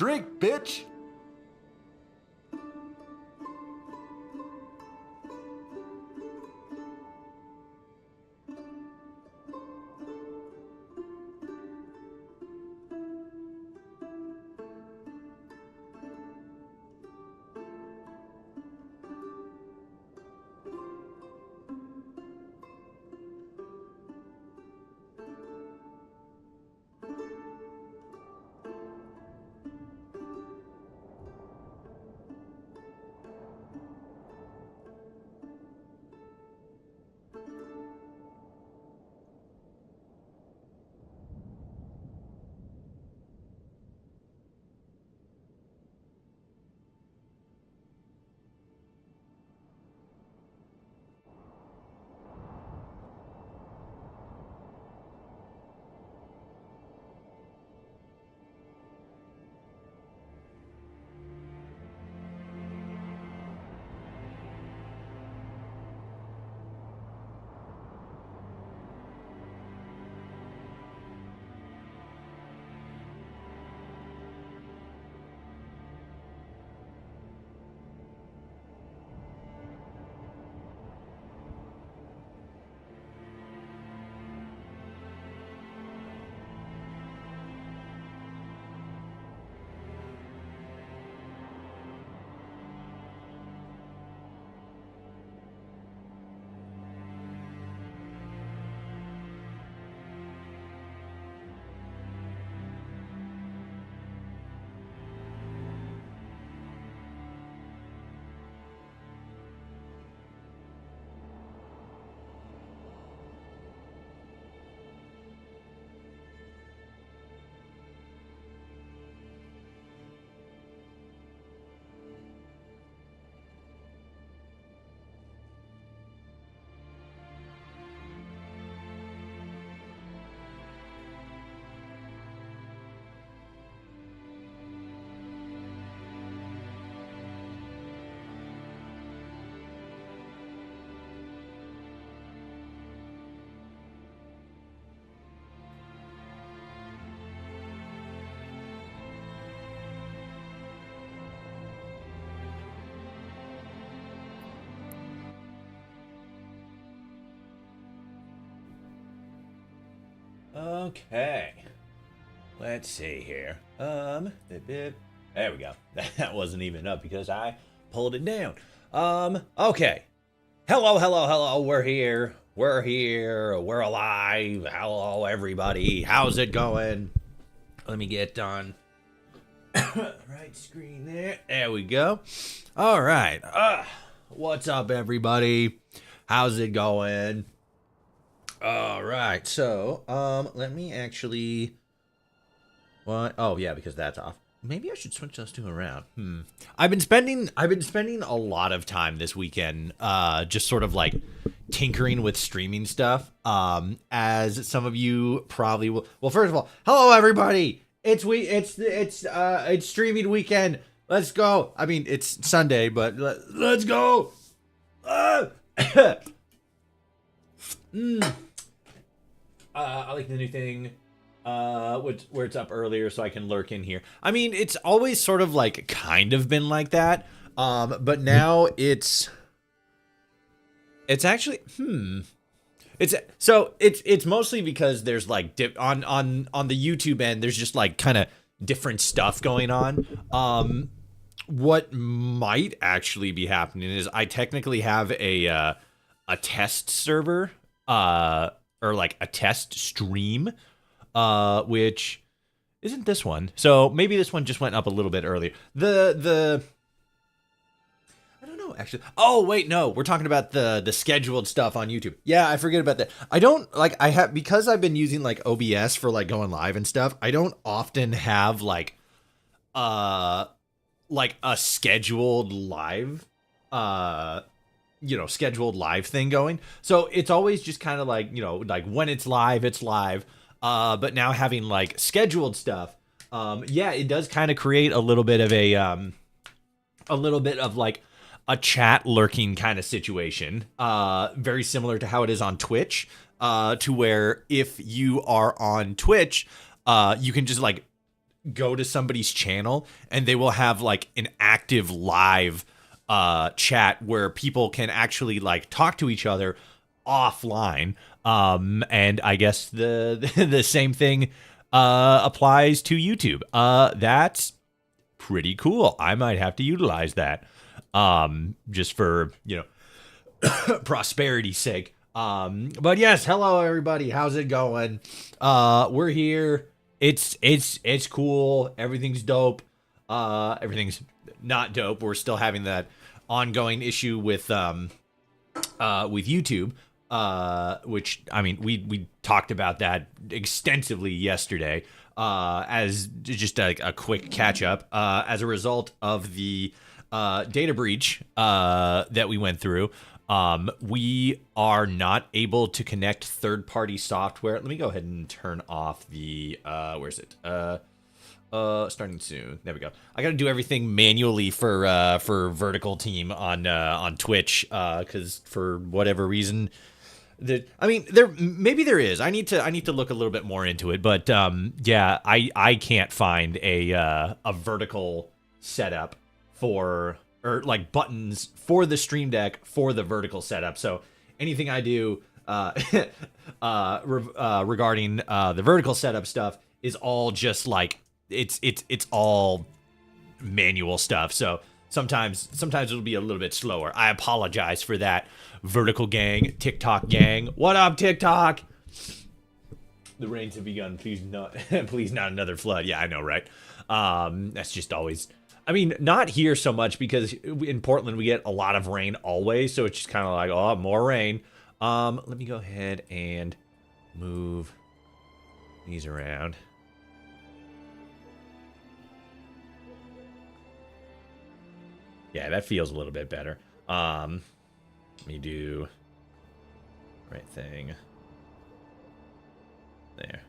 Drink, bitch! Okay. Let's see here. Bip, bip. There we go. That wasn't even up because I pulled it down. Okay. Hello, hello, hello. We're here. We're here. We're alive. Hello, everybody. How's it going? Let me get on right screen there. There we go. All right. What's up, everybody? How's it going? All right. So, let me actually. What? Oh, yeah, because that's off. Maybe I should switch those two around. I've been spending a lot of time this weekend just sort of like tinkering with streaming stuff. As some of you probably will. Well, first of all, hello everybody. It's streaming weekend. Let's go. I mean, it's Sunday, but let's go. mm. I like the new thing. Where it's up earlier so I can lurk in here. I mean, it's always sort of like kind of been like that. But now it's actually it's mostly because there's like on the YouTube end there's just like kind of different stuff going on. What might actually be happening is I technically have a test server or like a test stream which isn't this one. So maybe this one just went up a little bit earlier. The I don't know actually. Oh wait, no, we're talking about the scheduled stuff on YouTube. Yeah, I forget about that. I don't like I have because I've been using like OBS for like going live and stuff. I don't often have like a scheduled live scheduled live thing going. So it's always just kind of like, like when it's live, it's live. But now having like scheduled stuff, yeah, it does kind of create a little bit of like a chat lurking kind of situation. Very similar to how it is on Twitch, to where if you are on Twitch, you can just like go to somebody's channel and they will have like an active live chat where people can actually like talk to each other offline. And I guess the same thing applies to YouTube. That's pretty cool. I might have to utilize that just for prosperity's sake. But yes, hello everybody. How's it going? We're here. It's cool. Everything's dope. Everything's not dope. We're still having that ongoing issue with YouTube. Which I mean, we talked about that extensively yesterday. As just a quick catch up. As a result of the data breach that we went through, we are not able to connect third-party software. Let me go ahead and turn off the where's it? Starting soon. There we go. I gotta do everything manually for Vertical Team on Twitch, because for whatever reason. I mean, maybe there is. I need to look a little bit more into it, but yeah, I can't find a vertical setup for or like buttons for the Stream Deck for the vertical setup. So anything I do regarding the vertical setup stuff is all just like it's all manual stuff. So sometimes it'll be a little bit slower. I apologize for that. Vertical gang, TikTok gang. What up, TikTok? The rains have begun. Please not, please not another flood. Yeah, I know, right? That's just always. I mean, not here so much because in Portland we get a lot of rain always, so it's just kind of like, oh, more rain. Let me go ahead and move these around. Yeah, that feels a little bit better. Let me do right thing. There.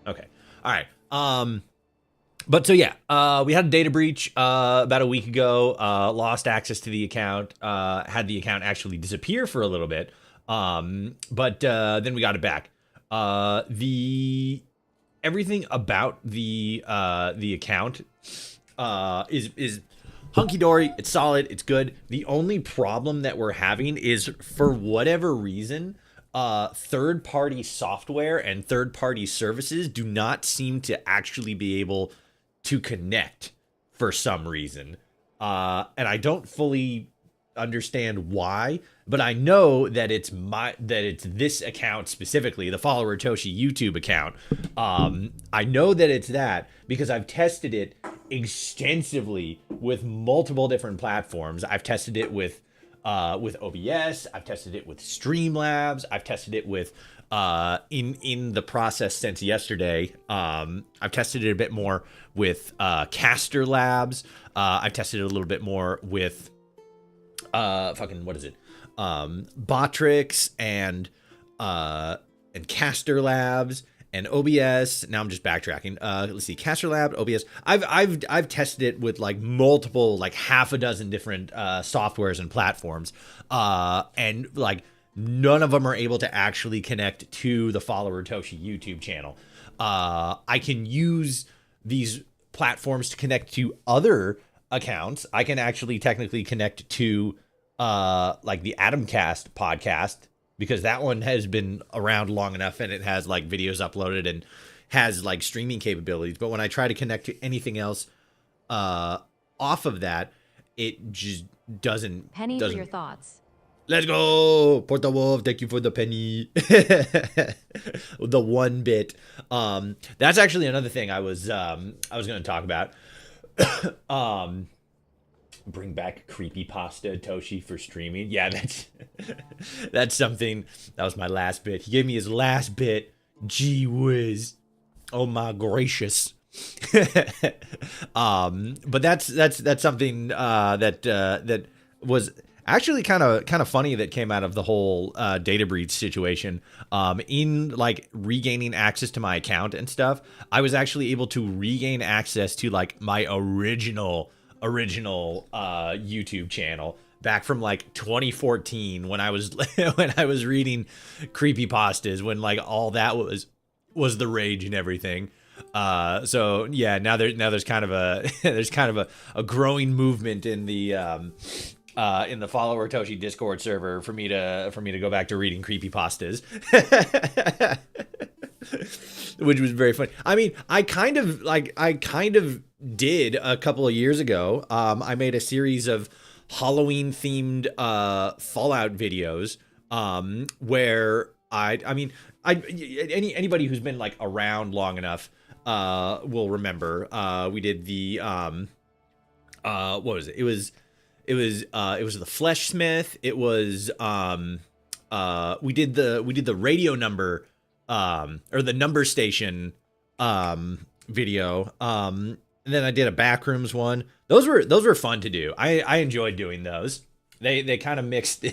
Okay. All right. But so yeah, we had a data breach about a week ago. Lost access to the account. Had the account actually disappear for a little bit. But then we got it back. The everything about the account is hunky-dory. It's solid. It's good. The only problem that we're having is, for whatever reason, third-party software and third-party services do not seem to actually be able to connect for some reason. And I don't fully understand why, but I know that it's this account specifically, the Follower Toshi YouTube account. I know that it's that because I've tested it extensively with multiple different platforms. I've tested it with OBS. I've tested it with Streamlabs. I've tested it with in the process since yesterday. I've tested it a bit more with Caster Labs. I've tested it a little bit more with what is it? Botrix and Caster Labs and OBS. Now I'm just backtracking. Let's see, Caster Lab, OBS. I've tested it with like multiple, like half a dozen different softwares and platforms, and like none of them are able to actually connect to the Follower Toshi YouTube channel. I can use these platforms to connect to other accounts. I can actually technically connect to like the Adamcast podcast, because that one has been around long enough and it has like videos uploaded and has like streaming capabilities. But when I try to connect to anything else off of that, it just doesn't. Penny for your thoughts. Let's go, Porta Wolf. Thank you for the penny. The 1 bit. That's actually another thing I was going to talk about. Bring back creepypasta Toshi for streaming. Yeah, that's something. That was my last bit. He gave me his last bit. Gee whiz. Oh my gracious. But that's something that was actually kind of funny that came out of the whole data breach situation. In like regaining access to my account and stuff, I was actually able to regain access to like my original YouTube channel back from like 2014 when I was reading creepypastas, when like all that was the rage and everything. So yeah, now there's kind of a growing movement in the Follower Toshi Discord server for me to go back to reading creepypastas. Which was very funny. I mean, I kind of did a couple of years ago. I made a series of Halloween themed Fallout videos, where anybody who's been like around long enough will remember. We did the what was it? It was the Fleshsmith. It was we did the radio number or the number station video. And then I did a Backrooms one. Those were fun to do. I enjoyed doing those. They kind of mixed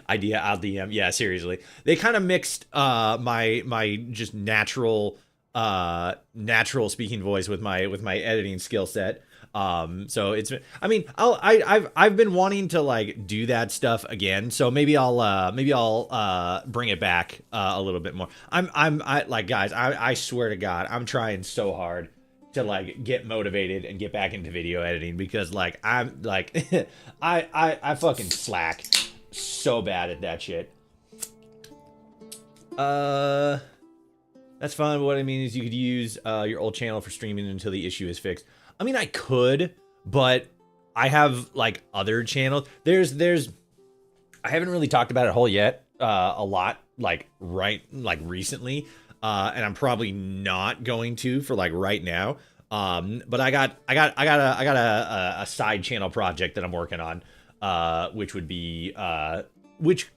idea al DM. Yeah, seriously. They kind of mixed my just natural speaking voice with my editing skill set. So it's, I mean, I've been wanting to like do that stuff again. So maybe I'll bring it back a little bit more. I like, guys, I swear to God, I'm trying so hard to like get motivated and get back into video editing, because like I'm like I fucking slack so bad at that shit. That's fine. What I mean is you could use your old channel for streaming until the issue is fixed. I mean, I could, but I have like other channels. There's I haven't really talked about it a lot recently. And I'm probably not going to for like right now. But I got a side channel project that I'm working on, which would be which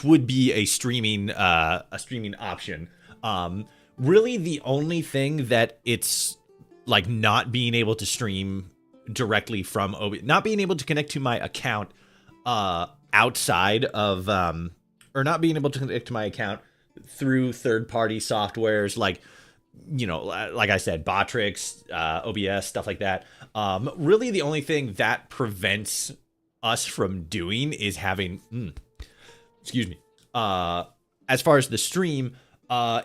would be a streaming option. Really the only thing that it's like not being able to stream directly from not being able to connect to my account outside of or not being able to connect to my account through third-party softwares like, you know, like I said, Botrix, OBS, stuff like that. Really the only thing that prevents us from doing is having, excuse me, as far as the stream,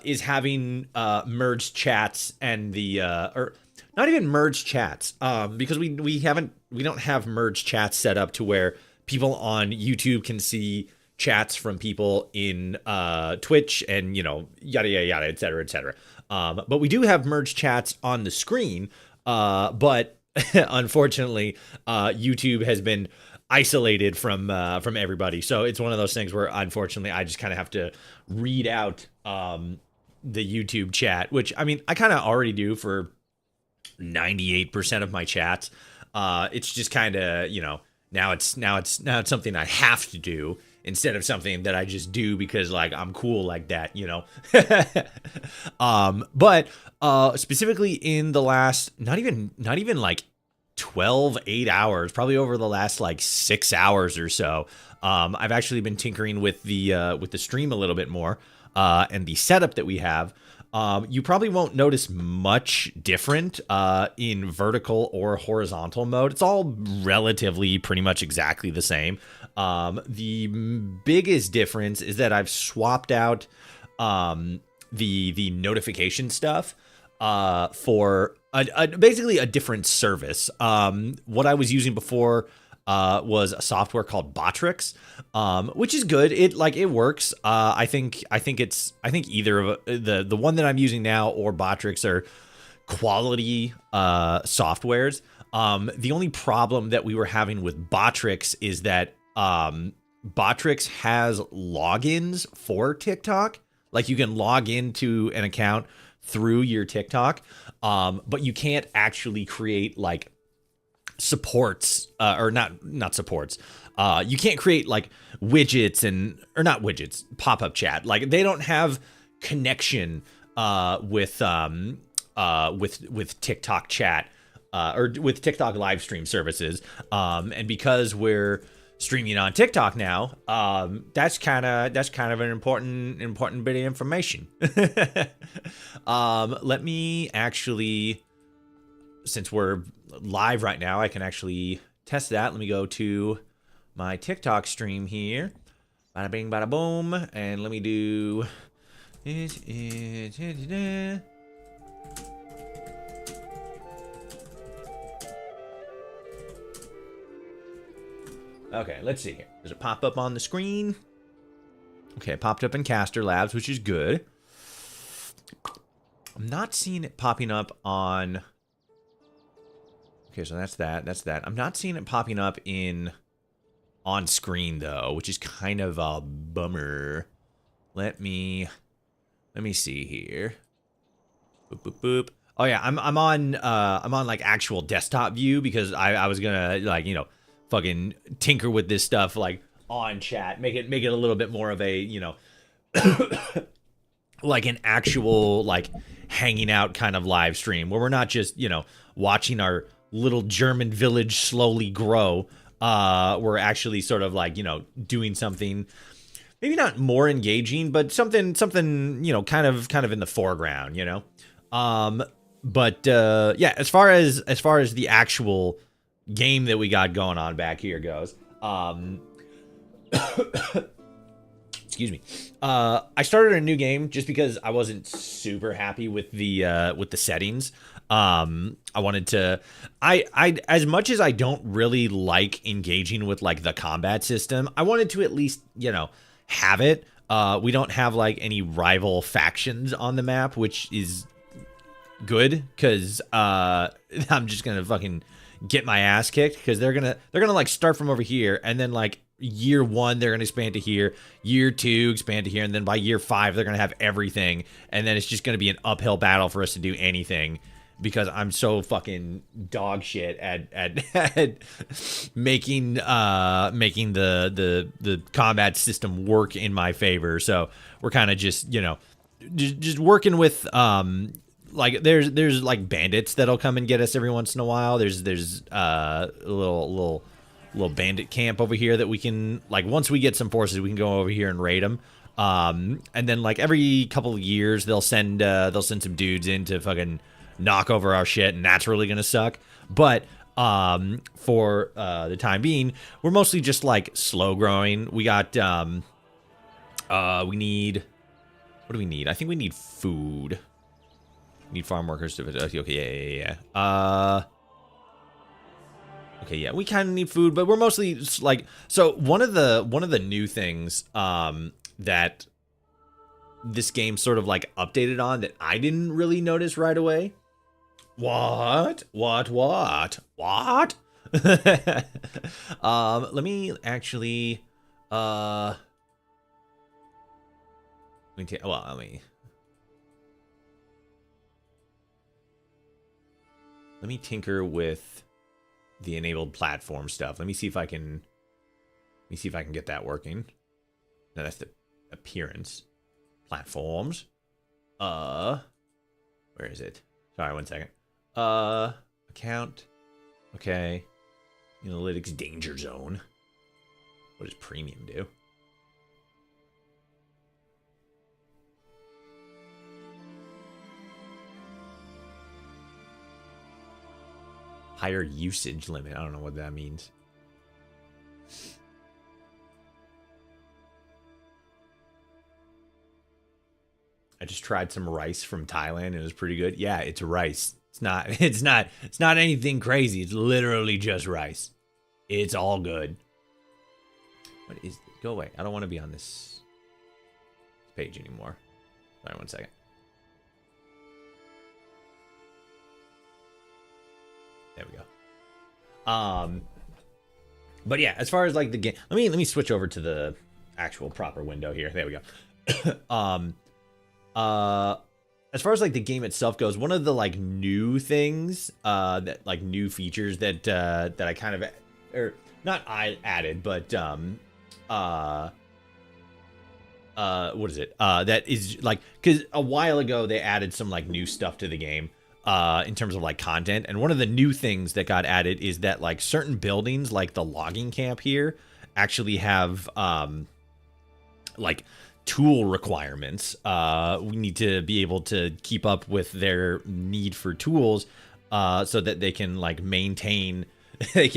is having merged chats and the, or not even merged chats, because we don't have merged chats set up to where people on YouTube can see chats from people in Twitch and, you know, yada, yada, yada, et cetera, et cetera. But we do have merged chats on the screen. But unfortunately, YouTube has been isolated from everybody. So it's one of those things where unfortunately I just kind of have to read out the YouTube chat, which I mean I kind of already do for 98% of my chats. It's just kind of, now it's something I have to do instead of something that I just do because like I'm cool like that, but specifically in the last not even like 8 hours, probably over the last like 6 hours or so, I've actually been tinkering with the stream a little bit more, and the setup that we have. You probably won't notice much different in vertical or horizontal mode. It's all relatively pretty much exactly the same. The biggest difference is that I've swapped out the notification stuff for basically a different service. What I was using before was a software called Botrix, which is good. It works. I think either of the one that I'm using now or Botrix are quality softwares. The only problem that we were having with Botrix is that Botrix has logins for TikTok. Like you can log into an account through your TikTok, but you can't actually create like supports or not supports. You can't create like widgets or not widgets, pop-up chat. Like they don't have connection with TikTok chat or with TikTok live stream services. And because we're streaming on TikTok now, that's kind of an important bit of information. Let me actually, since we're live right now, I can actually test that. Let me go to my TikTok stream here. Bada bing, bada boom. And let me do okay, let's see here. Does it pop up on the screen? Okay, it popped up in Caster Labs, which is good. I'm not seeing it popping up on... Okay, so that's that. I'm not seeing it popping up on screen though, which is kind of a bummer. Let me see here. Boop boop boop. Oh yeah, I'm on like actual desktop view because I was gonna like, fucking tinker with this stuff like on chat, make it a little bit more of a, like an actual like hanging out kind of live stream where we're not just, watching our little German village slowly grow. We're actually sort of like, doing something maybe not more engaging, but something, kind of in the foreground, but yeah, as far as the actual game that we got going on back here goes, excuse me. I started a new game just because I wasn't super happy with the settings. I wanted to, I as much as I don't really like engaging with like the combat system, I wanted to at least, have it. We don't have like any rival factions on the map, which is good because I'm just gonna fucking get my ass kicked because they're gonna like start from over here and then like year 1 they're gonna expand to here, year 2 expand to here, and then by year 5 they're gonna have everything, and then it's just gonna be an uphill battle for us to do anything because I'm so fucking dog shit at making the combat system work in my favor. So we're kind of just just working with like there's like bandits that'll come and get us every once in a while. There's a little bandit camp over here that we can, like, once we get some forces, we can go over here and raid them. And then like every couple of years they'll send some dudes in to fucking knock over our shit, and that's really gonna suck. But for the time being, we're mostly just like slow growing. We got we need, what do we need? I think we need food. Need farm workers to, okay, yeah. Okay, yeah, we kind of need food, but we're mostly just like, so one of the new things that this game sort of like updated on that I didn't really notice right away What? What? Let me actually, uh, let me take, well, let me tinker with the enabled platform stuff. Let me see if I can, get that working. No, that's the appearance. Platforms. Where is it? Sorry, 1 second. Account. Okay. Analytics danger zone. What does premium do? Higher usage limit. I don't know what that means. I just tried some rice from Thailand and it was pretty good. Yeah, it's rice. It's not anything crazy. It's literally just rice. It's all good. What is go away. I don't want to be on this page anymore. Sorry, 1 second. There we go. But yeah, as far as like the game, let me switch over to the actual proper window here. There we go. As far as like the game itself goes, one of the like new things, that like new features that that I kind of, or not I added, but what is it? That is like, because a while ago they added some like new stuff to the game, in terms of like content, and one of the new things that got added is that like certain buildings, like the logging camp here, actually have like tool requirements. We need to be able to keep up with their need for tools, so that they can like maintain their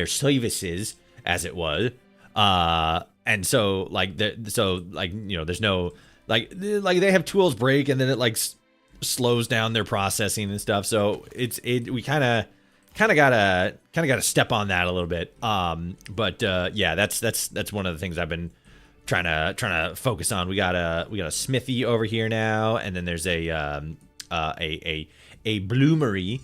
services, as it was. And so like there's no like they have tools break and then it like slows down their processing and stuff. So we kind of gotta step on that a little bit. But yeah, that's one of the things I've been trying to focus on. We got a smithy over here now, and then there's a bloomery,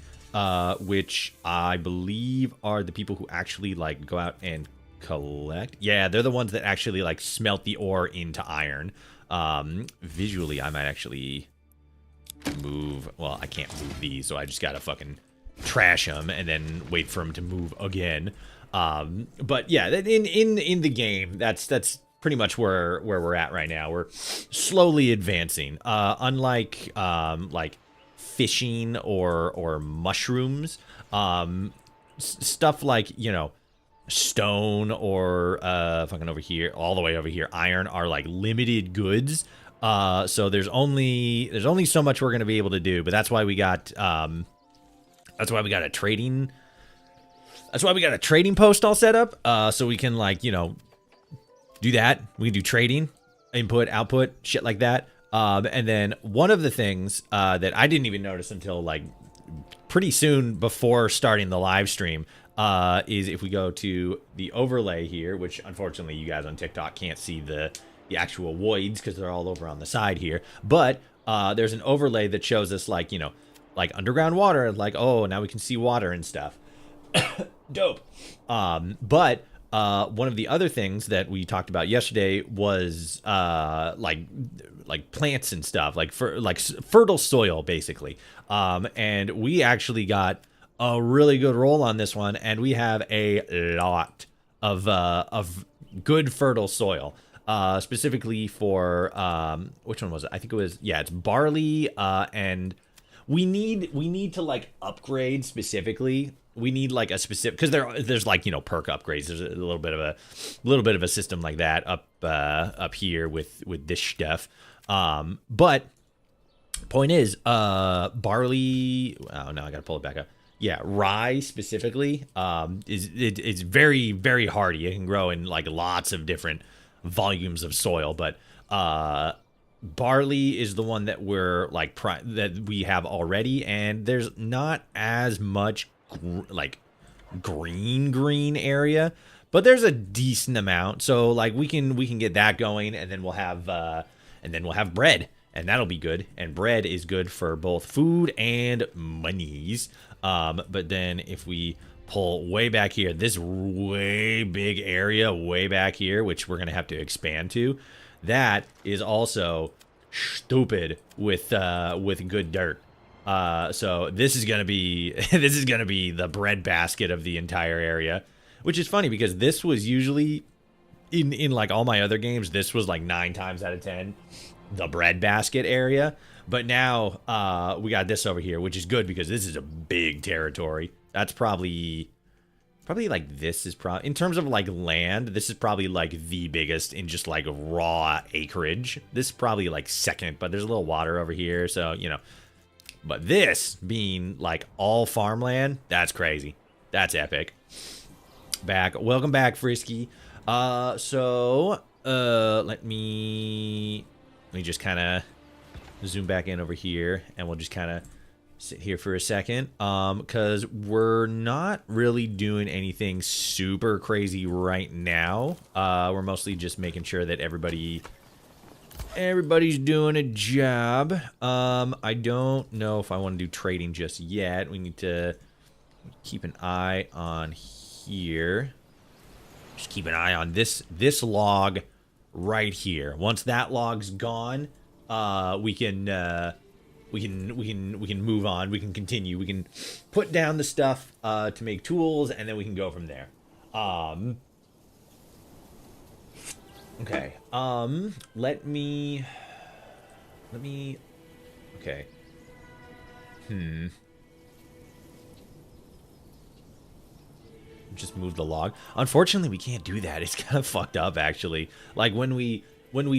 which I believe are the people who actually like go out and collect. Yeah, they're the ones that actually like smelt the ore into iron. Visually, I might actually move. Well, I can't move these, so I just gotta fucking trash them and then wait for them to move again. But yeah, in the game, that's pretty much where we're at right now. We're slowly advancing. Unlike like fishing or mushrooms, stuff like, stone or fucking over here, all the way over here, iron are like limited goods. So there's only so much we're gonna be able to do, but that's why we got a trading. That's why we got a trading post all set up. So we can like, do that. We can do trading, input, output, shit like that. And then one of the things that I didn't even notice until like pretty soon before starting the live stream, is if we go to the overlay here, which unfortunately you guys on TikTok can't see the actual voids because they're all over on the side here. But there's an overlay that shows us like, like underground water, like, oh, now we can see water and stuff. Dope. But one of the other things that we talked about yesterday was like plants and stuff, like fertile soil, basically. And we actually got a really good roll on this one, and we have a lot of good fertile soil. Specifically for which one was it? I think it was, yeah, it's barley, and we need to like upgrade specifically. We need like a specific, because there's like, perk upgrades. There's a little bit of a system like that up here with this stuff. But point is, barley. Oh no, I gotta pull it back up. Yeah, rye specifically is very, very hardy. It can grow in like lots of different volumes of soil, but barley is the one that we're like that we have already, and there's not as much like green area, but there's a decent amount. So like we can get that going, and then we'll have bread, and that'll be good. And bread is good for both food and monies. But then if we pull way back here, this way big area way back here, which we're going to have to expand to, that is also stupid with good dirt. So this is going to be the bread basket of the entire area, which is funny because this was usually in like all my other games, this was like 9 times out of 10 the bread basket area. But now we got this over here, which is good because this is a big territory. That's probably like, this is probably, in terms of like land, this is probably like the biggest in just like raw acreage. This is probably like second, but there's a little water over here, so you know. But this being like all farmland, that's crazy. That's epic. Welcome back, Frisky. So let me just kind of zoom back in over here, and we'll just kind of sit here for a second, because we're not really doing anything super crazy right now. We're mostly just making sure that everybody's doing a job. I don't know if I want to do trading just yet. We need to keep an eye on here. Just keep an eye on this log right here. Once that log's gone, we can move on. We can continue. We can put down the stuff to make tools, and then we can go from there. Okay. Let me. Okay. Just move the log. Unfortunately, we can't do that. It's kind of fucked up, actually. Like when we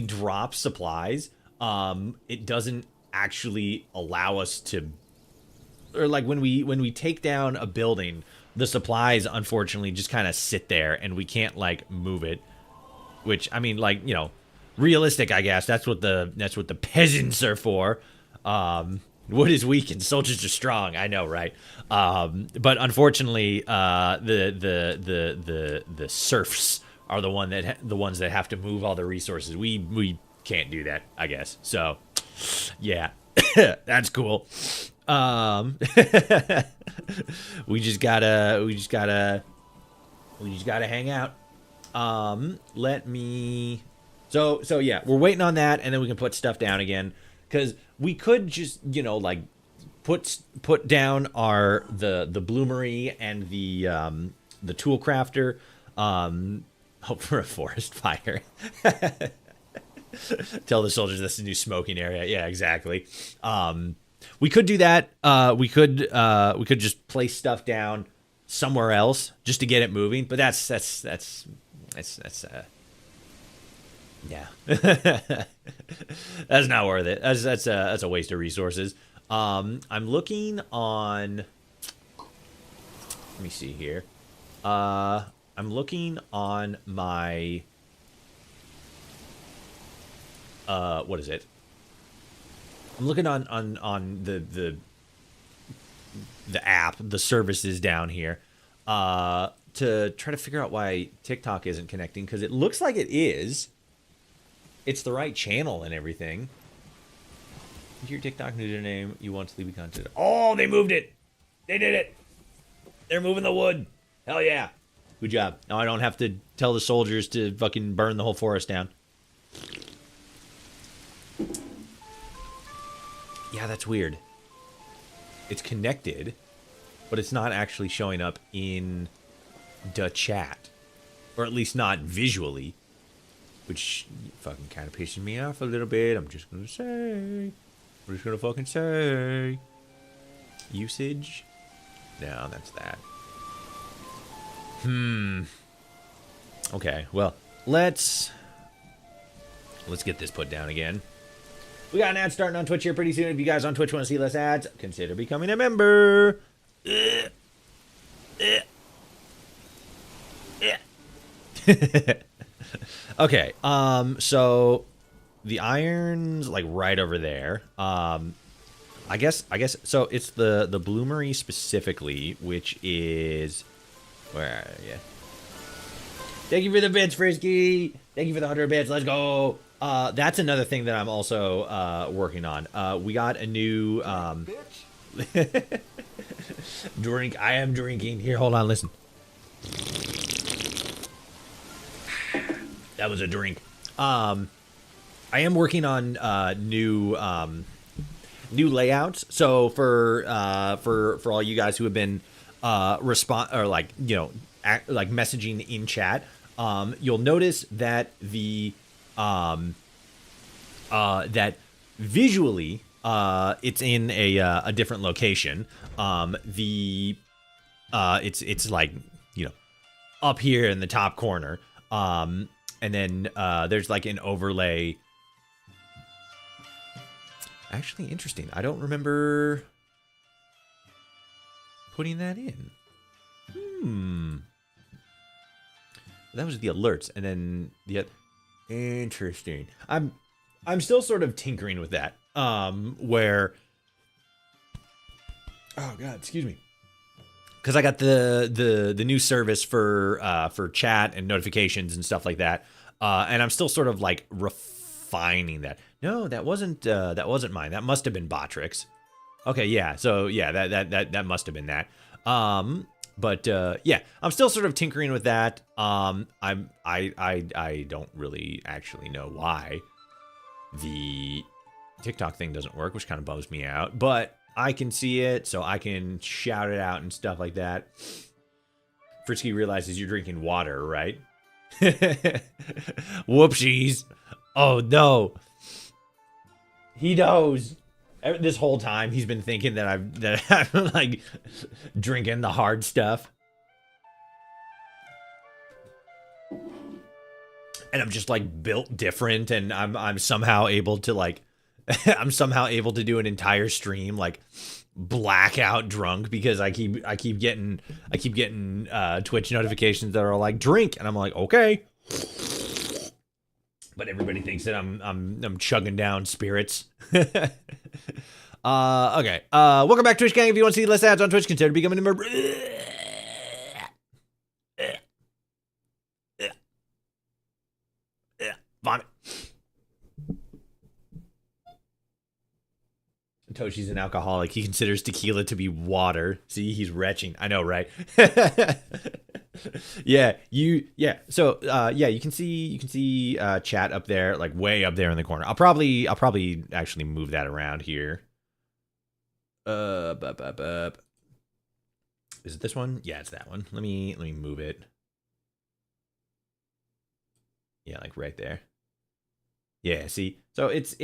drop supplies, it doesn't actually allow us to, or like when we take down a building, the supplies unfortunately just kind of sit there and we can't like move it, which, I mean, like, you know, realistic, I guess. That's what the peasants are for. Wood is weak and soldiers are strong. I know, right? But unfortunately, the serfs are the ones that have to move all the resources. We can't do that, I guess. So yeah, that's cool. We just gotta hang out. Let me. So yeah, we're waiting on that, and then we can put stuff down again. Because we could just, you know, like put down the bloomery and the tool crafter. Hope for a forest fire. Tell the soldiers that's the new smoking area. Yeah, exactly. We could do that. We could just place stuff down somewhere else just to get it moving. But that's yeah. That's not worth it. That's a waste of resources. I'm looking on. Let me see here. I'm looking on my. What is it? I'm looking on the app, the services down here, to try to figure out why TikTok isn't connecting, because it looks like it is. It's the right channel and everything. Your TikTok username, you want to leave a content. Oh, they moved it. They did it. They're moving the wood. Hell yeah. Good job. Now I don't have to tell the soldiers to fucking burn the whole forest down. Yeah, that's weird. It's connected, but it's not actually showing up in the chat. Or at least not visually. Which fucking kind of pisses me off a little bit. I'm just going to say. I'm just going to fucking say. Usage? No, that's that. Okay, well, let's get this put down again. We got an ad starting on Twitch here pretty soon. If you guys on Twitch want to see less ads, consider becoming a member. Okay, so the iron's like right over there. I guess so. It's the bloomery specifically, which is where are you? Thank you for the bits, Frisky. Thank you for the 100 bits. Let's go. That's another thing that I'm also working on. We got a new drink. I am drinking. Here, hold on, listen. That was a drink. I am working on new layouts. So for all you guys who have been respond or like like messaging in chat, you'll notice that the that visually it's in a different location. It's like up here in the top corner. And then there's like an overlay. Actually, interesting. I don't remember putting that in. That was the alerts, and then the interesting. I'm still sort of tinkering with that. Where oh god, excuse me. Because I got the new service for chat and notifications and stuff like that, and I'm still sort of like refining that. No, that wasn't mine. That must have been Botrix. Okay, yeah. So yeah, that must have been that. But yeah, I'm still sort of tinkering with that. I don't really actually know why the TikTok thing doesn't work, which kind of bums me out. But I can see it, so I can shout it out and stuff like that. Frisky realizes you're drinking water, right? Whoopsies. Oh no. He knows. This whole time he's been thinking that I'm like drinking the hard stuff. And I'm just like built different, and I'm somehow able to like I'm somehow able to do an entire stream like blackout drunk because I keep getting Twitch notifications that are like drink, and I'm like, okay. But everybody thinks that I'm chugging down spirits. Okay. Welcome back, Twitch gang. If you want to see less ads on Twitch, consider becoming a member. Vomit. Toshi's an alcoholic. He considers tequila to be water. See, he's retching. I know, right? Yeah, So, yeah, you can see chat up there, like way up there in the corner. I'll probably actually move that around here. Is it this one? Yeah, it's that one. Let me move it. Yeah, like right there. Yeah, see? So it's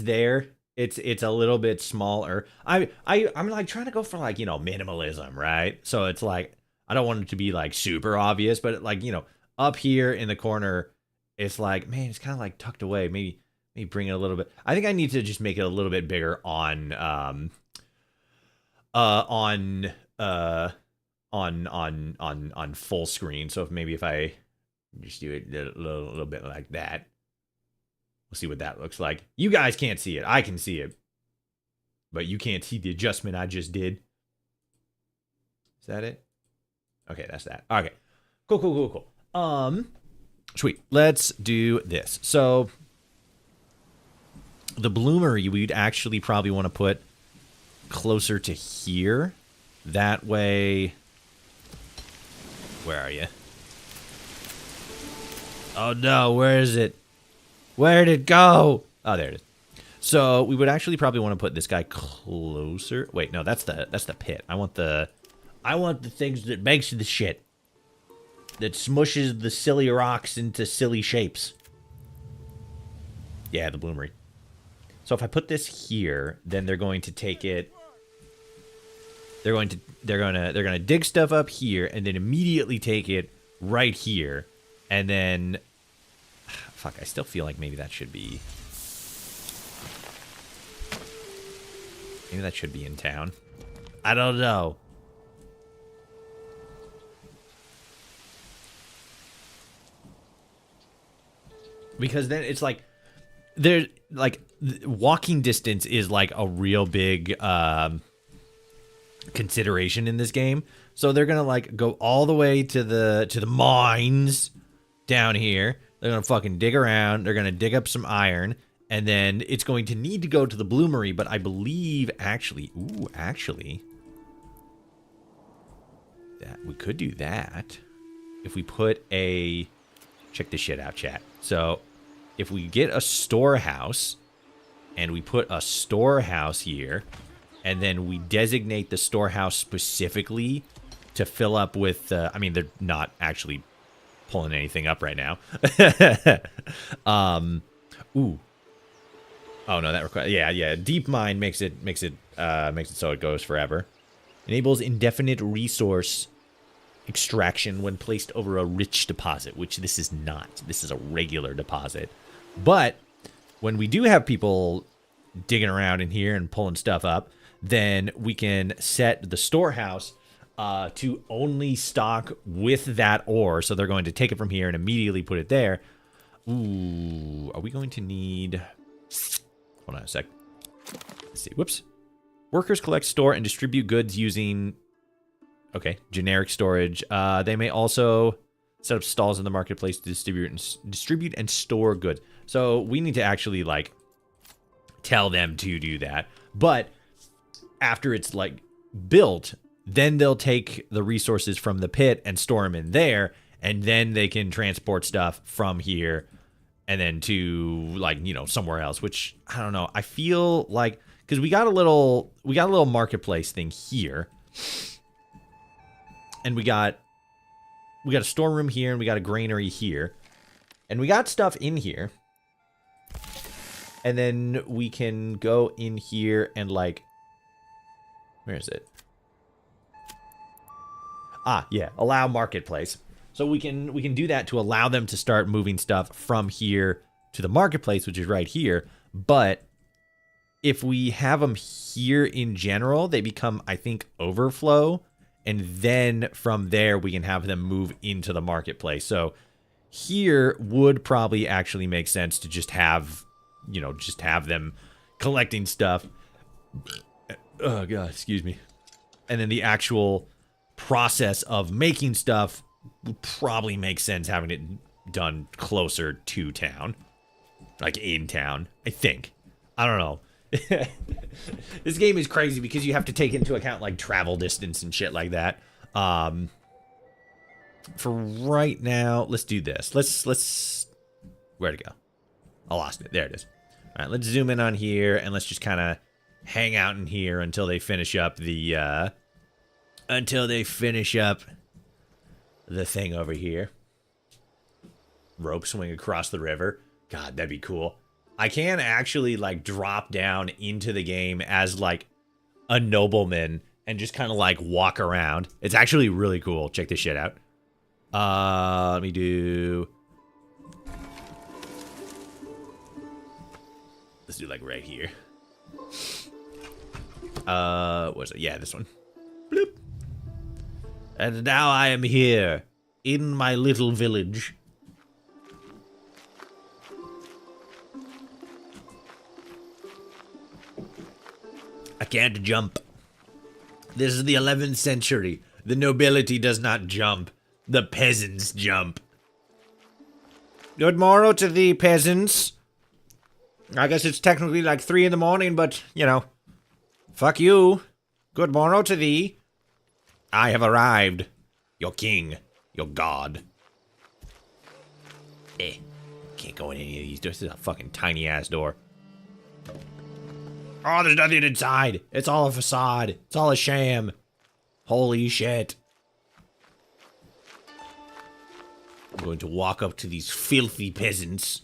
there. It's a little bit smaller. I'm like trying to go for like, minimalism, right? So it's like I don't want it to be like super obvious, but like, up here in the corner, it's like, man, it's kind of like tucked away. Maybe bring it a little bit. I think I need to just make it a little bit bigger on full screen. So if I just do it a little bit like that, we'll see what that looks like. You guys can't see it. I can see it, but you can't see the adjustment I just did. Is that it? Okay, that's that. Okay, cool. Sweet. Let's do this. So the bloomery we'd actually probably want to put closer to here. That way. Where are you? Oh no, where is it? Where'd it go? Oh, there it is. So we would actually probably want to put this guy closer. Wait, no, that's the pit. I want the things that makes the shit. That smushes the silly rocks into silly shapes. Yeah, the bloomery. So if I put this here, then they're going to take it. They're gonna dig stuff up here and then immediately take it right here, and then. Fuck, I still feel like maybe that should be. Maybe that should be in town. I don't know. Because then it's like there's like walking distance is like a real big consideration in this game. So they're gonna like go all the way to the mines down here. They're going to fucking dig around. They're going to dig up some iron. And then it's going to need to go to the bloomery. But I believe actually... Ooh, actually... that we could do that. If we put a... Check this shit out, chat. So, if we get a storehouse... and we put a storehouse here... and then we designate the storehouse specifically to fill up with... I mean, they're not actually pulling anything up right now. Ooh. Oh, no, that requires... Yeah. Deep mine makes it so it goes forever. Enables indefinite resource extraction when placed over a rich deposit, which this is not. This is a regular deposit. But when we do have people digging around in here and pulling stuff up, then we can set the storehouse to only stock with that ore. So they're going to take it from here and immediately put it there. Ooh, are we going to need... Hold on a sec. Let's see. Whoops. Workers collect, store, and distribute goods using... Okay, generic storage. They may also set up stalls in the marketplace to distribute and store goods. So we need to actually, like, tell them to do that. But after it's, like, built... then they'll take the resources from the pit and store them in there, and then they can transport stuff from here and then to, like, you know, somewhere else, which, I don't know. I feel like, because we got a little marketplace thing here, and we got a storeroom here, and we got a granary here, and we got stuff in here, and then we can go in here and, like, where is it? Ah, yeah, allow marketplace. So we can do that to allow them to start moving stuff from here to the marketplace, which is right here. But if we have them here in general, they become, I think, overflow. And then from there, we can have them move into the marketplace. So here would probably actually make sense to just have, you know, just have them collecting stuff. Oh, God, excuse me. And then the actual... process of making stuff would probably make sense having it done closer to town. Like in town, I think. I don't know. This game is crazy because you have to take into account like travel distance and shit like that. For right now, let's do this. Let's where'd it go? I lost it. There it is. All right, let's zoom in on here and let's just kind of hang out in here until they finish up the thing over here. Rope swing across the river. God, that'd be cool. I can actually, like, drop down into the game as, like, a nobleman and just kind of, like, walk around. It's actually really cool. Check this shit out. Let me do... Let's do, like, right here. What is it? Yeah, this one. Bloop. And now I am here, in my little village. I can't jump. This is the 11th century. The nobility does not jump. The peasants jump. Good morrow to the peasants. I guess it's technically like 3 in the morning, but, you know. Fuck you. Good morrow to thee. I have arrived. Your king. Your god. Can't go in any of these doors. This is a fucking tiny-ass door. Oh, there's nothing inside. It's all a facade. It's all a sham. Holy shit. I'm going to walk up to these filthy peasants,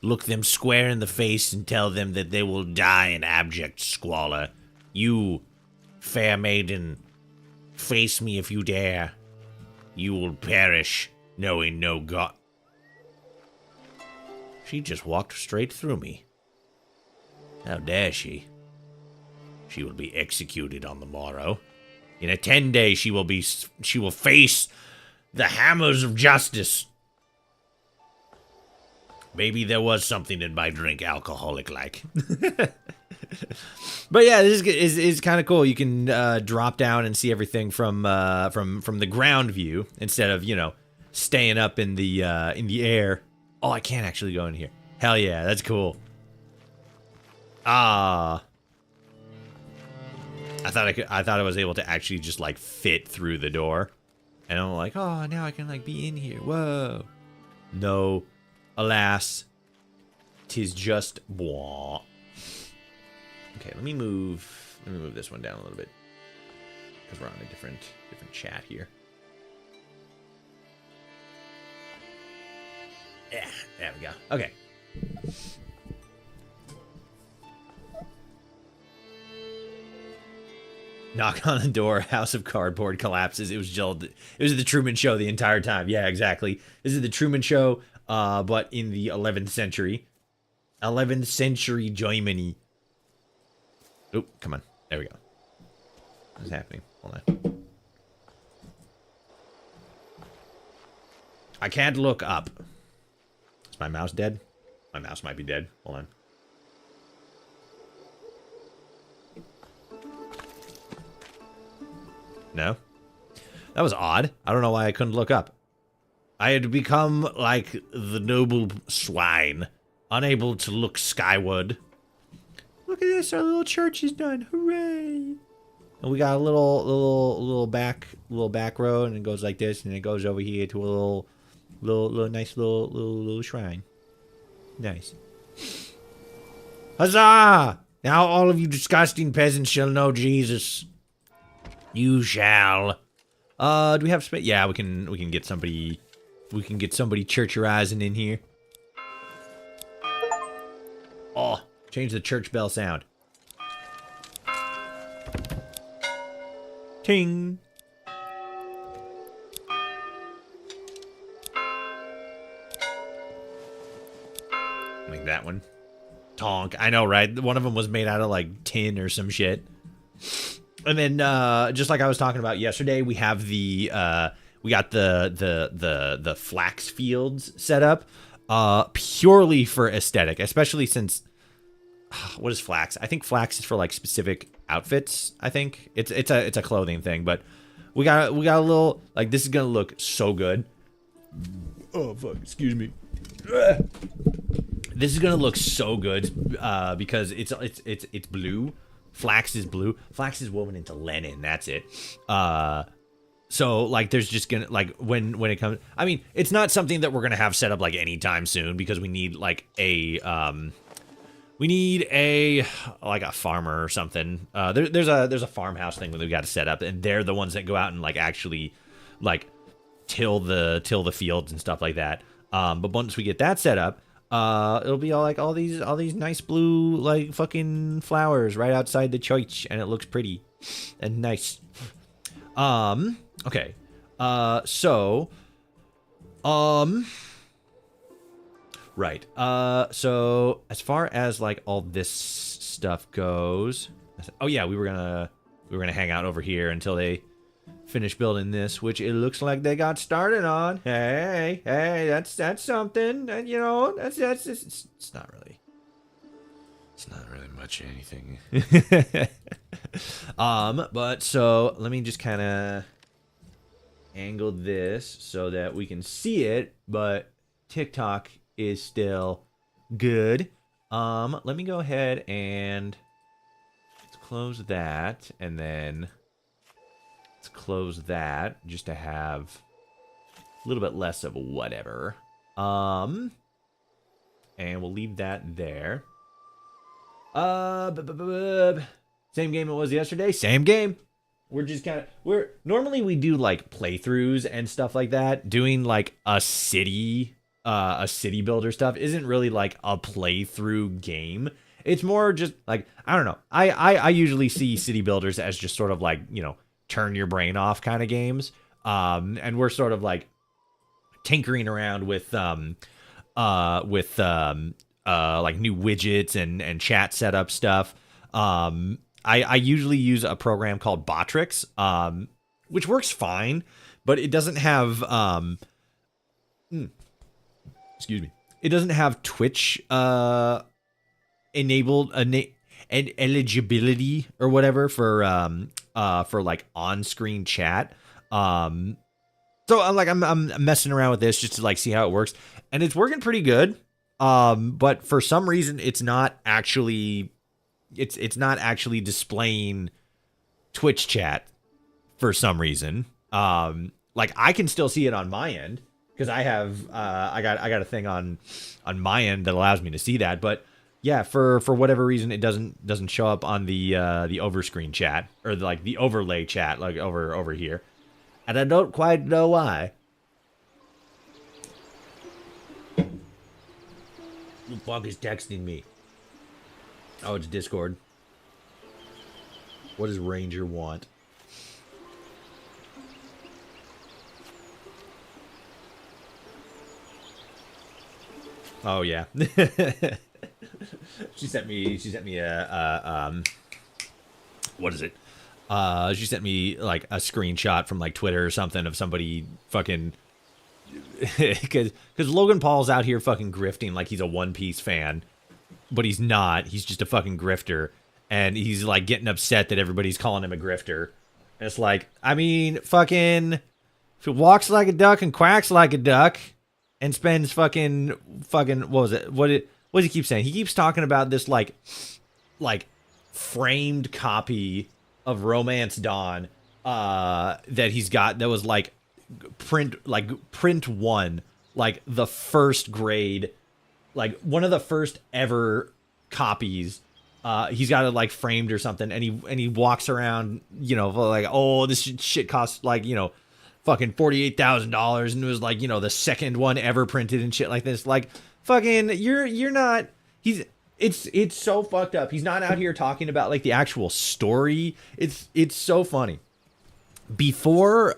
look them square in the face, and tell them that they will die in abject squalor. You, fair maiden... face me if you dare. You will perish, knowing no God. She just walked straight through me. How dare she? She will be executed on the morrow. In a 10 days, she will face the hammers of justice. Maybe there was something in my drink alcoholic-like. But yeah, this is kind of cool. You can drop down and see everything from the ground view instead of, you know, staying up in the air Oh, I can't actually go in here. Hell yeah, that's cool. Ah. I thought I was able to actually just like fit through the door. And I'm like, oh, now I can like be in here. Whoa. No. Alas. 'Tis just blah. Okay, let me move this one down a little bit. Because we're on a different chat here. Yeah, there we go. Okay. Knock on the door, House of Cardboard collapses. It was the Truman Show the entire time. Yeah, exactly. This is the Truman Show, but in the 11th century. 11th century Germany. Oh, come on. There we go. What's happening? Hold on. I can't look up. Is my mouse dead? My mouse might be dead. Hold on. No? That was odd. I don't know why I couldn't look up. I had become like the noble swine, unable to look skyward. Look at this, our little church is done. Hooray! And we got a little back road, and it goes like this, and it goes over here to a nice little shrine. Nice. Huzzah! Now all of you disgusting peasants shall know Jesus. You shall. Do we have space? Yeah, we can get somebody. We can get somebody churcherizing in here. Oh, change the church bell sound. Ting. Like that one. Tonk. I know, right? One of them was made out of like tin or some shit. And then, just like I was talking about yesterday, we have the we got the flax fields set up, purely for aesthetic, especially since what is flax? I think flax is for like specific outfits. I think it's a clothing thing, but we got a little like this is gonna look so good. Oh fuck! Excuse me. This is gonna look so good because it's blue. Flax is blue. Flax is woven into linen. That's it. So like, there's just gonna like when it comes. I mean, it's not something that we're gonna have set up like anytime soon because we need like a farmer or something. There's a farmhouse thing that we got to set up, and they're the ones that go out and like actually like till the fields and stuff like that. But once we get that set up. It'll be all these nice blue like fucking flowers right outside the church, and it looks pretty and nice. Okay. Right. So as far as like all this stuff goes, oh yeah, we were gonna hang out over here until they finish building this, which it looks like they got started on. Hey, that's something. And you know, that's it's not really much anything. But so let me just kind of angle this so that we can see it, but TikTok is still good. Let me go ahead and let's close that, and then let's close that just to have a little bit less of whatever. And we'll leave that there. Same game it was yesterday. Same game. We're just kind of normally we do like playthroughs and stuff like that. Doing like a city builder stuff isn't really like a playthrough game. It's more just like, I don't know. I usually see city builders as just sort of like, you know, turn your brain off kind of games. And we're sort of like tinkering around with like new widgets and chat setup stuff. I usually use a program called Botrix, which works fine, but it doesn't have excuse me. It doesn't have Twitch enabled and eligibility or whatever for like on-screen chat. So I'm messing around with this just to like see how it works, and it's working pretty good. But for some reason, it's not actually displaying Twitch chat for some reason. Like I can still see it on my end because I have I got a thing on my end that allows me to see that. But yeah, for whatever reason, it doesn't show up on the overscreen chat or like the overlay chat like over here, and I don't quite know why. Who the fuck is texting me? Oh, it's Discord. What does Ranger want? Oh yeah. She sent me a what is it? She sent me like a screenshot from like Twitter or something of somebody fucking because Logan Paul's out here fucking grifting like he's a One Piece fan, but he's not. He's just a fucking grifter, and he's like getting upset that everybody's calling him a grifter. And it's like, I mean, fucking, if it walks like a duck and quacks like a duck, and spends fucking what was it? What does he keep saying? He keeps talking about this like framed copy of Romance Dawn that he's got that was like print one, like the first grade, like one of the first ever copies. He's got it like framed or something, and he walks around, you know, like, oh, this shit costs like, you know, fucking $48,000, and it was like, you know, the second one ever printed and shit like this. Like, fucking, you're not. It's so fucked up. He's not out here talking about like the actual story. It's so funny. Before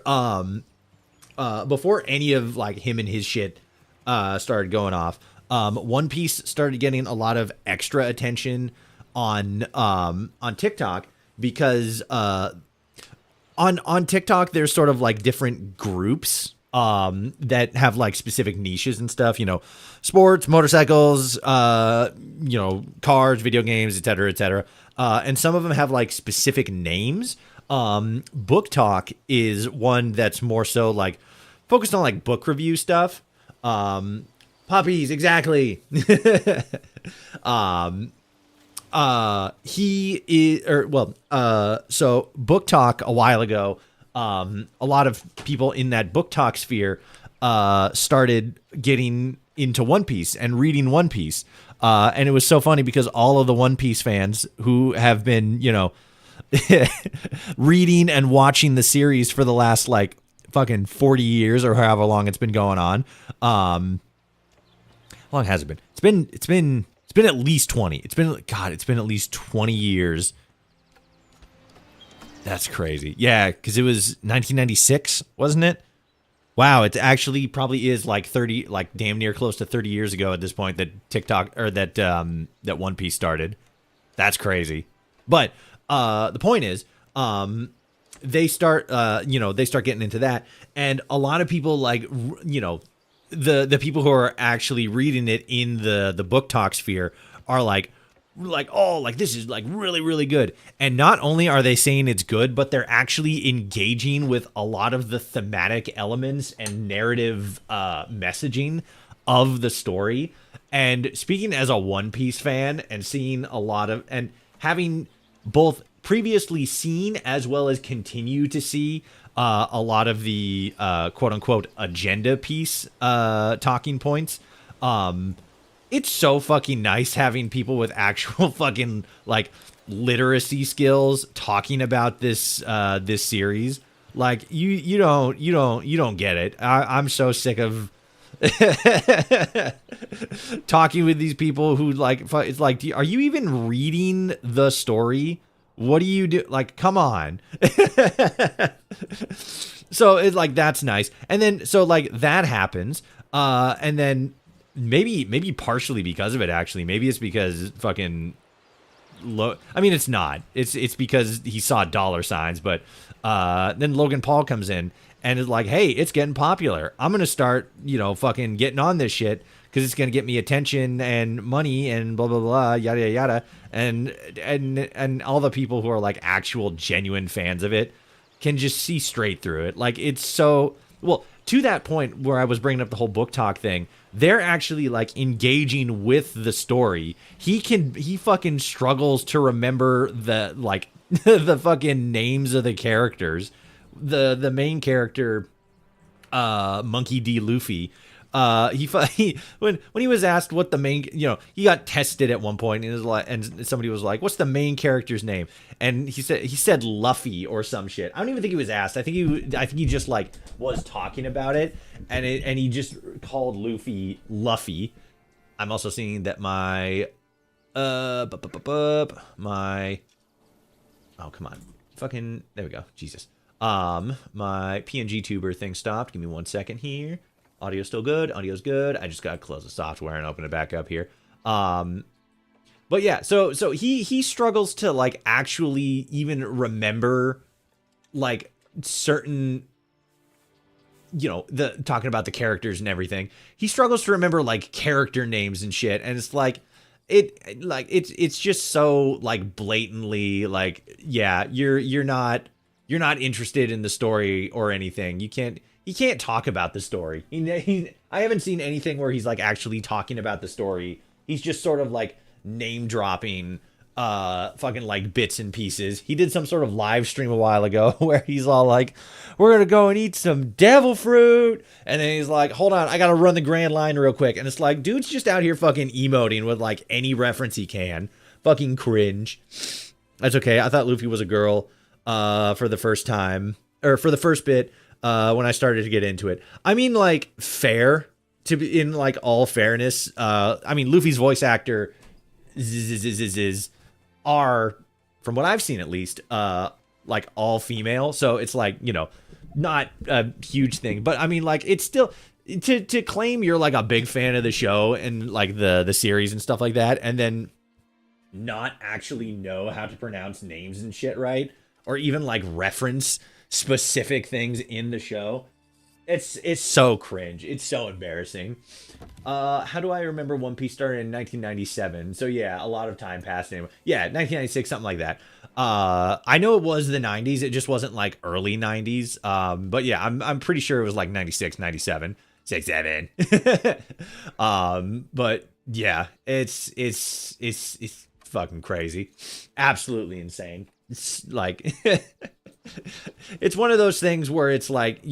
any of like him and his shit started going off, One Piece started getting a lot of extra attention on TikTok because on TikTok there's sort of like different groups that have like specific niches and stuff, you know, sports, motorcycles, you know, cars, video games, etc. And some of them have like specific names. Book Talk is one that's more so like focused on like book review stuff. Puppies, exactly. He is, or well, so Book Talk a while ago, a lot of people in that Book Talk sphere started getting into One Piece and reading One Piece. And it was so funny because all of the One Piece fans who have been, you know, reading and watching the series for the last like fucking 40 years or however long it's been going on. How long has it been? It's been at least 20. It's been at least 20 years. That's crazy. Yeah, because it was 1996, wasn't it? Wow, it actually probably is like 30, like damn near close to 30 years ago at this point that TikTok or that One Piece started. That's crazy. But the point is, they start getting into that, and a lot of people like, you know, the people who are actually reading it in the Book Talk sphere are like, oh, like this is like really, really good. And not only are they saying it's good, but they're actually engaging with a lot of the thematic elements and narrative messaging of the story. And speaking as a One Piece fan and seeing a lot of, and having both previously seen as well as continue to see a lot of the quote unquote agenda piece talking points, it's so fucking nice having people with actual fucking like literacy skills talking about this this series. Like you don't get it. I'm so sick of talking with these people who like, it's like, are you even reading the story? What do you do? Like, come on. So it's like, that's nice. And then, so like that happens. And then maybe partially because of it, actually, maybe it's because fucking I mean, it's not, it's because he saw dollar signs, but, then Logan Paul comes in and is like, hey, it's getting popular. I'm going to start, you know, fucking getting on this shit because it's going to get me attention and money and blah, blah, blah, yada, yada, yada. And all the people who are like actual genuine fans of it can just see straight through it. Like, it's so, well, to that point where I was bringing up the whole book talk thing, they're actually like engaging with the story. He fucking struggles to remember the like the fucking names of the characters. The main character, Monkey D. Luffy, he when he was asked what the main, he got tested at one point and somebody was like, what's the main character's name? And he said Luffy or some shit. I don't even think he was asked. I think he just like was talking about it, and he just called Luffy Luffy. I'm also seeing that my oh, come on, fucking, there we go, Jesus. My PNG tuber thing stopped. Give me 1 second here. Audio's still good. Audio's good. I just gotta close the software and open it back up here. But yeah, so he struggles to like actually even remember like certain, the talking about the characters and everything. He struggles to remember like character names and shit, and it's like it's just so like blatantly like, yeah, you're not interested in the story or anything. He can't talk about the story. I haven't seen anything where he's like actually talking about the story. He's just sort of like name dropping fucking like bits and pieces. He did some sort of live stream a while ago where he's all like, we're gonna go and eat some devil fruit, and then he's like, hold on, I gotta run the Grand Line real quick. And it's like, dude's just out here fucking emoting with like any reference he can. Fucking cringe. That's okay. I thought Luffy was a girl for the first time, or for the first bit, when I started to get into it. I mean, like, fair, to be in like all fairness. I mean, Luffy's voice actor are, from what I've seen at least, like all female. So it's like, not a huge thing, but I mean, like, it's still to claim you're like a big fan of the show and like the series and stuff like that, and then not actually know how to pronounce names and shit right, or even like reference specific things in the show. It's so cringe. It's so embarrassing. How do I remember One Piece started in 1997? So yeah, a lot of time passed. Yeah, 1996, something like that. I know it was the 90s. It just wasn't like early 90s. But yeah, I'm pretty sure it was like 96, 97, 67. But yeah, it's fucking crazy. Absolutely insane. It's like it's one of those things where it's like,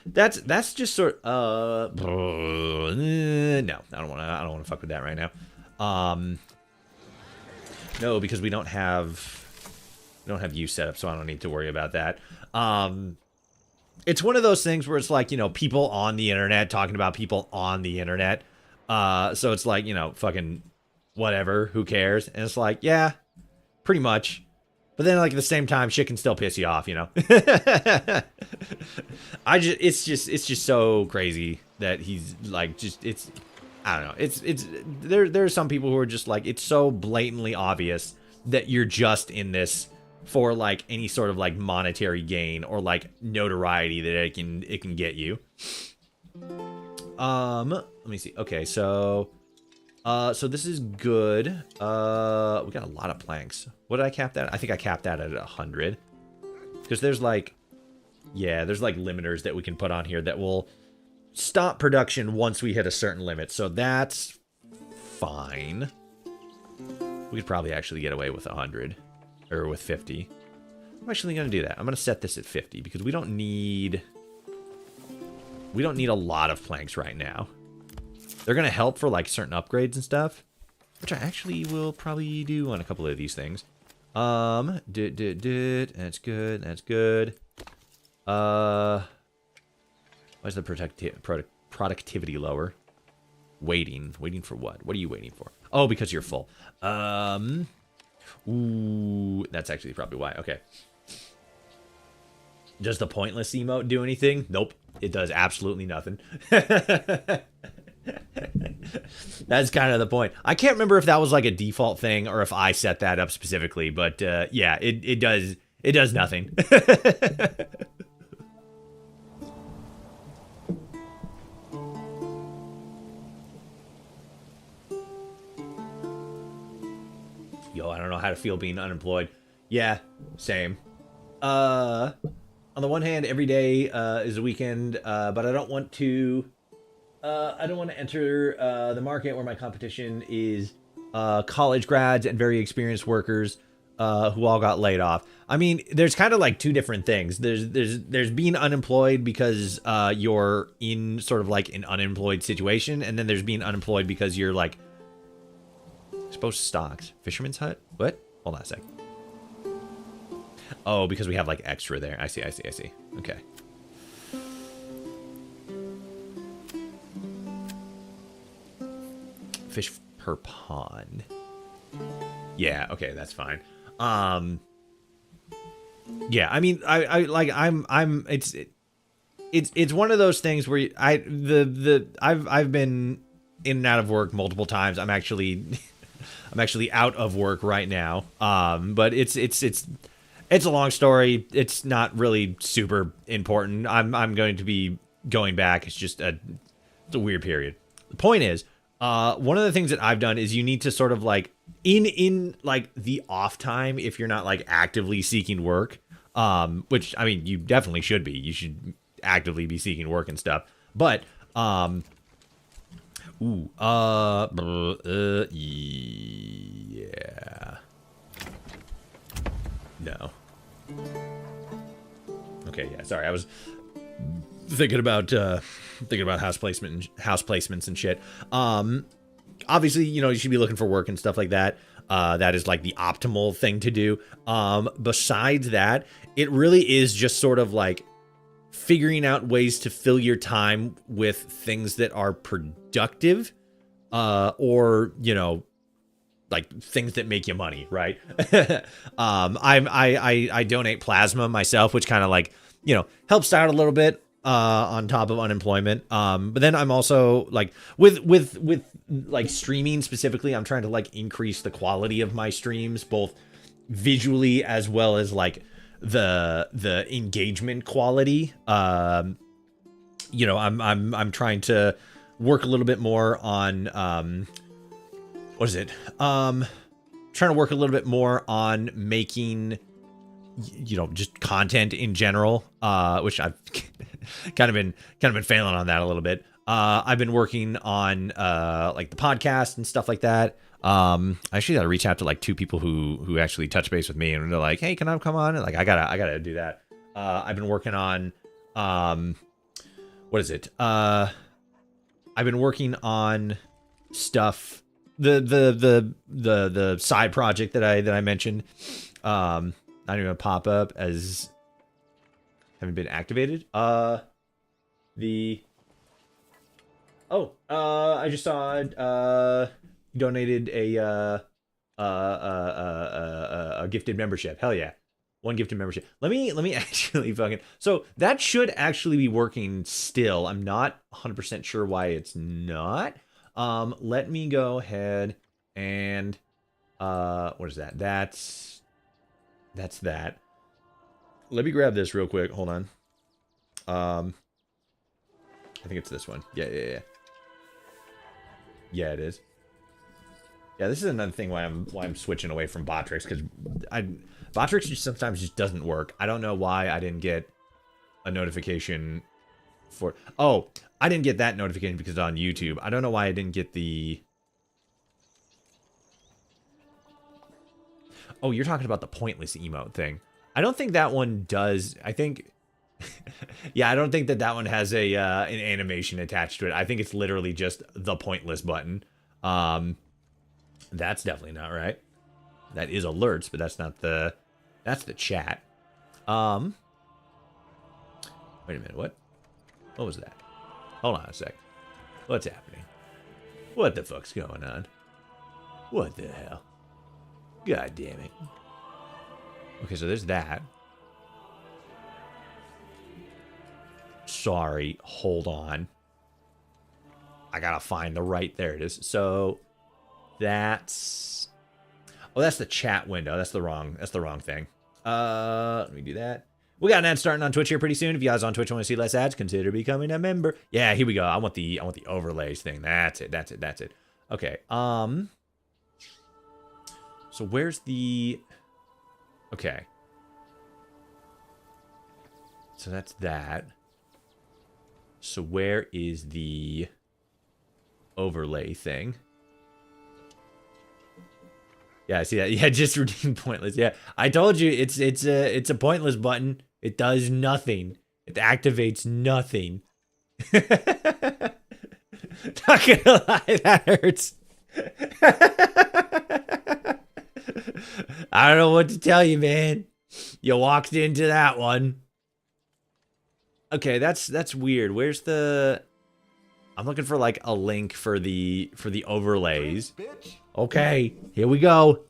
that's just sort no, I don't want to fuck with that right now. No, because we don't have you set up, so I don't need to worry about that. It's one of those things where it's like, people on the internet talking about people on the internet. So it's like, fucking whatever, who cares? And it's like, yeah, pretty much. But then, like, at the same time, shit can still piss you off, it's just so crazy that he's like, I don't know. There are some people who are just like, it's so blatantly obvious that you're just in this for like any sort of like monetary gain or like notoriety that it can get you. Let me see. Okay, so this is good. We got a lot of planks. What did I cap that? I think I capped that at 100. Because there's like, yeah, there's like limiters that we can put on here that will stop production once we hit a certain limit. So that's fine. We could probably actually get away with 100 or with 50. I'm actually going to do that. I'm going to set this at 50 because we don't need a lot of planks right now. They're going to help for like certain upgrades and stuff, which I actually will probably do on a couple of these things. That's good. That's good. Why is the productivity lower? Waiting for what? What are you waiting for? Oh, because you're full. Ooh, that's actually probably why. Okay. Does the pointless emote do anything? Nope. It does absolutely nothing. That's kind of the point. I can't remember if that was like a default thing or if I set that up specifically, but yeah, it does nothing. Yo, I don't know how to feel being unemployed. Yeah, same. on the one hand, every day is a weekend, but I don't want to. I don't want to enter the market where my competition is college grads and very experienced workers who all got laid off. I mean, there's kind of like two different things. There's being unemployed because you're in sort of like an unemployed situation, and then there's being unemployed because you're like supposed to stocks. Fisherman's hut? What? Hold on a sec. Oh, because we have like extra there. I see. Okay. Fish per pond. Yeah, okay, that's fine. Yeah, I mean, it's one of those things where I've been in and out of work multiple times. I'm actually out of work right now. But it's a long story. It's not really super important. I'm going to be going back. It's just it's a weird period. The point is, one of the things that I've done is you need to sort of like in like the off time, if you're not like actively seeking work, which I mean, you definitely should be. You should actively be seeking work and stuff. But yeah. No. Okay, yeah. Sorry, I was thinking about house placements and shit. Obviously, you know, you should be looking for work and stuff like that. That is like the optimal thing to do. Besides that, it really is just sort of like figuring out ways to fill your time with things that are productive, or, you know, like things that make you money, right? I donate plasma myself, which kind of like, you know, helps out a little bit on top of unemployment. But then I'm also like with like streaming specifically, I'm trying to like increase the quality of my streams, both visually as well as like the engagement quality. You know, I'm trying to work a little bit more on what is it? Trying to work a little bit more on making, you know, just content in general, which I've kind of been failing on that a little bit. I've been working on like the podcast and stuff like that. I actually got to reach out to like two people who actually touch base with me, and they're like, "Hey, can I come on?" And like, I gotta do that. I've been working on what is it? I've been working on stuff. The side project that I mentioned. Not even gonna pop up as haven't been activated. I just saw donated a gifted membership. Hell yeah. One gifted membership. Let me actually fucking, so that should actually be working still. I'm not 100% sure why it's not. Let me go ahead and what is that? That's that. Let me grab this real quick. Hold on. I think it's this one. Yeah. Yeah, it is. Yeah, this is another thing why I'm switching away from Botrix, because Botrix just sometimes just doesn't work. I don't know why I didn't get a notification for. Oh, I didn't get that notification because it's on YouTube. I don't know why I didn't get the. Oh, you're talking about the pointless emote thing. I don't think that one does. I think. Yeah, I don't think that one has a an animation attached to it. I think it's literally just the pointless button. That's definitely not right. That is alerts, but that's not the. That's the chat. Wait a minute. What was that? Hold on a sec. What's happening? What the fuck's going on? What the hell? God damn it. Okay, so there's that. Sorry, hold on. I gotta find the right, there it is. So that's, oh, that's the chat window. That's the wrong thing. Let me do that. We got an ad starting on Twitch here pretty soon. If you guys on Twitch want to see less ads, consider becoming a member. Yeah, here we go. I want the overlays thing. That's it. Okay. So where's the, okay. So that's that. So where is the overlay thing? Yeah, I see that. Yeah, just redeem pointless. Yeah, I told you it's a pointless button. It does nothing. It activates nothing. Not gonna lie, that hurts. I don't know what to tell you, man. You walked into that one. Okay, that's weird. Where's the? I'm looking for like a link for the overlays. Okay, here we go.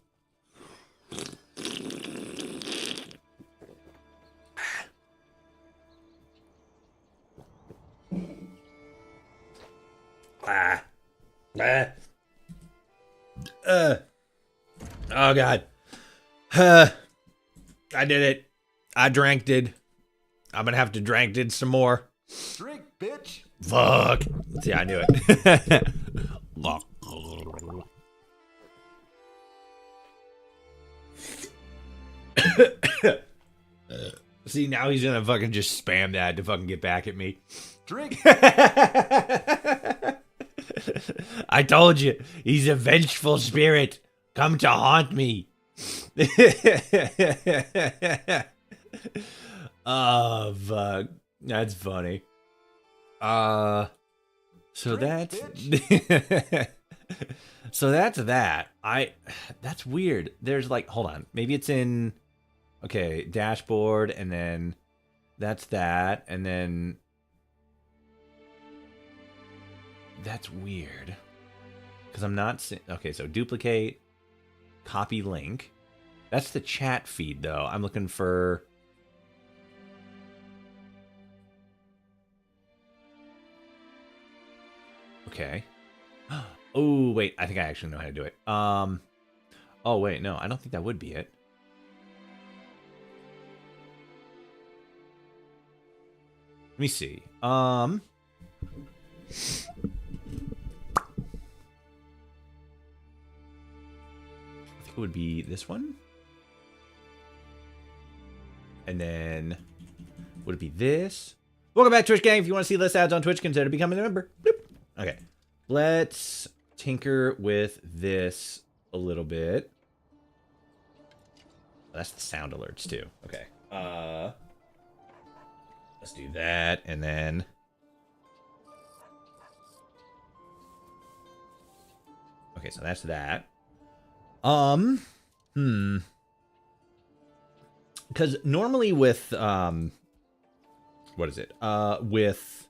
Oh god. I did it. I drank it. I'm gonna have to drink it some more. Drink, bitch. Fuck. See, I knew it. See, now he's gonna fucking just spam that to fucking get back at me. Drink. I told you, he's a vengeful spirit. Come to haunt me. Oh, fuck. That's funny. So that's... So that's that. That's weird. There's like, hold on. Maybe it's in, okay, dashboard, and then that's that, and then that's weird. Because I'm not seeing, okay, so duplicate, copy link. That's the chat feed, though. I'm looking for... Okay. Oh, wait. I think I actually know how to do it. Oh, wait. No, I don't think that would be it. Let me see. I think it would be this one. And then would it be this? Welcome back, Twitch gang. If you want to see less ads on Twitch, consider becoming a member. Bloop. Okay. Let's tinker with this a little bit. That's the sound alerts too. Okay. Let's do that, and then okay, so that's that. Because normally with what is it? With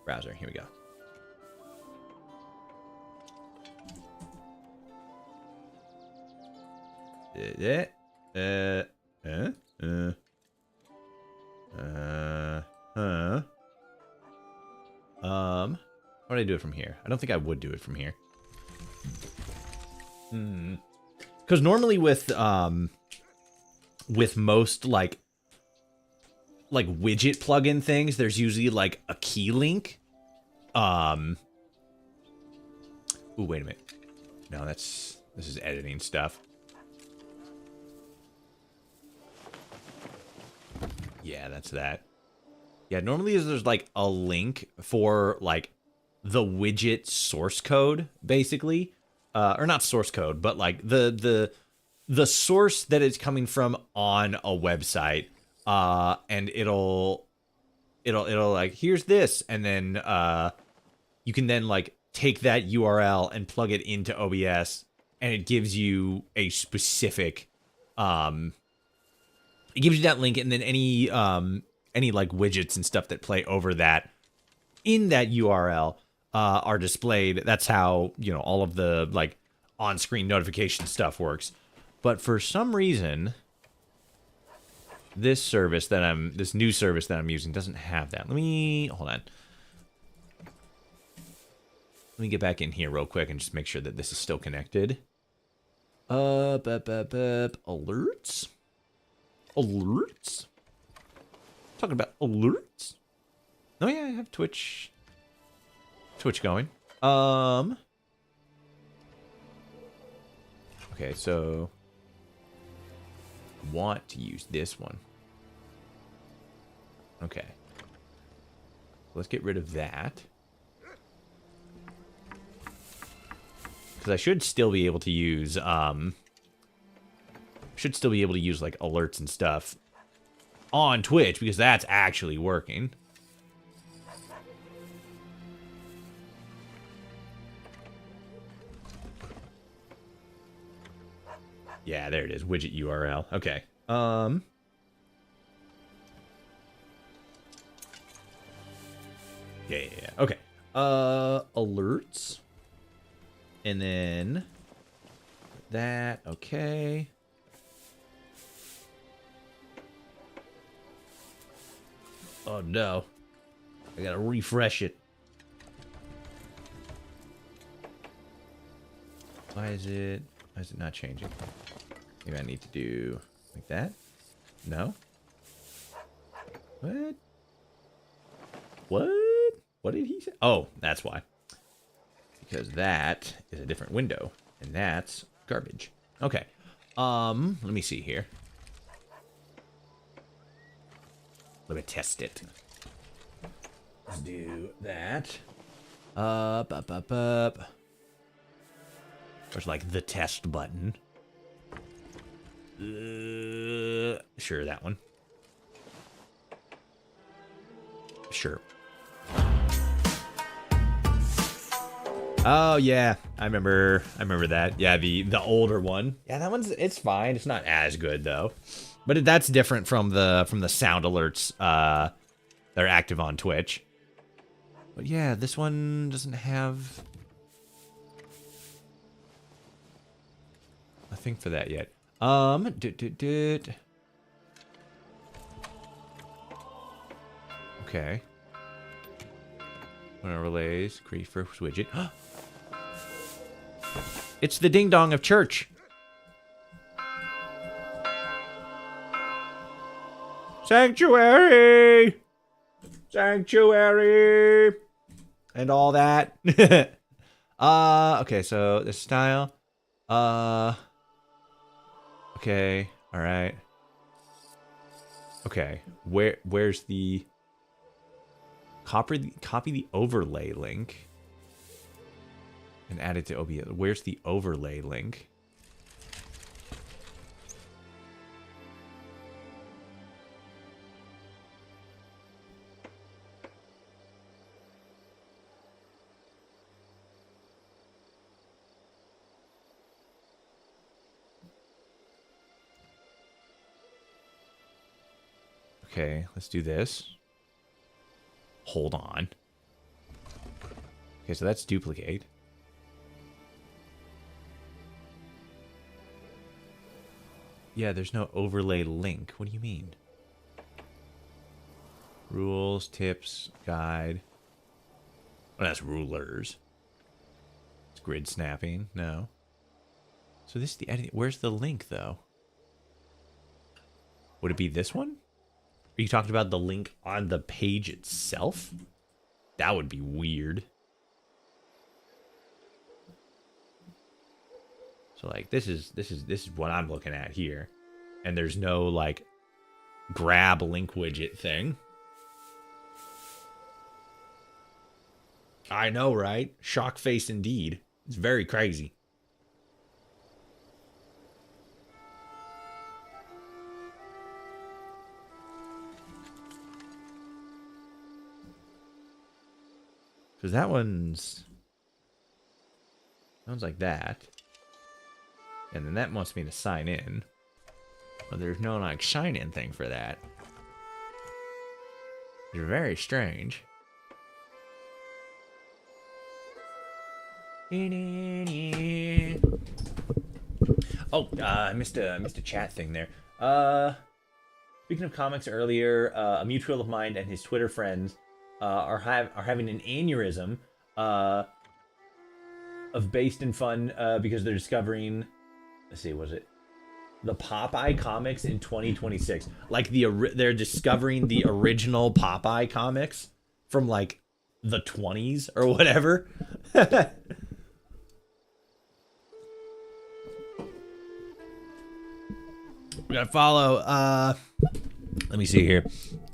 browser. Here we go. How do I do it from here? I don't think I would do it from here. Because normally with most like widget plugin things, there's usually like a key link. Ooh, wait a minute. No, this is editing stuff. Yeah, that's that. Yeah, normally there's like a link for like the widget source code, basically. Or not source code, but like the source that it's coming from on a website. And it'll like, here's this, and then you can then like take that URL and plug it into OBS, and it gives you a specific it gives you that link, and then any like widgets and stuff that play over that in that URL are displayed. That's how, you know, all of the like on-screen notification stuff works. But for some reason, this new service that I'm using doesn't have that. Hold on. Let me get back in here real quick and just make sure that this is still connected. Alerts? Alerts? Talking about alerts? Oh yeah, I have Twitch going. Okay, so want to use this one. Okay. Let's get rid of that. Because I should still be able to use, like, alerts and stuff on Twitch, because that's actually working. Yeah, there it is. Widget URL. Okay. Yeah. Okay. Alerts. And then that. Okay. Oh no. I gotta refresh it. Why is it not changing? Maybe I need to do like that? No? What? What? What did he say? Oh, that's why. Because that is a different window. And that's garbage. Okay. Let me see here. Let me test it. Let's do that. Up. There's like the test button. Sure, that one. Sure. Oh yeah, I remember that. Yeah, the older one. Yeah, that one's, it's fine. It's not as good though. But that's different from the sound alerts that are active on Twitch. But yeah, this one doesn't have a thing for that yet. Okay. Relays, create first widget. It's the ding dong of church. Sanctuary! Sanctuary! And all that. Okay, so the style. Okay, alright. Okay, where's the... Copy the overlay link. And add it to OBS. Where's the overlay link? Okay, let's do this. Hold on. Okay, so that's duplicate. Yeah, there's no overlay link. What do you mean? Rules, tips, guide. Oh, that's rulers. It's grid snapping. No. So this is the editing. Where's the link, though? Would it be this one? Are you talking about the link on the page itself? That would be weird. So like this is what I'm looking at here. And there's no like grab link widget thing. I know, right? Shock face indeed. It's very crazy. Because that one's like that. And then that wants me to sign in. But there's no like sign in thing for that. It's very strange. Oh, I missed a chat thing there. Speaking of comics earlier, a mutual of mine and his Twitter friends are having an aneurysm of Based in Fun because they're discovering, let's see, was it the Popeye comics in 2026? Like they're discovering the original Popeye comics from like the 20s or whatever. We gotta follow. Let me see here.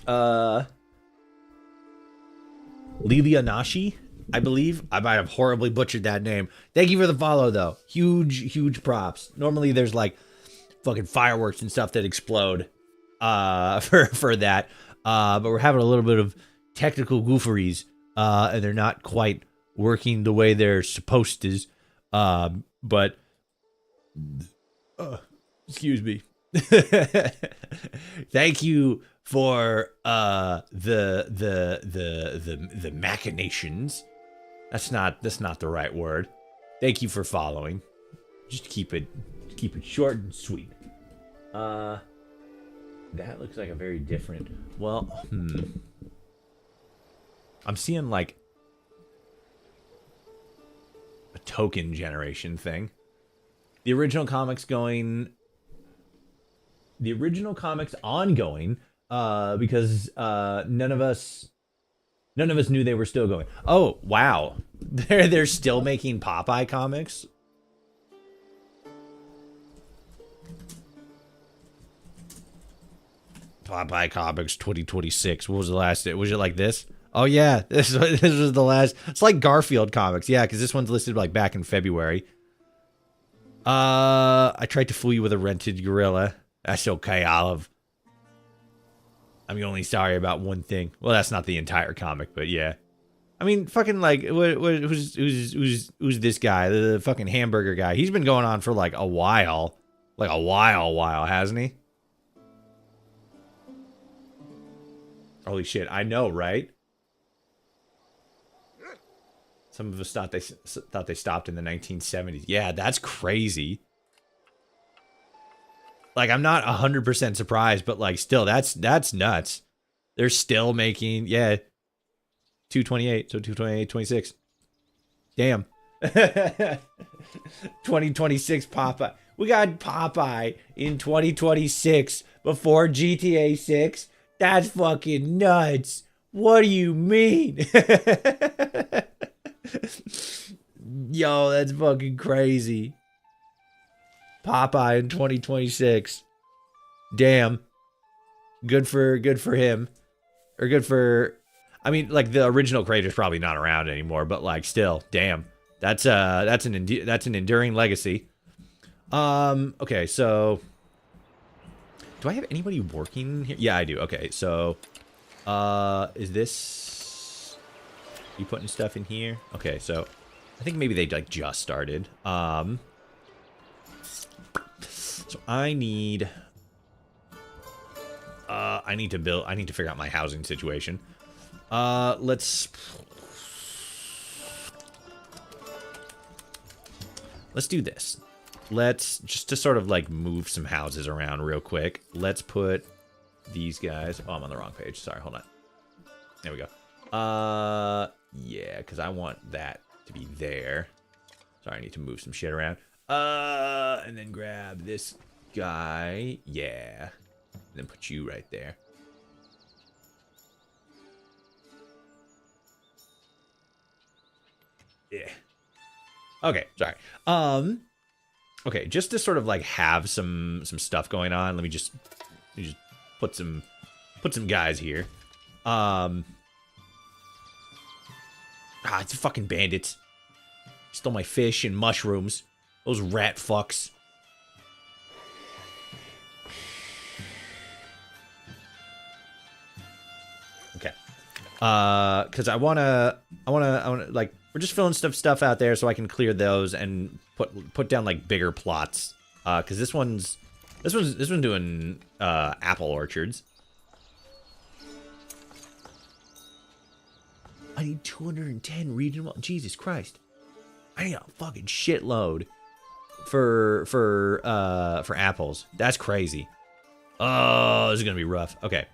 Lilianashi, I believe. I might have horribly butchered that name. Thank you for the follow, though. Huge props. Normally, there's like fucking fireworks and stuff that explode for that. But we're having a little bit of technical gooferys, and they're not quite working the way they're supposed to. But excuse me. Thank you for the machinations. That's not the right word. Thank you for following. Just keep it short and sweet. That looks like a very different. Well, I'm seeing like a token generation thing. The original comics ongoing, because none of us knew they were still going. Oh wow, they're still making Popeye comics. Popeye Comics 2026. What was the last? Was it like this? Oh yeah, this was the last. It's like Garfield Comics, yeah, because this one's listed like back in February. I tried to fool you with a rented gorilla. That's okay, Olive. I'm only sorry about one thing. Well, that's not the entire comic, but yeah. I mean, fucking like, who's this guy? The fucking hamburger guy. He's been going on for like a while, hasn't he? Holy shit! I know, right? Some of us thought they stopped in the 1970s. Yeah, that's crazy. Like, I'm not 100% surprised, but like, still, that's nuts. They're still making, yeah, 228, so 228, 26. Damn. 2026 Popeye. We got Popeye in 2026 before GTA 6. That's fucking nuts. What do you mean? Yo, that's fucking crazy. Popeye in 2026. Damn. Good for him. Or good for, I mean, like, the original creator's probably not around anymore, but like, still, damn. That's an enduring legacy. Okay, so do I have anybody working here? Yeah, I do. Okay, so is this, you putting stuff in here? Okay, so I think maybe they like just started. So I need to figure out my housing situation. Let's do this. Let's just to sort of like move some houses around real quick. Let's put these guys. Oh, I'm on the wrong page. Sorry, hold on. There we go. Yeah, because I want that to be there. Sorry, I need to move some shit around. And then grab this guy. Yeah. And then put you right there. Yeah. Okay, sorry. Okay, just to sort of like have some stuff going on, let me just put some guys here. It's fucking bandits. Stole my fish and mushrooms. Those rat fucks. Okay. Cause I wanna like, we're just filling stuff out there so I can clear those and put down like bigger plots. Cause this one's doing apple orchards. I need 210 regional. Jesus Christ. I need a fucking shitload for apples. That's crazy. Oh, this is gonna be rough. Okay.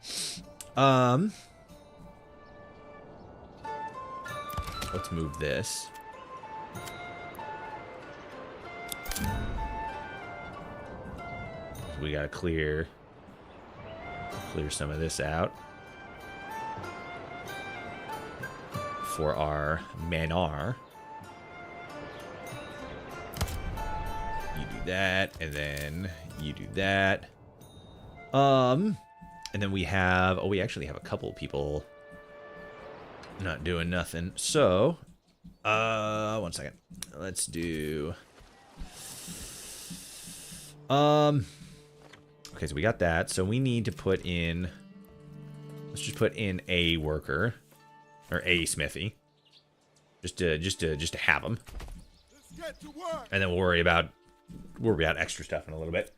Let's move this. We gotta clear some of this out for our manor. You do that, and then you do that. And then we have, oh, we actually have a couple people not doing nothing. So, 1 second. Let's do, okay, so we got that. So we need to put in, let's just put in a worker or a smithy, just to have them. And then we'll worry about extra stuff in a little bit.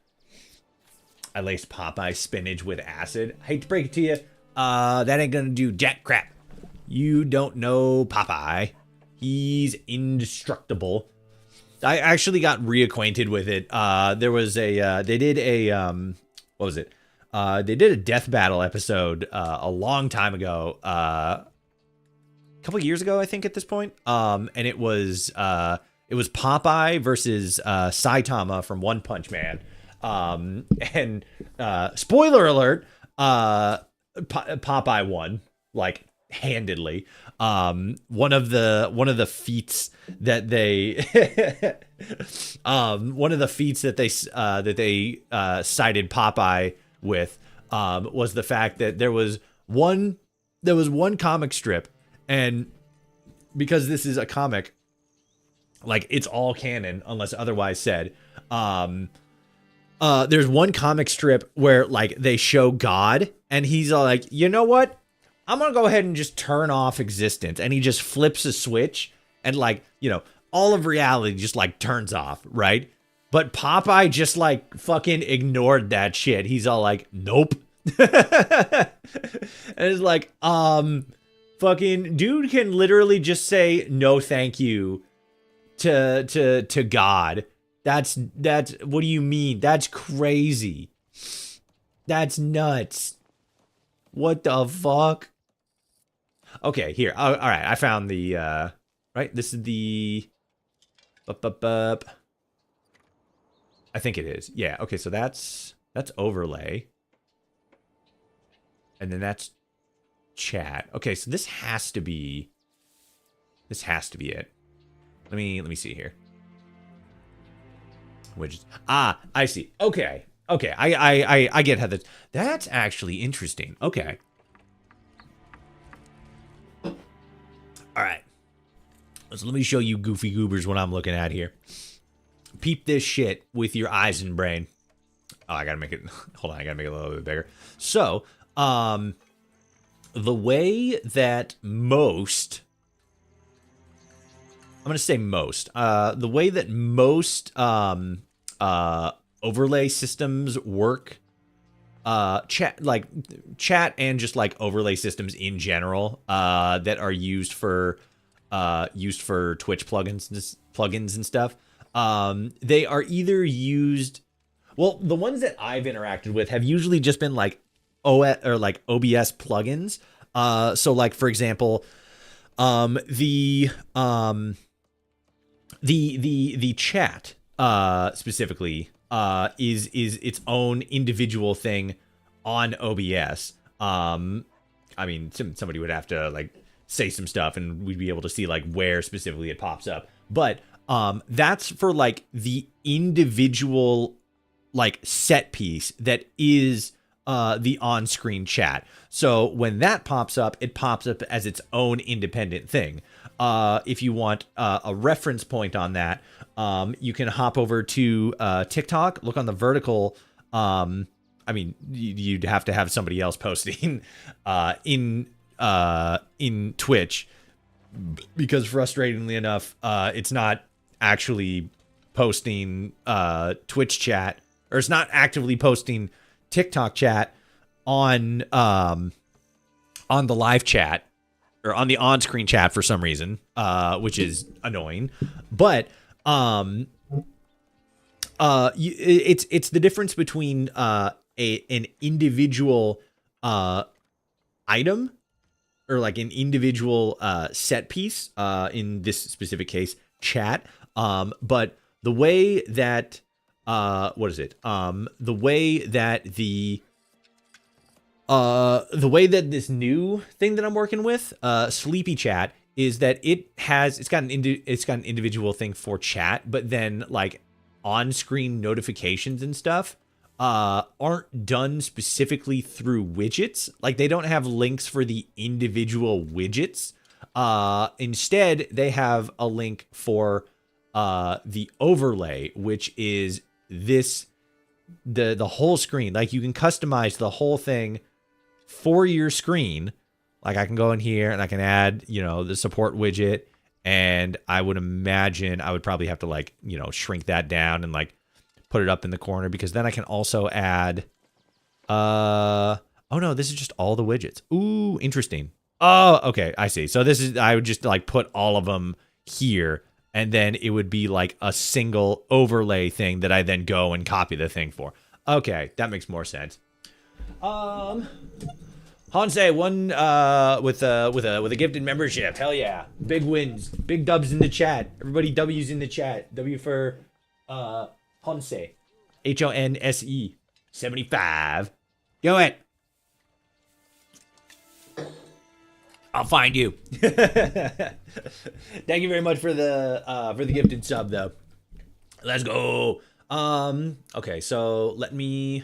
I laced Popeye spinach with acid. I hate to break it to you, that ain't gonna do jack crap. You don't know Popeye. He's indestructible. I actually got reacquainted with it. There was a, they did a, what was it? They did a death battle episode, a long time ago, a couple years ago, I think at this point. And it was Popeye versus, Saitama from One Punch Man. And spoiler alert, Popeye won, like, handedly. One of the feats that they cited Popeye with was the fact that there was one comic strip, and because this is a comic, like, it's all canon unless otherwise said. There's one comic strip where, like, they show God, and he's all like, you know what? I'm gonna go ahead and just turn off existence. And he just flips a switch, and, like, you know, all of reality just, like, turns off, right? But Popeye just, like, fucking ignored that shit. He's all like, nope. And it's like, fucking dude can literally just say no thank you to God. That's what do you mean? That's crazy. That's nuts. What the fuck? Okay, here. All right, I found the right. This is the I think it is. Yeah. Okay, so that's overlay. And then that's chat. Okay, so this has to be it. Let me see here. Widgets. Ah, I see. Okay. Okay. I get how that's actually interesting. Okay. All right. So let me show you goofy goobers what I'm looking at here. Peep this shit with your eyes and brain. Oh, I gotta make it. Hold on, I gotta make it a little bit bigger. So, the way that most, I'm gonna say most, the way that most overlay systems work, chat and just like overlay systems in general, that are used for Twitch plugins and stuff. They are either used, well, the ones that I've interacted with have usually just been like OS or like OBS plugins. So like, for example, the chat specifically is its own individual thing on OBS. I mean, somebody would have to like say some stuff and we'd be able to see like where specifically it pops up. But that's for like the individual like set piece that is the on-screen chat. So when that pops up, it pops up as its own independent thing. If you want a reference point on that, you can hop over to TikTok, look on the vertical. I mean, you'd have to have somebody else posting in Twitch, because frustratingly enough, it's not actually posting Twitch chat, or it's not actively posting TikTok chat on the live chat or on the on-screen chat for some reason, which is annoying. But it's the difference between an individual item, or like an individual set piece, in this specific case, chat. But the way that the way that this new thing that I'm working with, Sleepy Chat, is that it's got an individual thing for chat, but then like on-screen notifications and stuff aren't done specifically through widgets. Like they don't have links for the individual widgets. Instead, they have a link for the overlay, which is the whole screen. Like you can customize the whole thing for your screen. Like I can go in here and I can add, the support widget, and I would imagine I would probably have to like, shrink that down and like put it up in the corner, because then I can also add, oh no, this is just all the widgets. Ooh, interesting. Oh, okay, I see. So I would just like put all of them here, and then it would be like a single overlay thing that I then go and copy the thing for. Okay, that makes more sense. Hansei won with a gifted membership. Hell yeah. Big wins. Big dubs in the chat. Everybody W's in the chat. W for Hansei. Honse. 75. Go it. I'll find you. Thank you very much for the gifted sub though. Let's go. Okay, so let me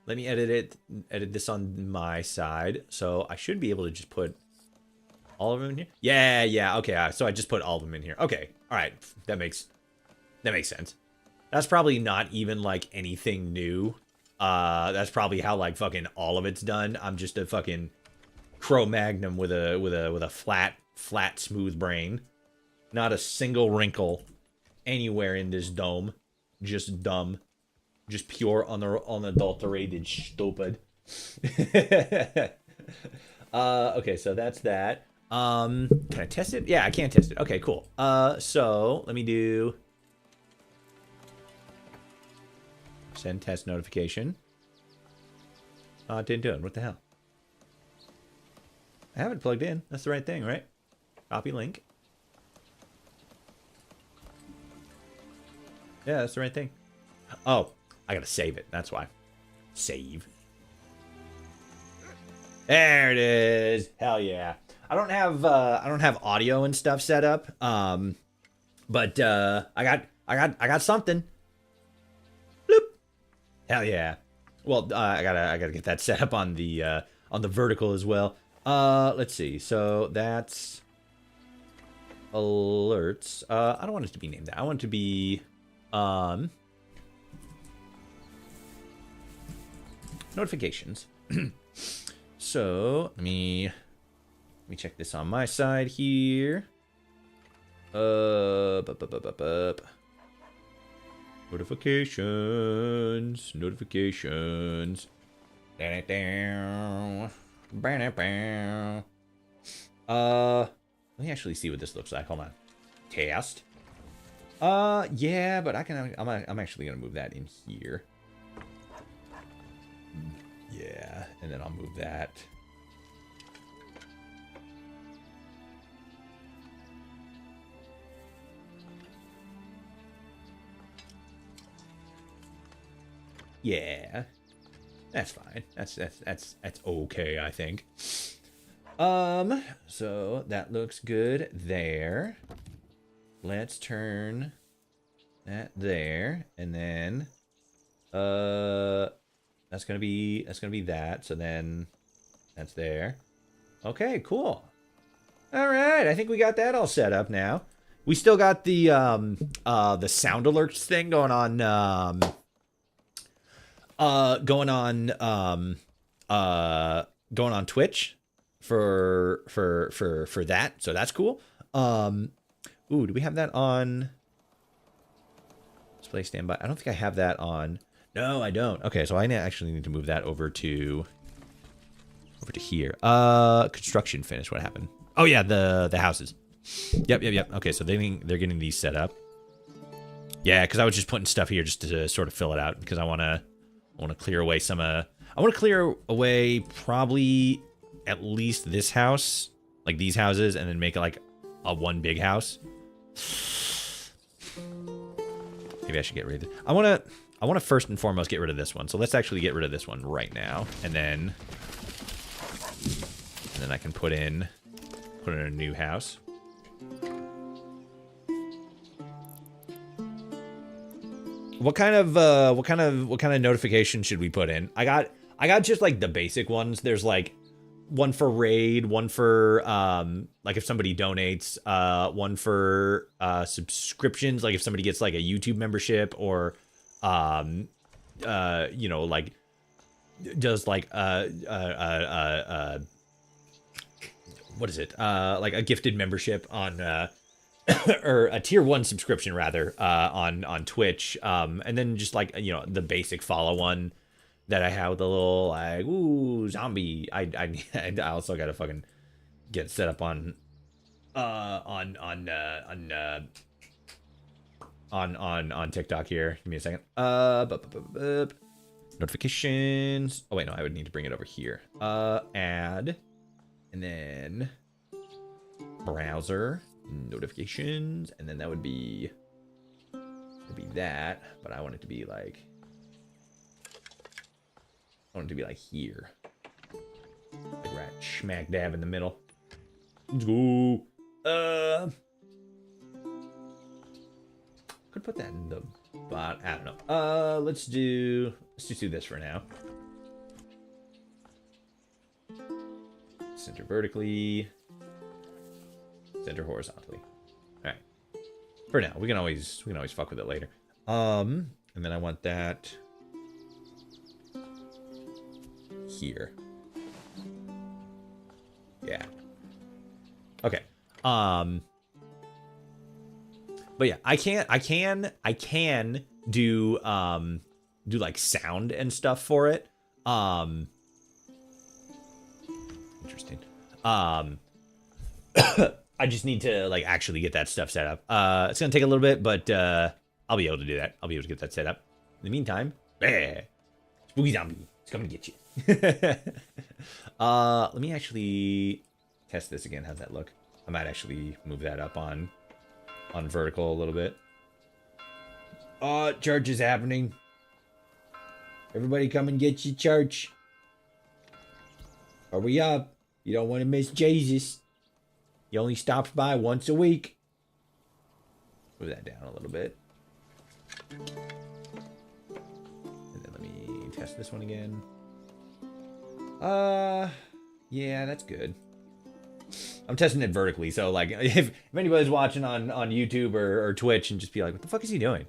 edit this on my side. So I should be able to just put all of them in here. Yeah. Okay, so I just put all of them in here. Okay, all right, that makes sense. That's probably not even like anything new. That's probably how like fucking all of it's done. I'm just a fucking Cro-Magnon with a flat smooth brain. Not a single wrinkle anywhere in this dome. Just dumb. Just pure unadulterated stupid. Okay, so that's that. Can I test it? Yeah, I can test it. Okay, cool. So let me do send test notification. It didn't do it. What the hell? I have it plugged in. That's the right thing, right? Copy link. Yeah, that's the right thing. Oh, I gotta save it. That's why. Save. There it is. Hell yeah. I don't have audio and stuff set up. But I got something. Bloop. Hell yeah. Well, I gotta get that set up on the vertical as well. Let's see. So that's alerts. I don't want it to be named that. I want it to be notifications. So let me check this on my side here. Notifications. Let me actually see what this looks like. Hold on. Test. Yeah, but I'm actually gonna move that in here. Yeah, and then I'll move that. Yeah, that's fine. That's okay, I think. So that looks good there. Let's turn that there, and then that's gonna be that. So then that's there. Okay, cool. All right, I think we got that all set up now. We still got the sound alerts thing going on. Going on Twitch for that. So that's cool. Ooh, do we have that on display standby? I don't think I have that on. No, I don't. Okay, so I actually need to move that over to here. Construction finish. What happened? Oh yeah, the houses. Yep. Okay, so they're getting these set up. Yeah, because I was just putting stuff here just to sort of fill it out, because I want to clear away some. I want to clear away probably at least this house, like these houses, and then make it like a one big house. Maybe I should get rid of it. I want to first and foremost get rid of this one. So let's actually get rid of this one right now, and then I can put in a new house. What kind of notification should we put in? I got just like the basic ones. There's like one for raid, one for like if somebody donates, one for subscriptions, like if somebody gets like a YouTube membership, or you know, like does like what is it? Like a gifted membership on or a tier 1 subscription rather, on Twitch. And then just like, you know, the basic follow one that I have with a little like, ooh, zombie. I also gotta fucking get set up on TikTok here. Give me a second. Notifications. Oh wait, no, I would need to bring it over here. Add, and then browser notifications, and then that would be that. But I want it to be like, here, like right smack dab in the middle. Let's go. Could put that in the bot. I don't know. Let's just do this for now. Center vertically. Center horizontally. All right. For now, we can always fuck with it later. And then I want that here. Yeah. Okay. But yeah, I can do like sound and stuff for it. Interesting. I just need to like actually get that stuff set up. It's gonna take a little bit, but I'll be able to do that. I'll be able to get that set up. In the meantime, spooky zombie, it's coming to get you. Let me actually test this again. How's that look? I might actually move that up on vertical a little bit. Church is happening. Everybody come and get your church. Hurry up. You don't want to miss Jesus. He only stops by once a week. Move that down a little bit. And then let me test this one again. Yeah, that's good. I'm testing it vertically, so like if anybody's watching on YouTube or Twitch and just be like, what the fuck is he doing?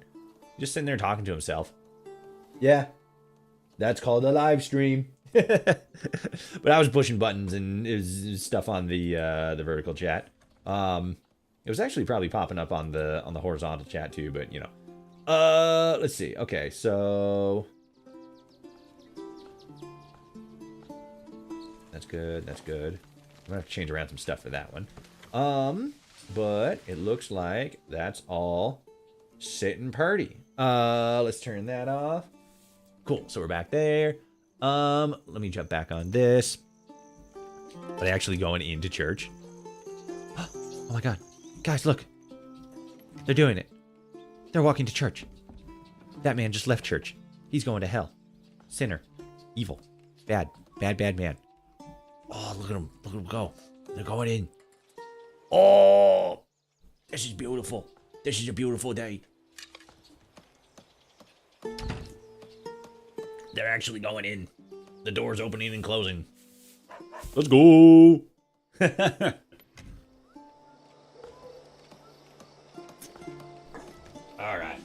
Just sitting there talking to himself. Yeah. That's called a live stream. But I was pushing buttons and it was stuff on the vertical chat. It was actually probably popping up on the horizontal chat too, but you know. Let's see. Okay, so that's good. That's good. I'm gonna have to change around some stuff for that one. But it looks like that's all sitting pretty. Let's turn that off. Cool. So we're back there. Let me jump back on this. But actually going into church. Oh my god. Guys, look. They're doing it. They're walking to church. That man just left church. He's going to hell. Sinner. Evil. Bad. Bad, bad man. Oh, look at them. Look at them go. They're going in. Oh! This is beautiful. This is a beautiful day. They're actually going in. The door's opening and closing. Let's go. All right.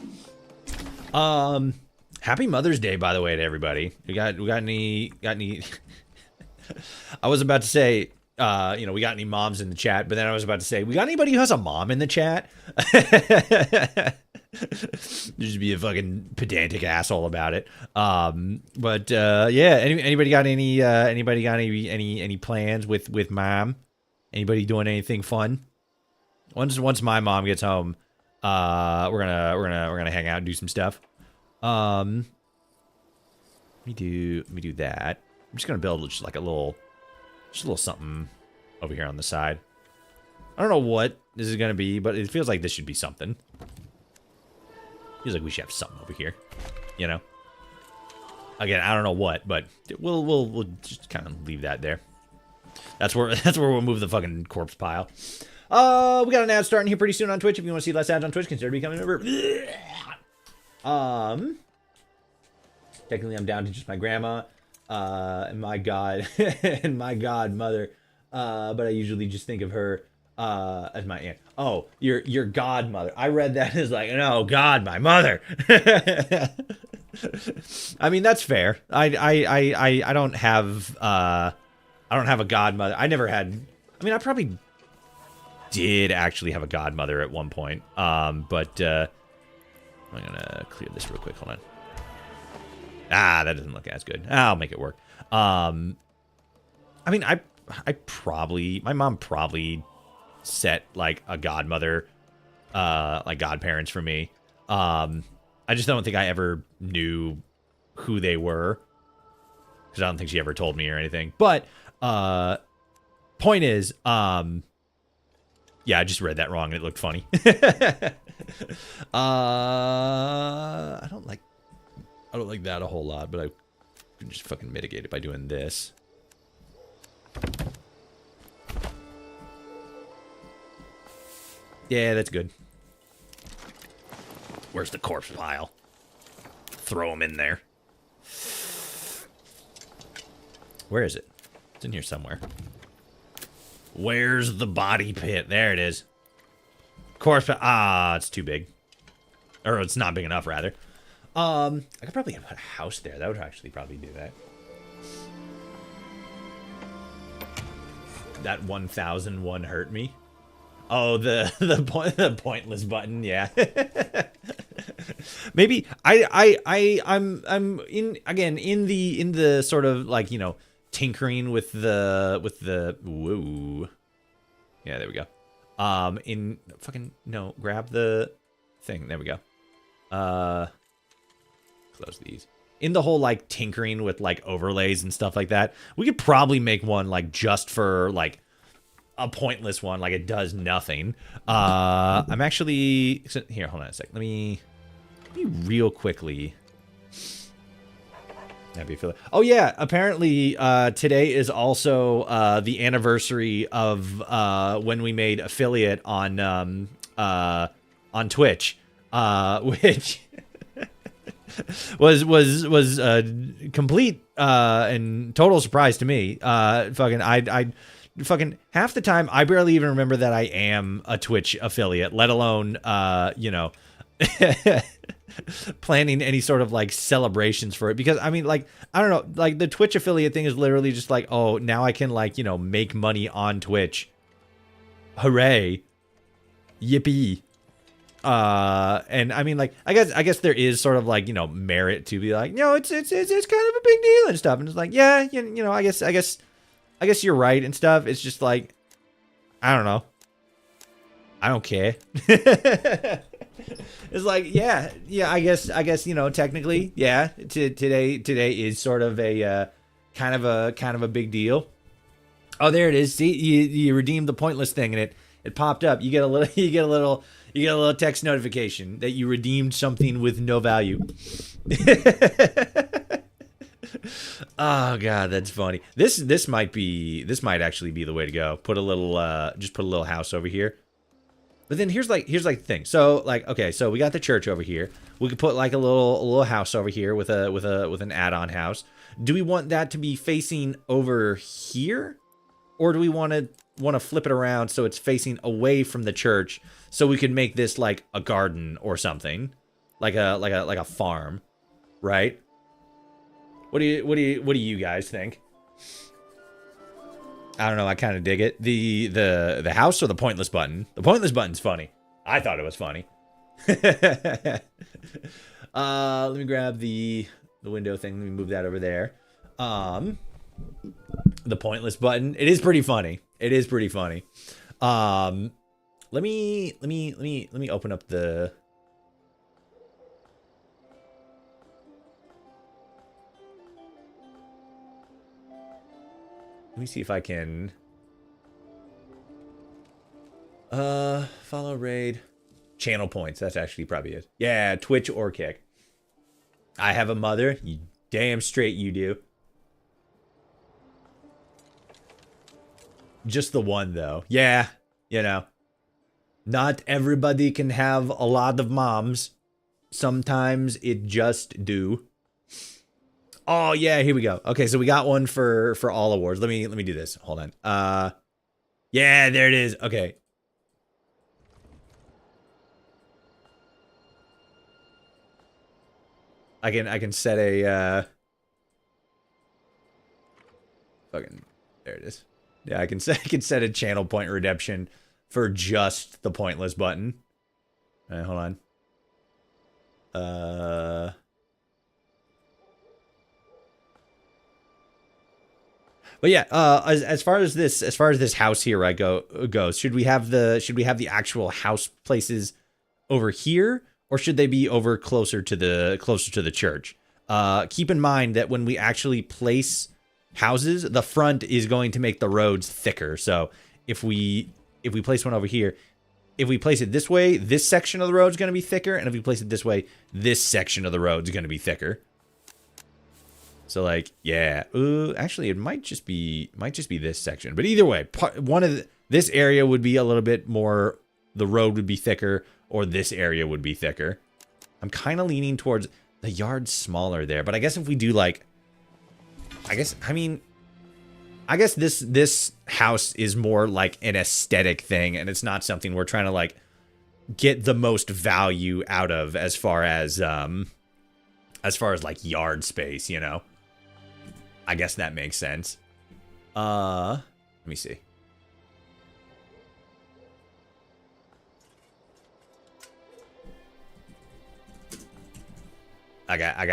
Happy Mother's Day, by the way, to everybody. We got any I was about to say, you know, we got any moms in the chat, but then I was about to say, we got anybody who has a mom in the chat? Just be a fucking pedantic asshole about it. But yeah, anybody got any plans with mom? Anybody doing anything fun? Once my mom gets home, we're gonna hang out and do some stuff. Let me do that. I'm just gonna build just a little something over here on the side. I don't know what this is gonna be, but it feels like this should be something. Feels like we should have something over here, you know. Again, I don't know what, but we'll just kind of leave that there. That's where we'll move the fucking corpse pile. We got an ad starting here pretty soon on Twitch. If you want to see less ads on Twitch, consider becoming a member. Um, Technically, I'm down to just my grandma, and my god, and my godmother. But I usually just think of her as my aunt. Oh, your godmother. I read that as like, no, God, my mother. I mean, that's fair. I don't have I don't have a godmother. I never had. I mean, I probably did actually have a godmother at one point. But I'm gonna clear this real quick. Hold on. Ah, that doesn't look as good. I'll make it work. I mean, I probably, my mom probably set like a godmother, like godparents for me. I just don't think I ever knew who they were, because I don't think she ever told me or anything. But point is, yeah, I just read that wrong and it looked funny. I don't like that a whole lot, but I can just fucking mitigate it by doing this. Yeah, that's good. Where's the corpse pile? Throw them in there. Where is it? It's in here somewhere. Where's the body pit? There it is. Corpse pile. Ah, it's too big. Or it's not big enough, rather. I could probably put a house there. That would actually probably do that. That 1001 hurt me. Oh, the pointless button. Yeah. Maybe I'm in the sort of like, you know, tinkering with the whoa. Yeah, there we go. In fucking no, grab the thing. There we go. Close these. In the whole like tinkering with like overlays and stuff like that, we could probably make one like just for like a pointless one, like it does nothing. I'm actually here. Hold on a sec. Let me real quickly. Oh yeah, apparently today is also the anniversary of when we made affiliate on Twitch, which was a complete and total surprise to me. I fucking half the time I barely even remember that I am a Twitch affiliate, let alone you know, planning any sort of like celebrations for it, because I mean, like, I don't know, like the Twitch affiliate thing is literally just like, oh, now I can like, you know, make money on Twitch. Hooray. Yippee. And I mean, like, I guess there is sort of like, you know, merit to be like, no, it's kind of a big deal and stuff. And it's like, yeah, you know, I guess you're right and stuff. It's just like, I don't know. I don't care. It's like, yeah, I guess, you know, technically, yeah, today is sort of a kind of a big deal. Oh, there it is. See, you redeemed the pointless thing and it popped up. You get a little text notification that you redeemed something with no value. Oh god, that's funny. This might actually be the way to go. Put a little just put a little house over here. But then here's like the thing. So like, okay, so we got the church over here. We could put like a little house over here with an add-on house. Do we want that to be facing over here, or do we want to flip it around so it's facing away from the church, so we can make this like a garden or something, like a farm, right? What do you guys think? I don't know. I kind of dig it. The house or the pointless button? The pointless button's funny. I thought it was funny. Let me grab the window thing. Let me move that over there. The pointless button. It is pretty funny. It is pretty funny. Let me open up the. Let me see if I can follow raid channel points. That's actually probably it. Yeah, Twitch or Kick. I have a mother. You damn straight you do. Just the one though. Yeah, you know. Not everybody can have a lot of moms. Sometimes it just do. Oh yeah, here we go. Okay, so we got one for all awards. Let me do this. Hold on. Yeah, there it is. Okay. I can set a fucking there it is. Yeah, I can set a channel point redemption for just the pointless button. All right, hold on. But yeah, as far as this house here goes, should we have the actual house places over here, or should they be over closer to the church? Keep in mind that when we actually place houses, the front is going to make the roads thicker. So if we place one over here, if we place it this way, this section of the road is going to be thicker, and if we place it this way, this section of the road is going to be thicker. So like, yeah, actually it might just be this section. But either way, this area would be a little bit more, the road would be thicker, or this area would be thicker. I'm kind of leaning towards the yard's smaller there, but I guess if we do like, I guess this house is more like an aesthetic thing, and it's not something we're trying to like get the most value out of as far as like yard space, you know. I guess that makes sense. Let me see. I got I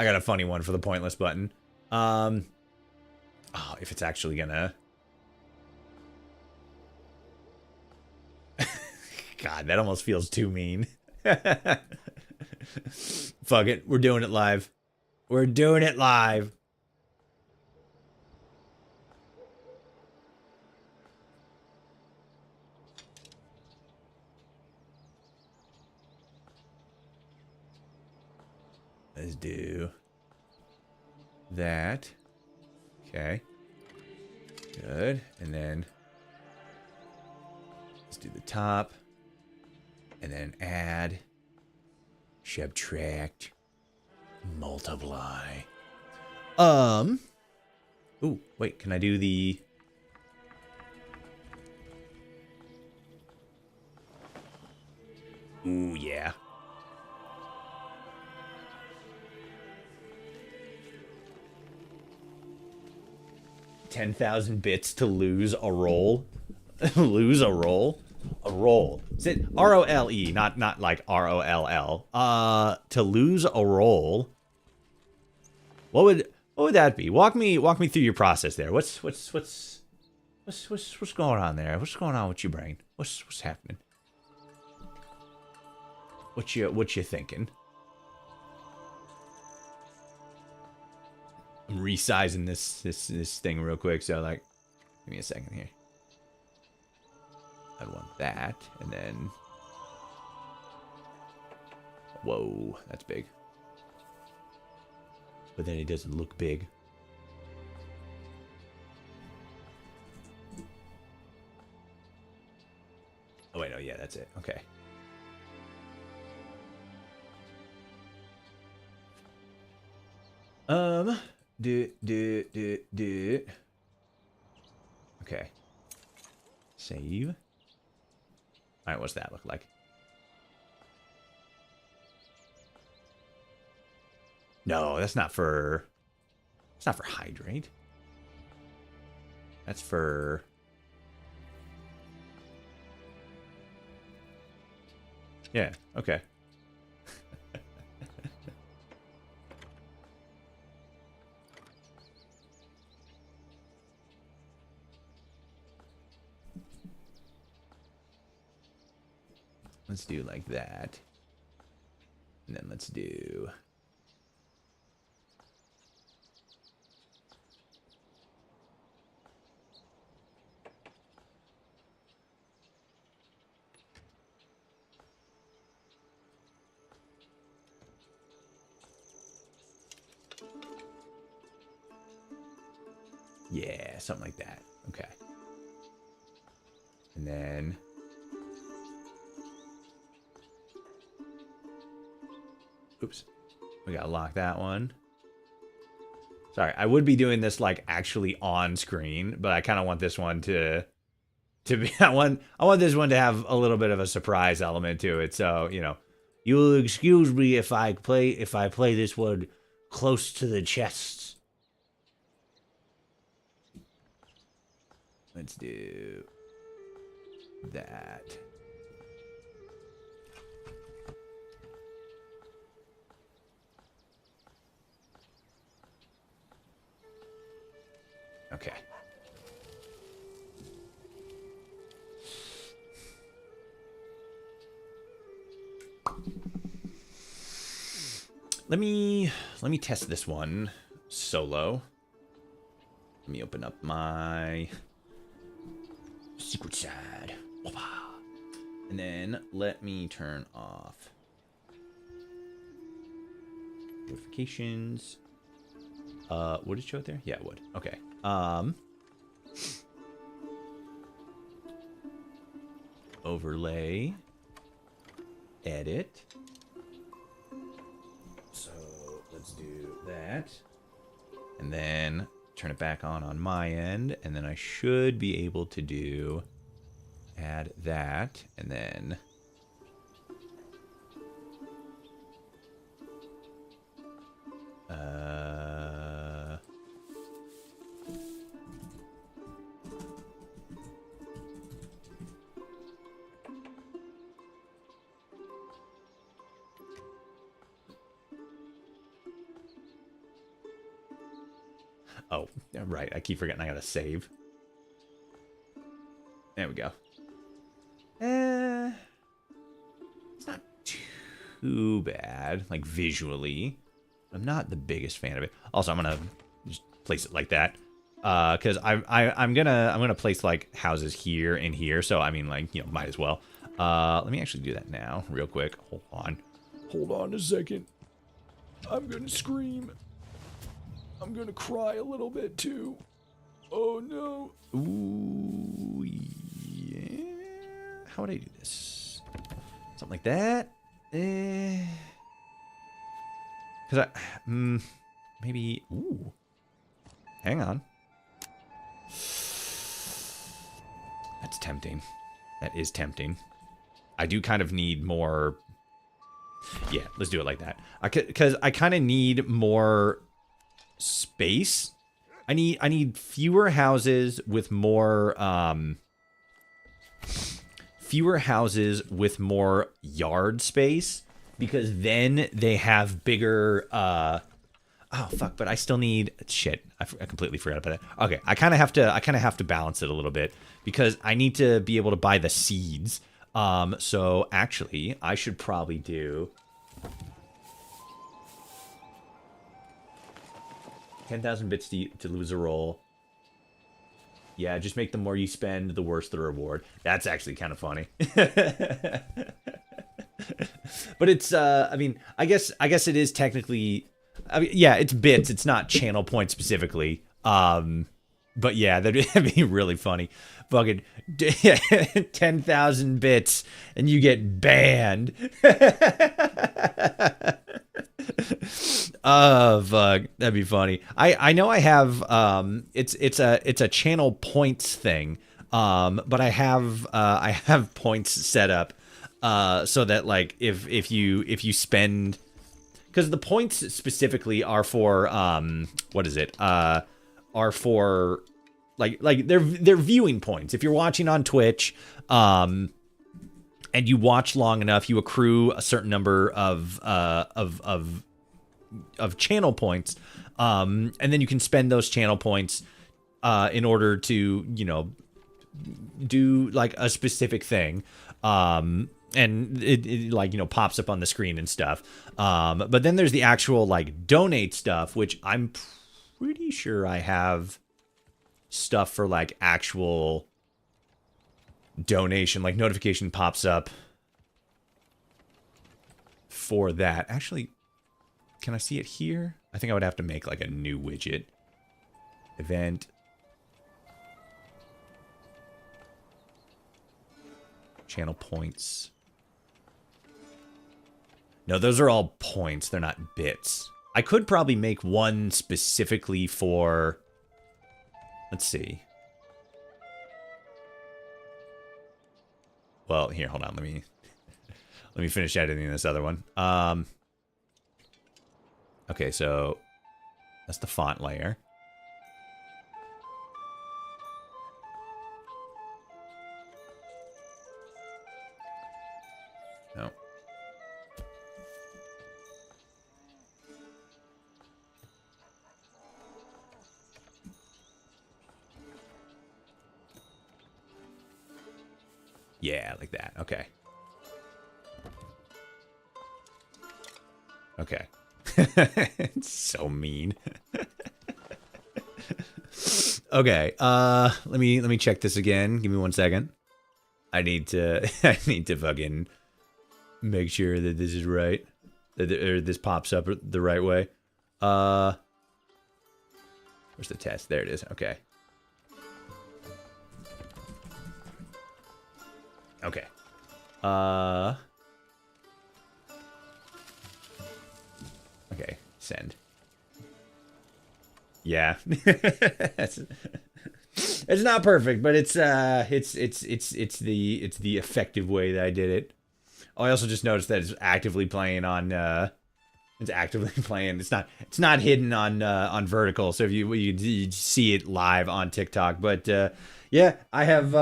got a funny one for the pointless button. Oh, if it's actually gonna God, that almost feels too mean. Fuck it, we're doing it live. We're doing it live. Let's do that. Okay. Good. And then let's do the top. And then add, subtract, multiply. Ooh, wait, can I do the... Ooh, yeah. $10,000 bits to lose a roll. Lose a roll? A roll. Is it R-O-L-E, not like R-O-L-L. To lose a roll. What would that be? Walk me through your process there. What's going on there? What's going on with your brain? What's happening? What you thinking? I'm resizing this thing real quick, so like give me a second here. I'd want that, and then whoa, that's big. But then it doesn't look big. Oh wait, no, yeah, that's it. Okay. Do. Okay. Save. All right, what's that look like? No, that's not for... It's not for hydrate. That's for... Yeah, okay. Let's do like that. And then let's do... Yeah, something like that. Okay. And then... We gotta lock that one. Sorry, I would be doing this like actually on screen, but I kind of want this one to be. I want this one to have a little bit of a surprise element to it. So you'll excuse me if I play this one close to the chest. Let's do that. Okay. Let me test this one solo. Let me open up my secret side. And then let me turn off notifications. Would it show it there? Yeah, it would. Okay. Overlay. Edit. So let's do that. And then turn it back on my end. And then I should be able to do add that. And then oh, right. I keep forgetting I gotta save. There we go. It's not too bad, like visually. I'm not the biggest fan of it. Also, I'm gonna just place it like that, because I'm gonna place like houses here and here. So I mean, like might as well. Let me actually do that now, real quick. Hold on a second. I'm gonna scream. I'm gonna cry a little bit too. Oh no. Ooh, yeah. How would I do this? Something like that. Because maybe. Ooh. Hang on. That's tempting. That is tempting. I do kind of need more. Yeah, let's do it like that. Because I kind of need more space. I need fewer houses with more yard space, because then they have bigger oh fuck, but I still need shit. I completely forgot about that. Okay, I kind of have to balance it a little bit, because I need to be able to buy the seeds. So actually I should probably do 10,000 bits to lose a roll. Yeah, just make the more you spend, the worse the reward. That's actually kind of funny. But it's, I mean, I guess it is technically, I mean, yeah, it's bits. It's not channel points specifically. But yeah, that'd be really funny. Fucking 10,000 bits and you get banned. Oh fuck, that'd be funny. I know I have it's a channel points thing, but I have points set up so that like if you spend, because the points specifically are for what is it are for like they're viewing points. If you're watching on Twitch and you watch long enough, you accrue a certain number of channel points, and then you can spend those channel points in order to do like a specific thing, and it like pops up on the screen and stuff. But then there's the actual like donate stuff, which I'm pretty sure I have stuff for like actual donation, like notification pops up for that. Actually, can I see it here? I think I would have to make like a new widget. Event. Channel points. No, those are all points. They're not bits. I could probably make one specifically for... Let's see. Well, here, hold on. Let me finish editing this other one. Okay, so that's the font layer. No. Yeah, like that. Okay. Okay. It's so mean. Okay. Let me check this again. Give me 1 second. I need to fucking make sure that this is right. That this pops up the right way. Where's the test? There it is. Okay. Okay. Okay, send. Yeah. It's not perfect, but it's the effective way that I did it. Oh, I also just noticed that it's actively playing on it's actively playing. It's not hidden on vertical. So if you see it live on TikTok, but yeah, I have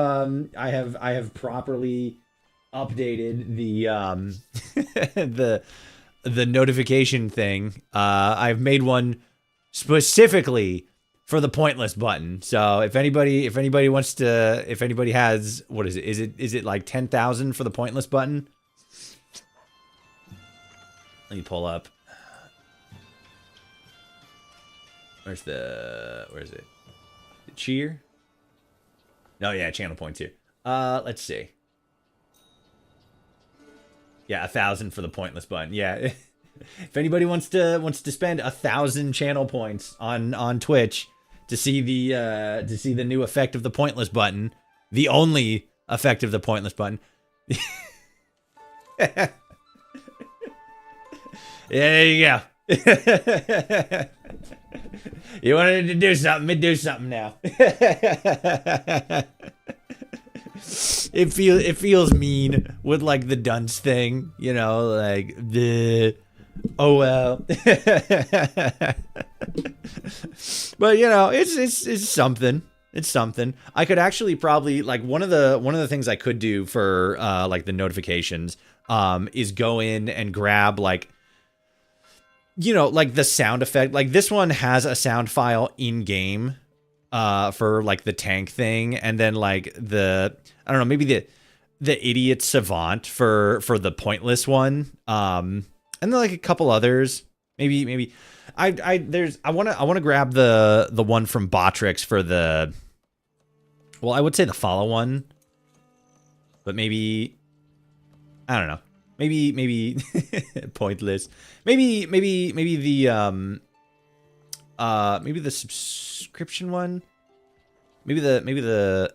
properly updated the notification thing. I've made one specifically for the pointless button. So if anybody wants to, if anybody has, what is it? Is it like 10,000 for the pointless button? Let me pull up. Where is it? The cheer? Oh yeah, channel points here. Let's see. Yeah, 1,000 for the pointless button. Yeah. If anybody wants to spend 1,000 channel points on Twitch to see the new effect of the pointless button, the only effect of the pointless button. Yeah, there you go. You wanted to do something, do something now. It feels mean with like the dunce thing, you know, like the oh well. But you know, it's something. It's something. I could actually probably like one of the things I could do for like the notifications is go in and grab like, you know, like the sound effect. Like this one has a sound file in game for like the tank thing, and then like the, I don't know, maybe the idiot savant for the pointless one, and then like a couple others. Maybe I want to grab the one from Botrix for the, well, I would say the follow one, but maybe I don't know. Maybe pointless. Maybe the maybe the subscription one. Maybe the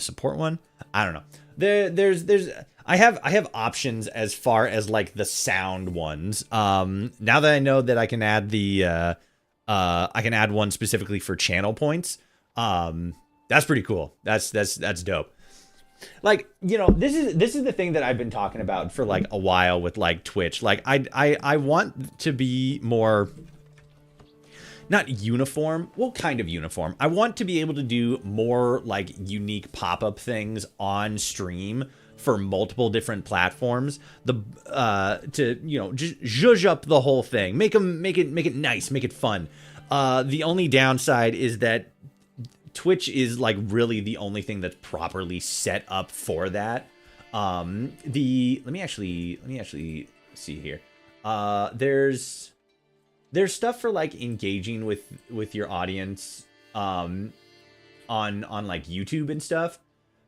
support one. I don't know. There's I have options as far as like the sound ones. Now that I know that I can add the I can add one specifically for channel points. That's pretty cool. That's dope. Like, you know, this is the thing that I've been talking about for like a while with like Twitch. Like I want to be more, not uniform, well, kind of uniform. I want to be able to do more like unique pop-up things on stream for multiple different platforms. To, you know, just zhuzh up the whole thing. Make it nice, make it fun. The only downside is that Twitch is like really the only thing that's properly set up for that. Let me actually see here. There's stuff for like engaging with your audience on like YouTube and stuff,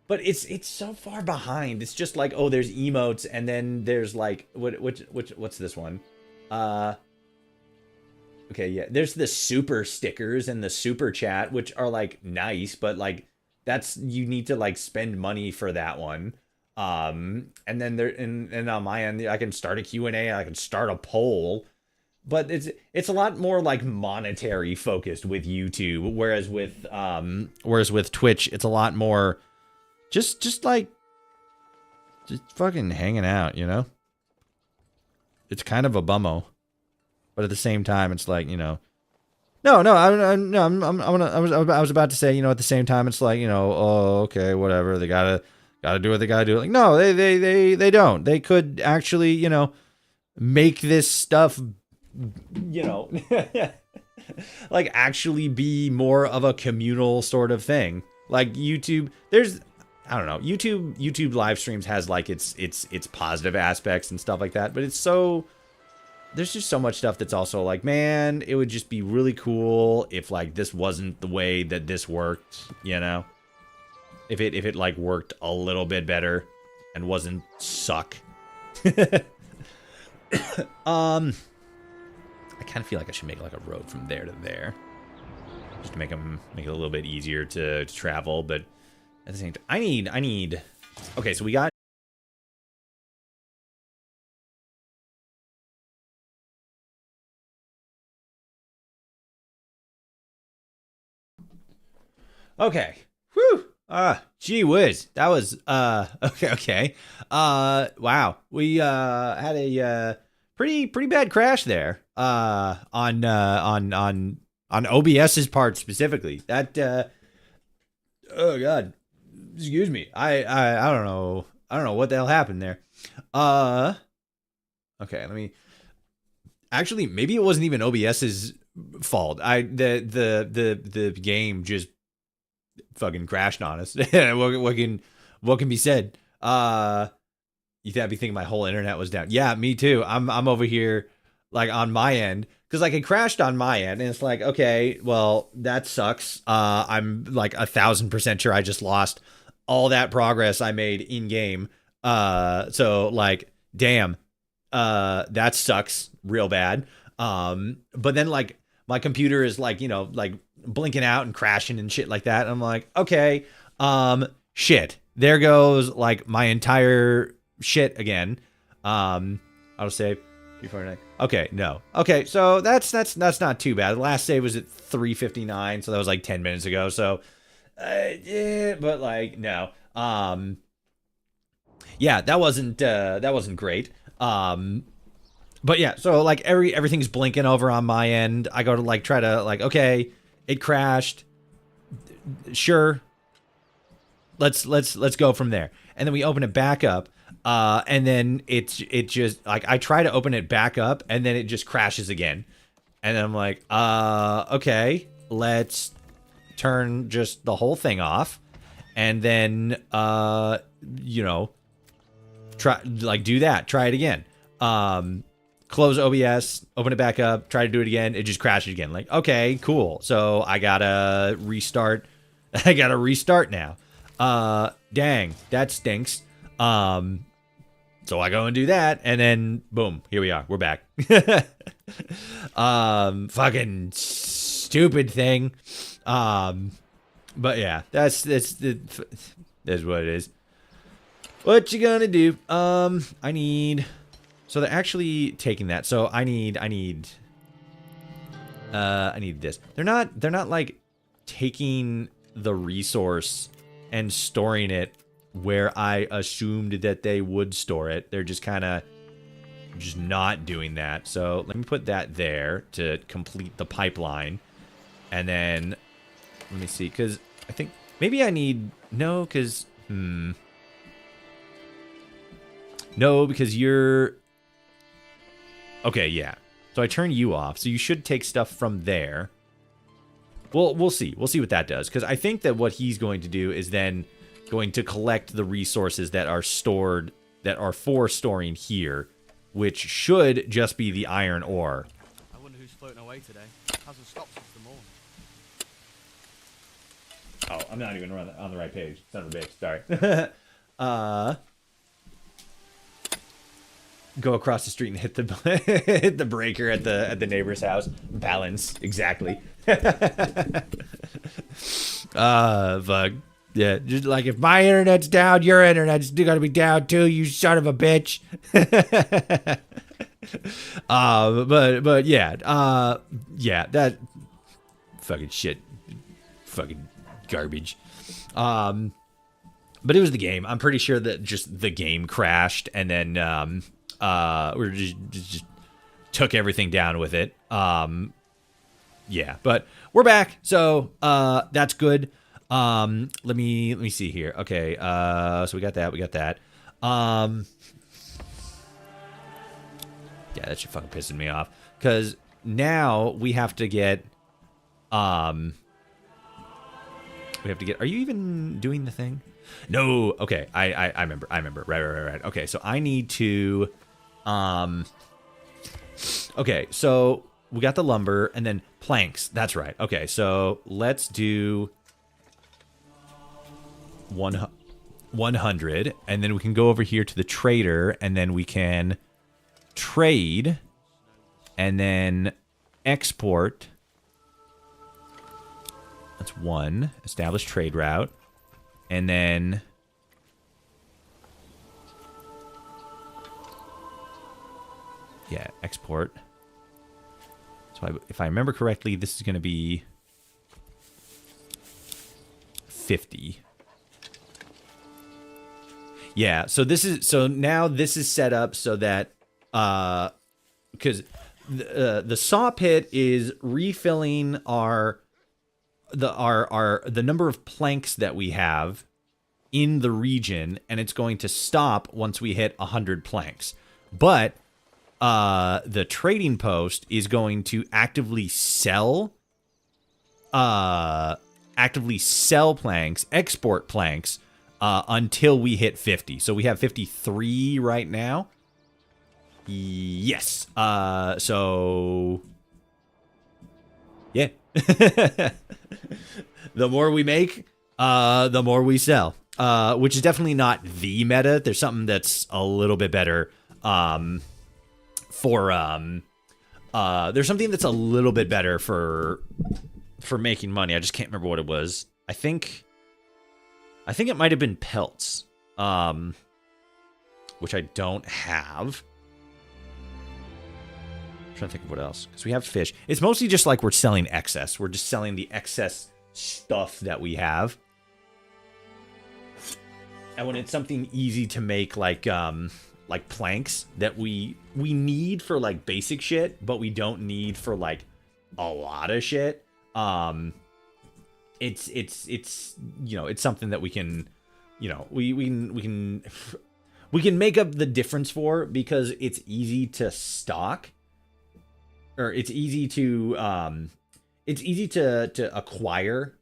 but it's so far behind. It's just like, oh, there's emotes, and then there's like what's this one? Okay, yeah, there's the super stickers and the super chat, which are like nice, but like that's, you need to like spend money for that one. And then and on my end, I can start a Q&A, I can start a poll, but it's a lot more like monetary focused with YouTube, whereas with Twitch, it's a lot more just like just fucking hanging out, you know? It's kind of a bummo, but at the same time, it's like, you know, no, no, no, I was about to say, you know, at the same time, it's like, you know, oh, okay, whatever, they gotta do what they gotta do. Like, no, they don't. They could actually, you know, make this stuff, you know, like actually be more of a communal sort of thing. Like YouTube, I don't know, YouTube live streams has like its positive aspects and stuff like that, but there's just so much stuff that's also like, man, it would just be really cool if like this wasn't the way that this worked, you know? If it like worked a little bit better and wasn't suck. I kind of feel like I should make like a road from there to there, just to make it a little bit easier to travel. But at the same time, I need. Okay, so we got. Okay. Whew. Gee whiz. That was okay. Wow. We had a pretty bad crash there. On OBS's part specifically. That oh god. Excuse me. I don't know. I don't know what the hell happened there. Okay, let me. Actually, maybe it wasn't even OBS's fault. The game just fucking crashed on us. what can be said? You gotta be thinking my whole internet was down. Yeah, me too. I'm over here like on my end because like it crashed on my end and it's like, okay, well that sucks. I'm like 1,000% sure I just lost all that progress I made in game. So like, damn, that sucks real bad. But then like my computer is like, you know, like blinking out and crashing and shit like that. And I'm like, okay, shit, there goes like my entire shit again. I'll save 349. Okay, no. Okay, so that's not too bad. The last save was at 3:59, so that was like 10 minutes ago. So, yeah, but like no. Yeah, that wasn't great. But yeah, so like everything's blinking over on my end. I go to like try to like, okay, it crashed. Sure. Let's go from there. And then we open it back up. And then it just like I try to open it back up and then it just crashes again. And then I'm like, okay, let's turn just the whole thing off. And then you know, do that. Try it again. Close OBS, open it back up, try to do it again. It just crashed again. Like, okay, cool. So I gotta restart. I gotta restart now. Dang, that stinks. So I go and do that, and then boom, here we are. We're back. Fucking stupid thing. But yeah, that's what it is. What you gonna do? I need. So they're actually taking that. So I need this. They're not like taking the resource and storing it where I assumed that they would store it. They're just kind of just not doing that. So let me put that there to complete the pipeline. And then let me see, because I think maybe I need no, because no, because you're okay, yeah. So I turn you off. So you should take stuff from there. Well, we'll see. We'll see what that does. Because I think that what he's going to do is then going to collect the resources that are stored, that are for storing here, which should just be the iron ore. I wonder who's floating away today. Hasn't stopped since the morning. Oh, I'm not even on the right page. Son of a bitch. Sorry. Go across the street and hit the hit the breaker at the neighbor's house. Balance exactly. Fuck. Yeah, just like if my internet's down, your internet's gonna be down too, you son of a bitch. But yeah, that fucking shit, fucking garbage. But it was the game. I'm pretty sure that just the game crashed, and then we just took everything down with it. Yeah, but we're back, so that's good. Let me see here. Okay, so we got that. Yeah, that shit fucking pissing me off. Because now we have to get, are you even doing the thing? No, okay, I remember. Right. Okay, so I need to, okay, so we got the lumber and then planks. That's right. Okay, so let's do 100, and then we can go over here to the trader, and then we can trade, and then export. That's one. Establish trade route. And then yeah, export. So if I remember correctly, this is going to be 50. Yeah, so now this is set up so that because the saw pit is refilling the number of planks that we have in the region, and it's going to stop once we hit 100 planks. But the trading post is going to actively sell planks, export planks, until we hit 50. So we have 53 right now. Yes. So yeah. The more we make, the more we sell. Which is definitely not the meta. There's something that's a little bit better. There's something that's a little bit better for making money. I just can't remember what it was. I think it might have been pelts. Which I don't have. I'm trying to think of what else. Because we have fish. It's mostly just like we're selling excess. We're just selling the excess stuff that we have. And when it's something easy to make, like planks that we need for like basic shit, but we don't need for like a lot of shit. It's it's something that we can, we can make up the difference for, because it's easy to stock, or it's easy to acquire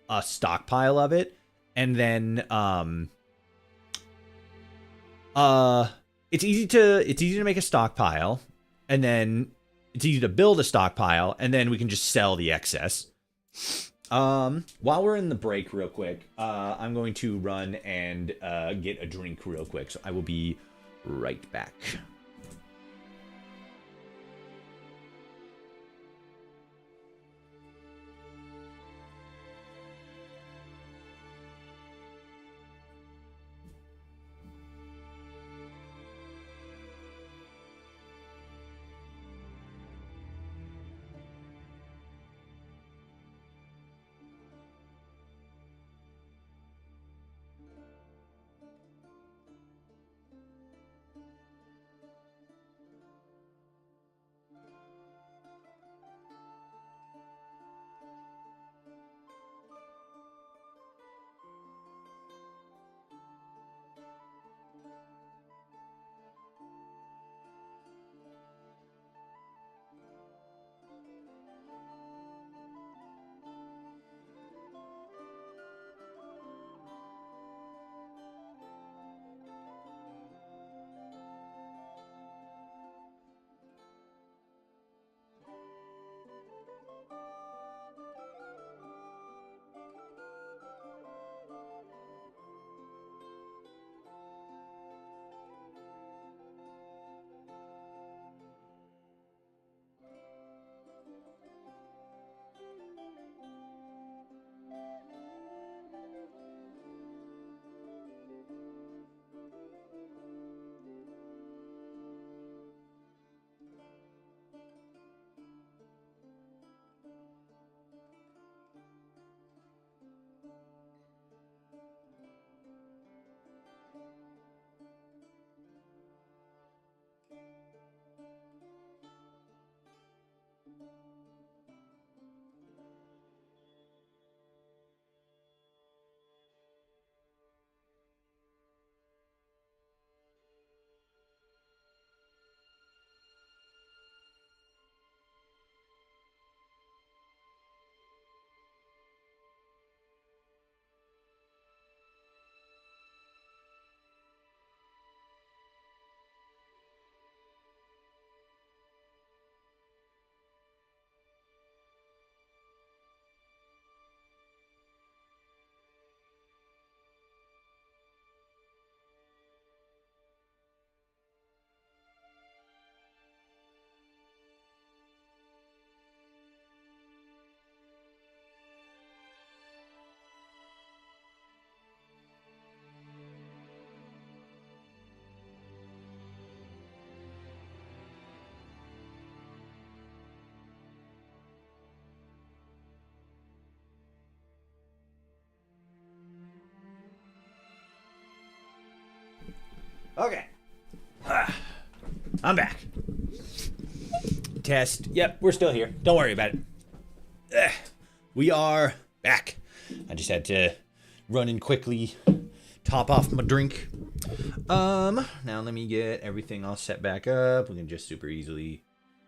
a stockpile of it, and then it's easy to make a stockpile, and then it's easy to build a stockpile, and then we can just sell the excess. While we're in the break real quick, I'm going to run and get a drink real quick, so I will be right back. Okay. I'm back. Test. Yep, we're still here. Don't worry about it. We are back. I just had to run in quickly, top off my drink. Now let me get everything all set back up. We can just super easily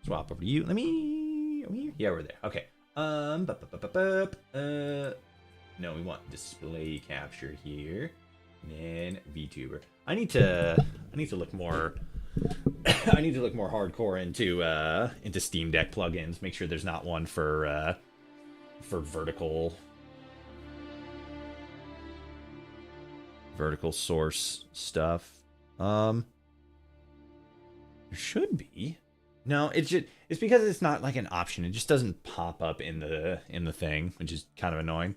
swap over to you. Are we here? Yeah, we're there. Okay. No, we want display capture here. And then VTuber. I need to look more I need to look more hardcore into Steam Deck plugins. Make sure there's not one for vertical source stuff. There should be. No, it's because it's not like an option. It just doesn't pop up in the thing, which is kind of annoying.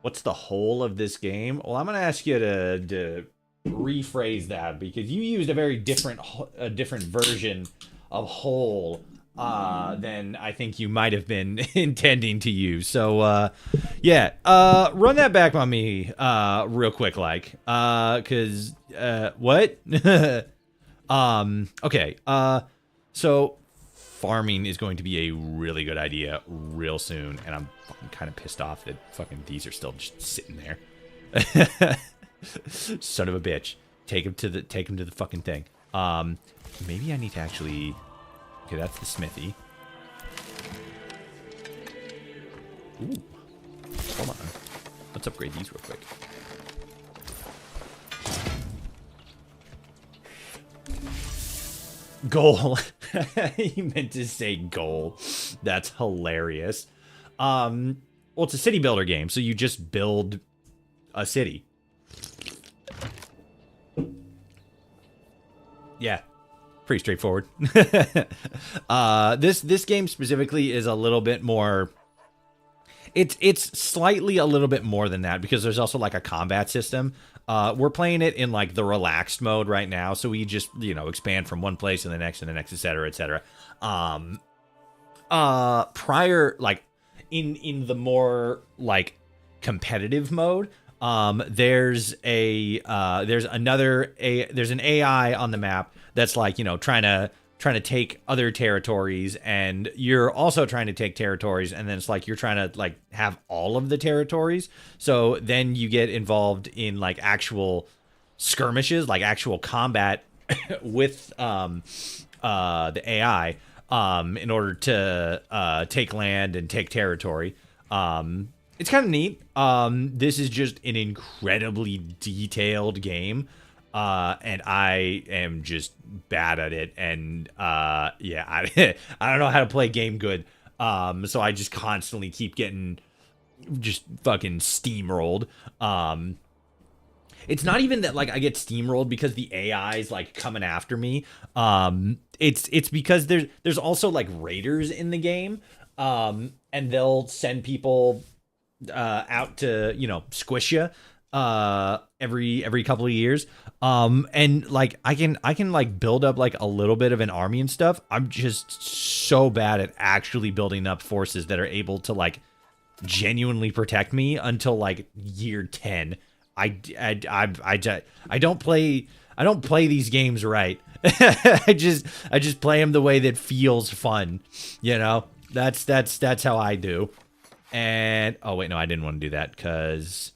What's the whole of this game? Well, I'm gonna ask you to rephrase that because you used a very different version of whole than I think you might have been intending to use. So yeah, run that back on me real quick, like, cause what? Okay, so farming is going to be a really good idea real soon, and I'm fucking kind of pissed off that fucking these are still just sitting there. Son of a bitch. Take him to the fucking thing. Maybe I need to actually. Okay, that's the smithy. Ooh. Hold on. Let's upgrade these real quick. Goal. You meant to say goal. That's hilarious. Well, it's a city builder game, so you just build a city. Yeah, pretty straightforward. This game specifically is a little bit more. It's slightly a little bit more than that because there's also like a combat system. We're playing it in like the relaxed mode right now, so we just expand from one place and the next, etc., etc. Prior, like in the more like competitive mode, there's an AI on the map that's like trying to take other territories, and you're also trying to take territories, and then it's like you're trying to like have all of the territories. So then you get involved in like actual skirmishes, like actual combat with the AI in order to take land and take territory. It's kind of neat. This is just an incredibly detailed game. And I am just bad at it. And, yeah, I don't know how to play game good. So I just constantly keep getting just fucking steamrolled. It's not even that like I get steamrolled because the AI is like coming after me. It's because there's also like raiders in the game. And they'll send people out to squish you every couple of years. And like I can like build up like a little bit of an army and stuff. I'm just so bad at actually building up forces that are able to like genuinely protect me until like year 10. I don't play these games right. I just play them the way that feels fun. That's how I do. And oh wait, no, I didn't want to do that because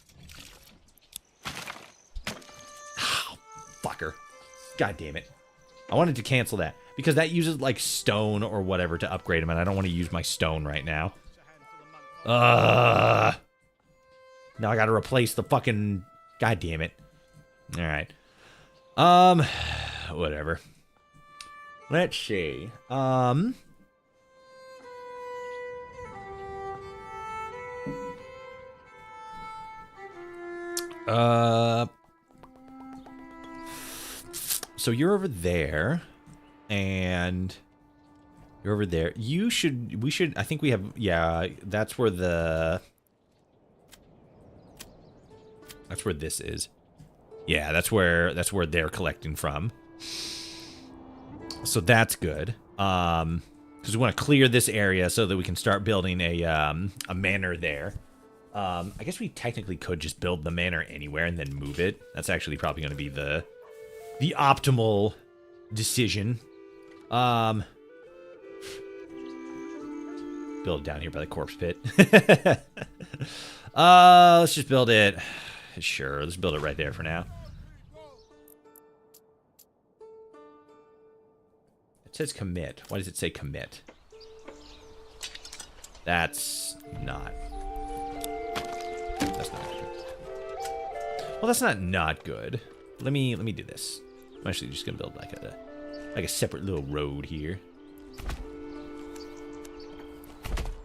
fucker. God damn it. I wanted to cancel that because that uses like stone or whatever to upgrade them, and I don't want to use my stone right now. Now I gotta replace the fucking. God damn it. Alright. Whatever. Let's see. So you're over there, and you're over there. We should, I think we have, yeah, that's where this is. Yeah, that's where they're collecting from. So that's good. Because we want to clear this area so that we can start building a manor there. I guess we technically could just build the manor anywhere and then move it. That's actually probably going to be the optimal decision. Build it down here by the corpse pit. Let's just build it. Sure, let's build it right there for now. It says commit. Why does it say commit? That's not. That's not good. Well, that's not good. Let me do this. I'm actually just gonna build like a separate little road here.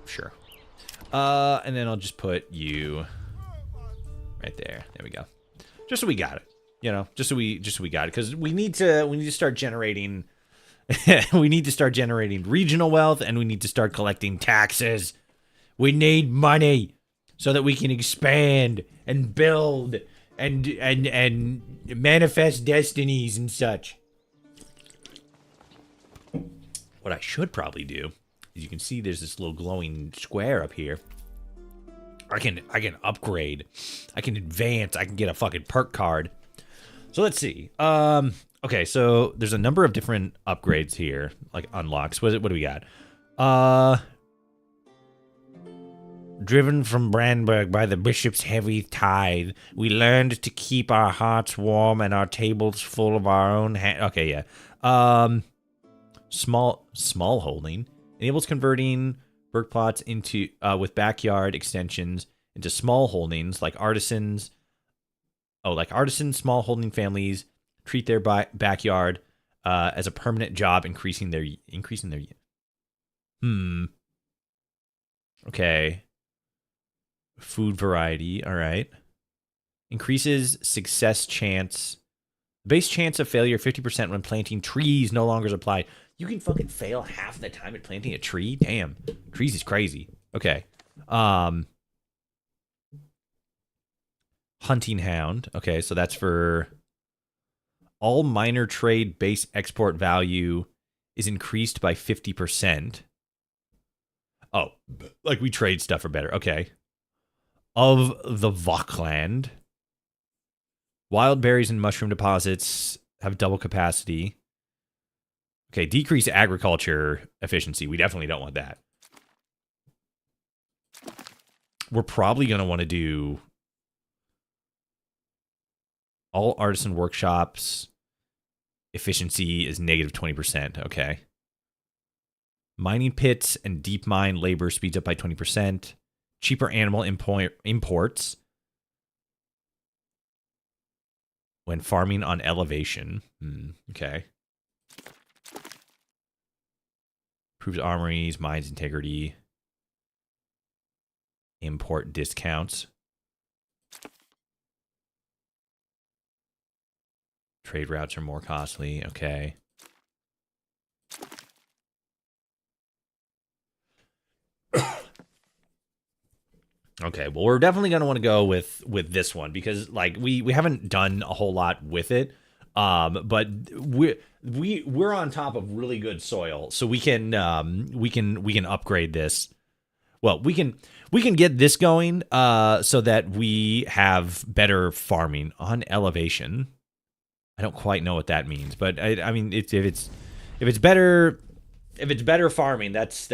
Sure. And then I'll just put you right there. There we go. Just so we got it. You know, just so we got it, because we need to start generating. We need to start generating regional wealth, and we need to start collecting taxes. We need money so that we can expand and build and manifest destinies and such. What I should probably do is, you can see there's this little glowing square up here. I can upgrade. I can advance. I can get a fucking perk card. So let's see. Okay, so there's a number of different upgrades here, like unlocks. What do we got? Driven from Brandberg by the bishop's heavy tithe, we learned to keep our hearts warm and our tables full of our own okay, yeah. Small holding enables converting work plots into with backyard extensions into small holdings, like artisans. Oh, like artisans, small holding families treat their backyard as a permanent job, increasing their. Okay. Food variety. All right. Increases success chance. Base chance of failure 50% when planting trees no longer is applied. You can fucking fail half the time at planting a tree? Damn. Trees is crazy. Okay. Hunting Hound. Okay, so that's for all minor trade base export value is increased by 50%. Oh, like we trade stuff for better. Okay. Of the Vokland. Wild berries and mushroom deposits have double capacity. Okay, decrease agriculture efficiency. We definitely don't want that. We're probably going to want to do all artisan workshops. Efficiency is negative 20%. Okay. Mining pits and deep mine labor speeds up by 20%. Cheaper animal imports when farming on elevation. Okay. Improves armories, mines integrity. Import discounts. Trade routes are more costly. Okay. Okay, well, we're definitely going to want to go with this one, because like we haven't done a whole lot with it. But we're on top of really good soil, so we can upgrade this. Well, we can get this going so that we have better farming on elevation. I don't quite know what that means, but I mean, if it's better farming, that's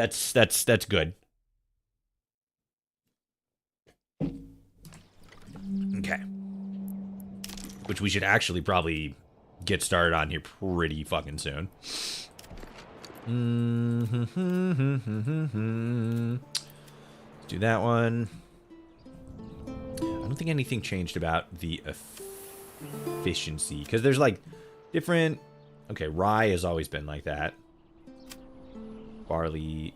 good. Okay. Which we should actually probably get started on here pretty fucking soon. Let's do that one. I don't think anything changed about the efficiency, because there's like different. Okay, rye has always been like that. Barley.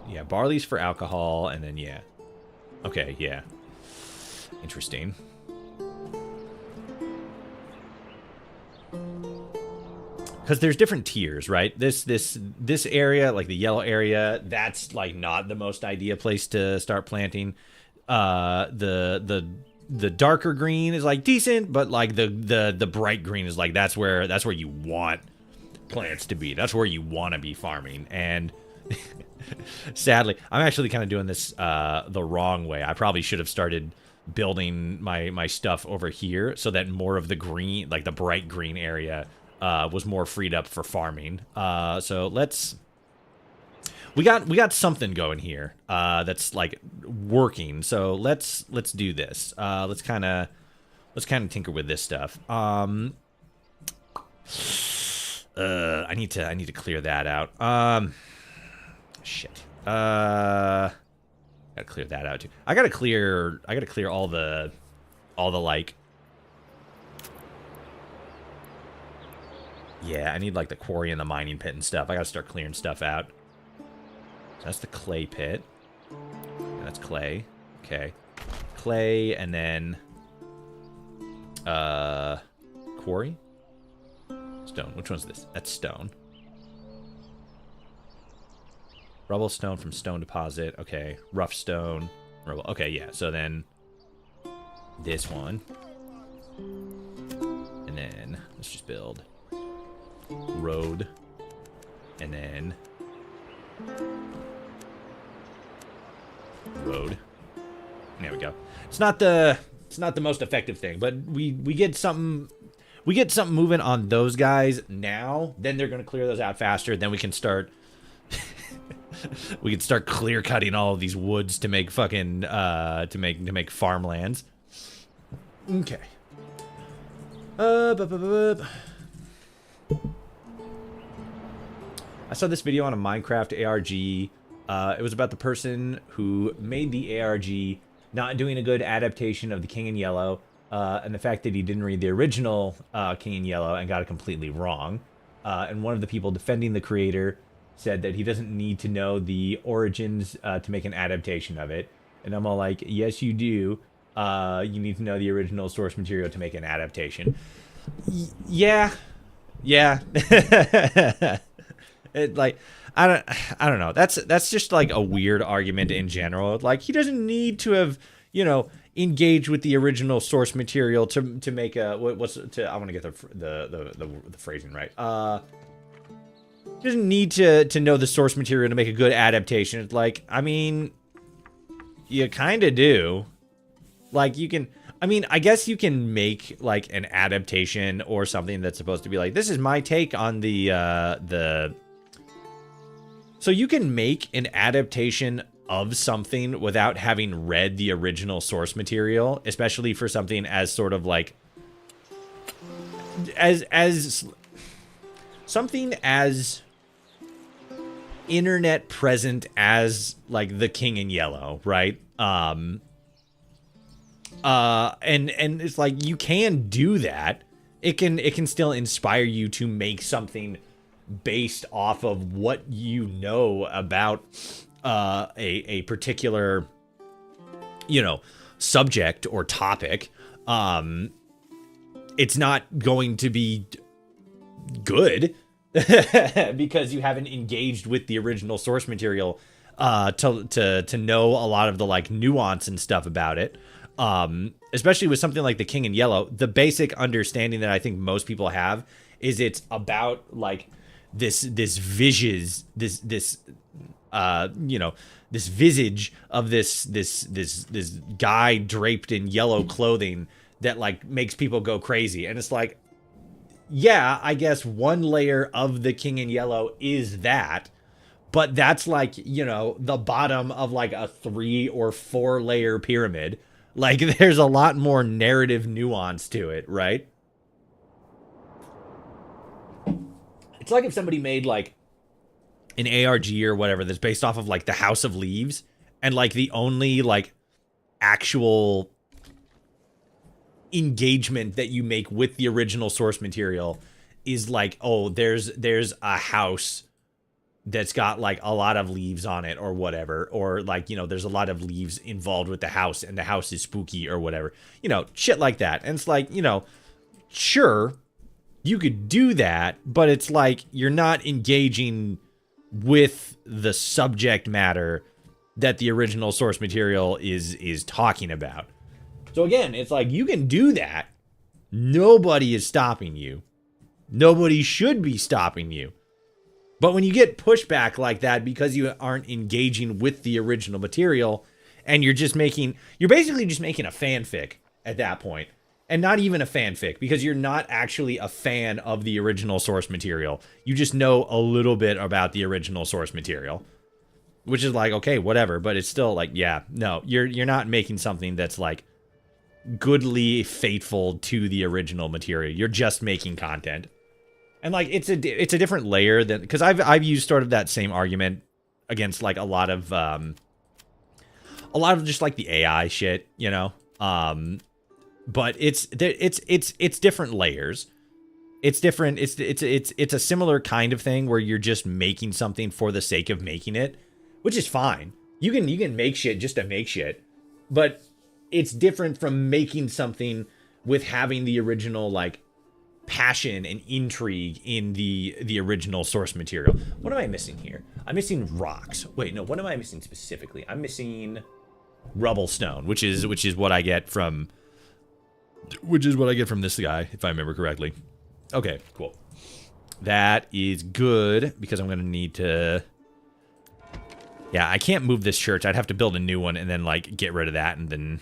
Yeah, barley's for alcohol, and then yeah. Okay, yeah. Interesting. Because there's different tiers, right? This area, like the yellow area, that's like not the most ideal place to start planting. The darker green is like decent, but like the bright green is like that's where you want plants to be. That's where you want to be farming. And Sadly, I'm actually kind of doing this the wrong way. I probably should have started building my stuff over here so that more of the green, like the bright green area, was more freed up for farming. So let's... We got something going here that's like working. So let's do this. Let's kind of tinker with this stuff. I need to clear that out. Shit. Gotta clear that out too. I gotta clear all the like. Yeah, I need like the quarry and the mining pit and stuff. I gotta start clearing stuff out. So that's the clay pit. And that's clay. Okay. Clay and then quarry? Stone. Which one's this? That's stone. Rubble stone from stone deposit. Okay. Rough stone. Rubble. Okay, yeah. So then this one. And then let's just build road. And then road. There we go. It's not the most effective thing, but we get something moving on those guys now. Then they're gonna clear those out faster. Then we can start clear cutting all of these woods to make fucking to make farmlands. Okay. I saw this video on a Minecraft ARG. It was about the person who made the ARG not doing a good adaptation of the King in Yellow, and the fact that he didn't read the original King in Yellow and got it completely wrong. And one of the people defending the creator said that he doesn't need to know the origins to make an adaptation of it. And I'm all like, yes, you do. You need to know the original source material to make an adaptation. Yeah. It, like, I don't know. That's just like a weird argument in general. Like, he doesn't need to have, engaged with the original source material to make a I want to get the phrasing right. He doesn't need to know the source material to make a good adaptation. It's like, I mean, you kind of do. Like, you can, I mean, I guess you can make like an adaptation or something that's supposed to be like, this is my take on the so you can make an adaptation of something without having read the original source material, especially for something as sort of like as something as internet present as like the King in Yellow, right? And it's like, you can do that. It can still inspire you to make something based off of what you know about a particular subject or topic. It's not going to be good because you haven't engaged with the original source material to know a lot of the like nuance and stuff about it. Especially with something like the King in Yellow, the basic understanding that I think most people have is it's about like this visage of this guy draped in yellow clothing that like makes people go crazy. And it's like, yeah, I guess one layer of the King in Yellow is that, but that's like, the bottom of like a 3 or 4 layer pyramid. Like, there's a lot more narrative nuance to it, right? It's like if somebody made like an ARG or whatever that's based off of like the House of Leaves, and like the only like actual engagement that you make with the original source material is like, oh, there's a house that's got like a lot of leaves on it or whatever, or like, there's a lot of leaves involved with the house and the house is spooky or whatever, shit like that. And it's like, sure, you could do that, but it's like, you're not engaging with the subject matter that the original source material is talking about. So again, it's like, you can do that. Nobody is stopping you. Nobody should be stopping you. But when you get pushback like that because you aren't engaging with the original material and you're basically just making a fanfic at that point. And not even a fanfic because you're not actually a fan of the original source material. You just know a little bit about the original source material. Which is like, okay, whatever, but it's still like, yeah, no, you're not making something that's like goodly faithful to the original material. You're just making content. And like it's a different layer than, because I've used sort of that same argument against like a lot of just like the AI shit, you know. But it's different layers. It's different. It's a similar kind of thing where you're just making something for the sake of making it, which is fine. You can make shit just to make shit, but it's different from making something with having the original like passion and intrigue in the original source material. What am I missing here? I'm missing rocks. Wait, no, what am I missing specifically? I'm missing rubble stone, which is what I get from this guy, if I remember correctly. Okay, cool. That is good because I'm gonna need to. Yeah, I can't move this church. I'd have to build a new one and then like get rid of that and then.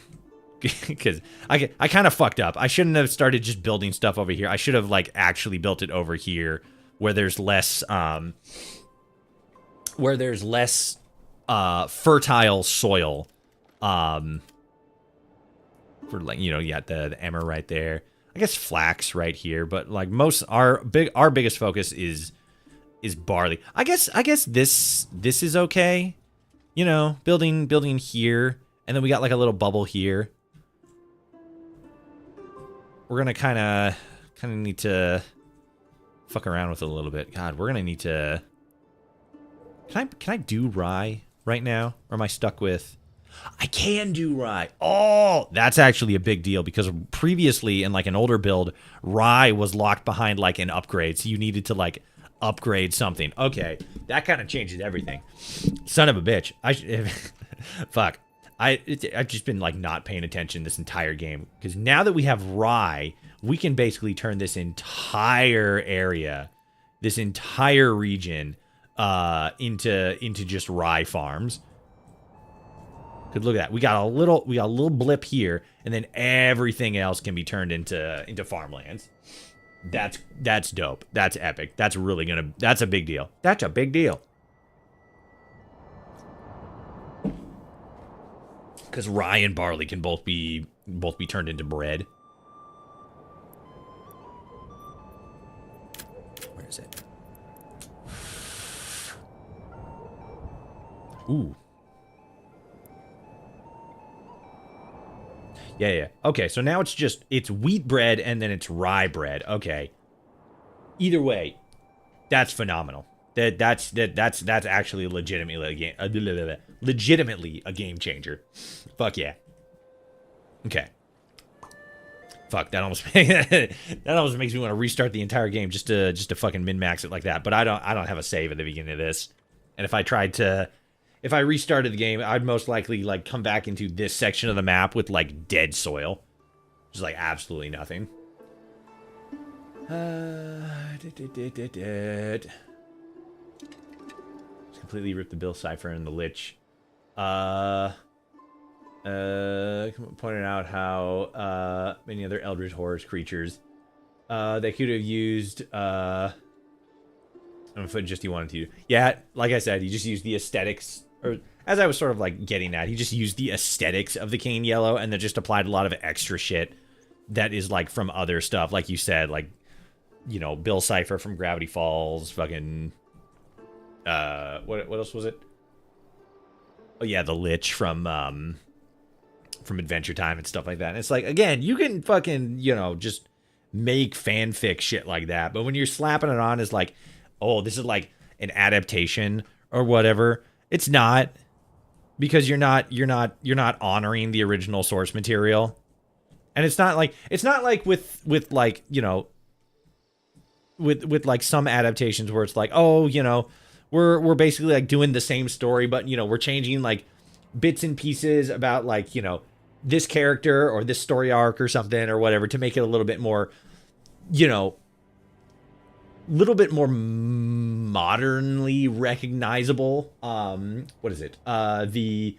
Because I kind of fucked up. I shouldn't have started just building stuff over here. I should have like actually built it over here where there's less fertile soil. For like, you know, you got the emmer right there. I guess flax right here, but like our biggest focus is barley. I guess this is okay. You know, building here, and then we got like a little bubble here. We're gonna kind of need to fuck around with it a little bit. God, we're gonna need to. Can I do rye right now, or am I stuck with? I can do rye. Oh, that's actually a big deal because previously in like an older build, rye was locked behind like an upgrade, so you needed to like upgrade something. Okay, that kind of changes everything. Son of a bitch. Fuck. I've just been like not paying attention this entire game because now that we have rye, we can basically turn this entire area, this entire region, into just rye farms. Cause look at that, we got a little blip here, and then everything else can be turned into farmlands. That's dope. That's epic. That's a big deal. That's a big deal. Because rye and barley can both be turned into bread. Where is it? Ooh. Yeah. Okay, so now it's wheat bread and then it's rye bread. Okay. Either way, that's phenomenal. That's actually legitimately a game changer. Fuck yeah. Okay. Fuck, that almost makes me want to restart the entire game just to fucking min-max it like that. But I don't have a save at the beginning of this. And if I restarted the game, I'd most likely like come back into this section of the map with like dead soil. Just like absolutely nothing. Completely ripped the Bill Cipher and the Lich. Pointed out how many other Eldritch Horrors creatures they could have used if just he wanted to. Yeah, like I said, he just used the aesthetics, or as I was sort of like getting at, he just used the aesthetics of the Cane Yellow and then just applied a lot of extra shit that is like from other stuff, like you said, like, you know, Bill Cipher from Gravity Falls, fucking what else was it? Oh yeah, the Lich from Adventure Time and stuff like that. And it's like, again, you can fucking, you know, just make fanfic shit like that, but when you're slapping it on as like, oh, this is like an adaptation or whatever, it's not, because you're not honoring the original source material. And it's not like with like, you know, with like some adaptations where it's like, oh, you know, we're basically like doing the same story, but, you know, we're changing like bits and pieces about like, you know, this character or this story arc or something or whatever to make it a little bit more, you know, little bit more modernly recognizable. What is it? The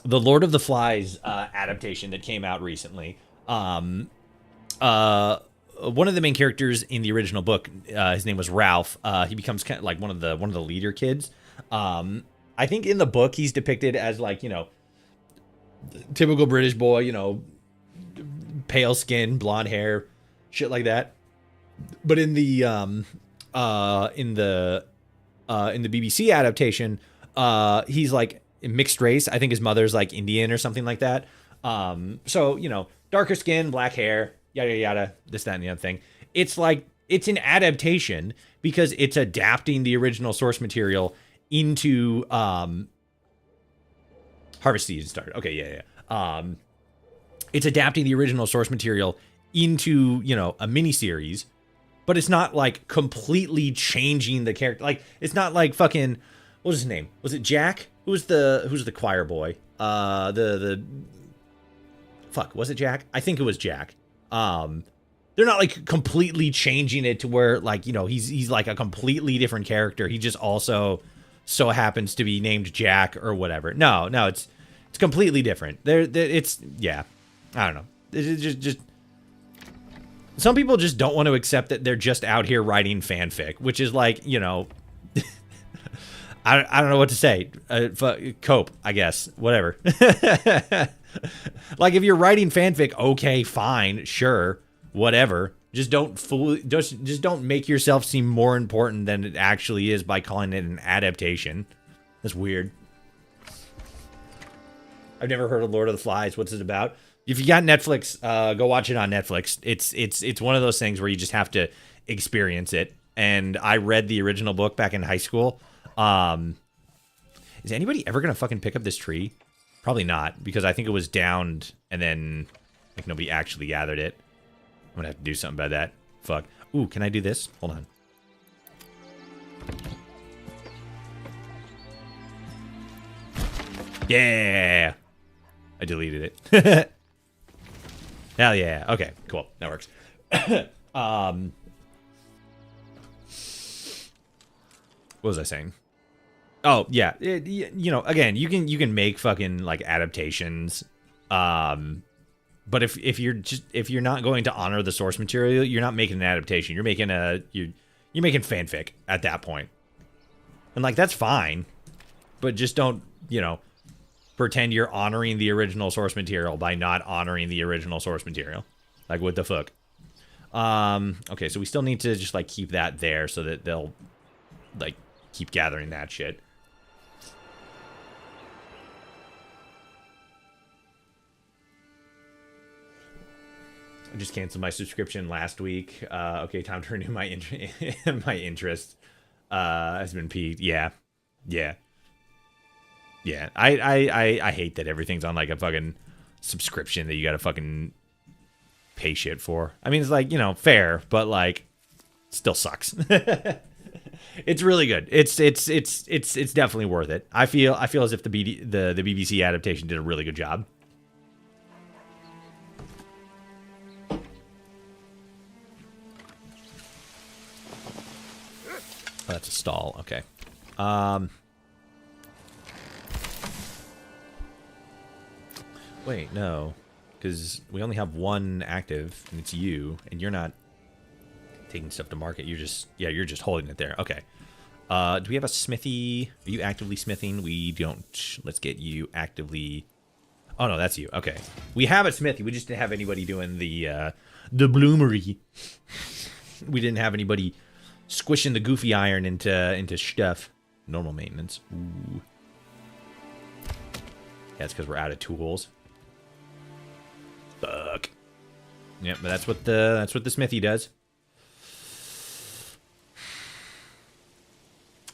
the Lord of the Flies adaptation that came out recently. One of the main characters in the original book, his name was Ralph. He becomes kind of like one of the leader kids. I think in the book he's depicted as like, you know, typical British boy, you know, pale skin, blonde hair, shit like that. But in the BBC adaptation, he's like mixed race. I think his mother's like Indian or something like that. So, you know, darker skin, black hair, yada yada, this, that, and the other thing. It's like it's an adaptation because it's adapting the original source material into Harvest Season started. Okay, yeah. It's adapting the original source material into, you know, a miniseries, but it's not like completely changing the character. Like it's not like fucking, what was his name? Was it Jack? Who's the choir boy? The fuck, was it Jack? I think it was Jack. They're not like completely changing it to where like, you know, he's like a completely different character. He just also so happens to be named Jack or whatever. No, it's completely different. It's yeah. I don't know. It's just some people just don't want to accept that they're just out here writing fanfic, which is like, you know, I don't know what to say. Cope, I guess. Whatever. Like if you're writing fanfic, okay, fine, sure, whatever. Just don't make yourself seem more important than it actually is by calling it an adaptation. That's weird. I've never heard of Lord of the Flies. What's it about? If you got Netflix, go watch it on Netflix. It's one of those things where you just have to experience it. And I read the original book back in high school. Is anybody ever gonna fucking pick up this tree? Probably not, because I think it was downed and then like nobody actually gathered it. I'm gonna have to do something about that. Fuck. Ooh, can I do this? Hold on. Yeah. I deleted it. Hell yeah. Okay, cool. That works. What was I saying? Oh, yeah. You know, again, you can make fucking like adaptations. But if you're not going to honor the source material, you're not making an adaptation. You're making you're making fanfic at that point. And like that's fine. But just don't, you know, pretend you're honoring the original source material by not honoring the original source material. Like, what the fuck? Okay, so we still need to just, like, keep that there so that they'll, like, keep gathering that shit. I just canceled my subscription last week. Okay, time to renew my interest. Has been peaked. Yeah. Yeah, I hate that everything's on like a fucking subscription that you gotta fucking pay shit for. I mean, it's like, you know, fair, but like, still sucks. It's really good. It's definitely worth it. I feel as if the BBC adaptation did a really good job. Oh, that's a stall. Okay. Wait, no, because we only have one active, and it's you, and you're not taking stuff to market. You're just holding it there. Okay. Do we have a smithy? Are you actively smithing? We don't. Let's get you actively. Oh no, that's you. Okay. We have a smithy. We just didn't have anybody doing the bloomery. We didn't have anybody squishing the goofy iron into stuff. Normal maintenance. Ooh. Yeah, it's because we're out of tools. Fuck. Yep, but that's what the smithy does.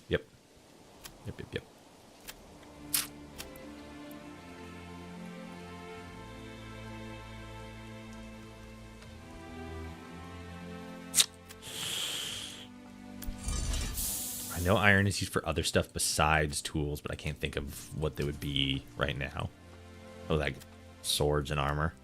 Yep. I know iron is used for other stuff besides tools, but I can't think of what they would be right now. Oh, like swords and armor.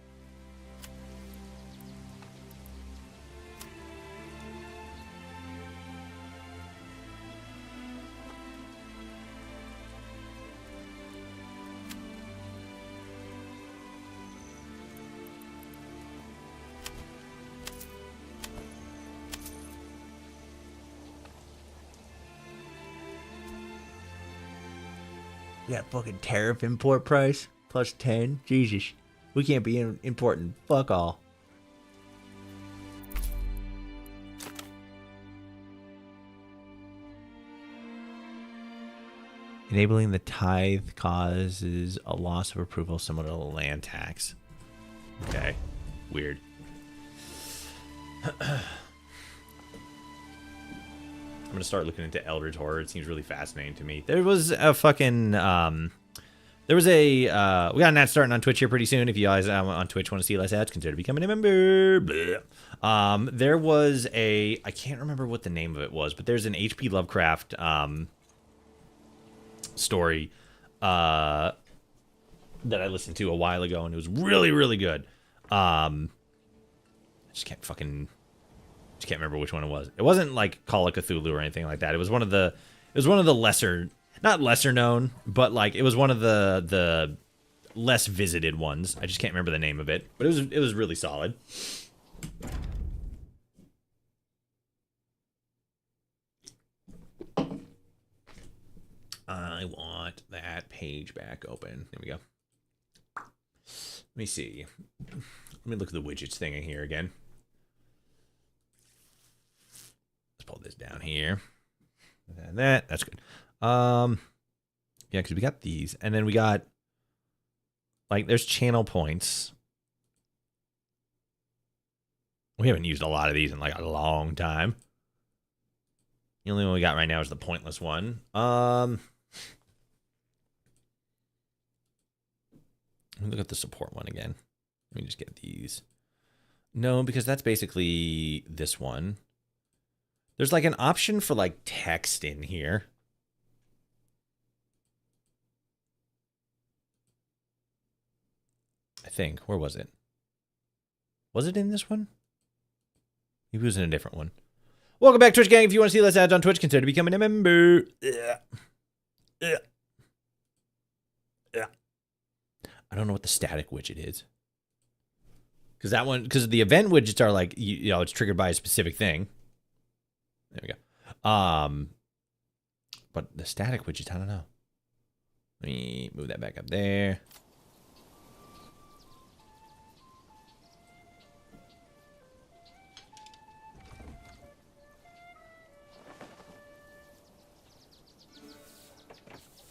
Yeah, fucking tariff import price plus 10. Jesus. We can't be importing fuck all. Enabling the tithe causes a loss of approval similar to a land tax. Okay. Weird. I'm gonna start looking into Eldritch Horror. It seems really fascinating to me. There was a fucking we got an ad starting on Twitch here pretty soon. If you guys on Twitch want to see less ads, consider becoming a member. There was I can't remember what the name of it was, but there's an H.P. Lovecraft story that I listened to a while ago, and it was really, really good. I just can't remember which one it was. It wasn't like Call of Cthulhu or anything like that. It was one of the lesser, not lesser known, but like it was one of the less visited ones. I just can't remember the name of it, but it was really solid. I want that page back open. There we go. Let me see. Let me look at the widgets thing in here again. Let's pull this down here. And that's good. Yeah, because we got these, and then we got like there's channel points. We haven't used a lot of these in like a long time. The only one we got right now is the pointless one. Let me look at the support one again. Let me just get these. No, because that's basically this one. There's like an option for like text in here. I think. Where was it? Was it in this one? Maybe it was in a different one. Welcome back, Twitch gang. If you want to see less ads on Twitch, consider becoming a member. I don't know what the static widget is. Because the event widgets are like, you know, it's triggered by a specific thing. There we go. But the static widgets, I don't know. Let me move that back up there.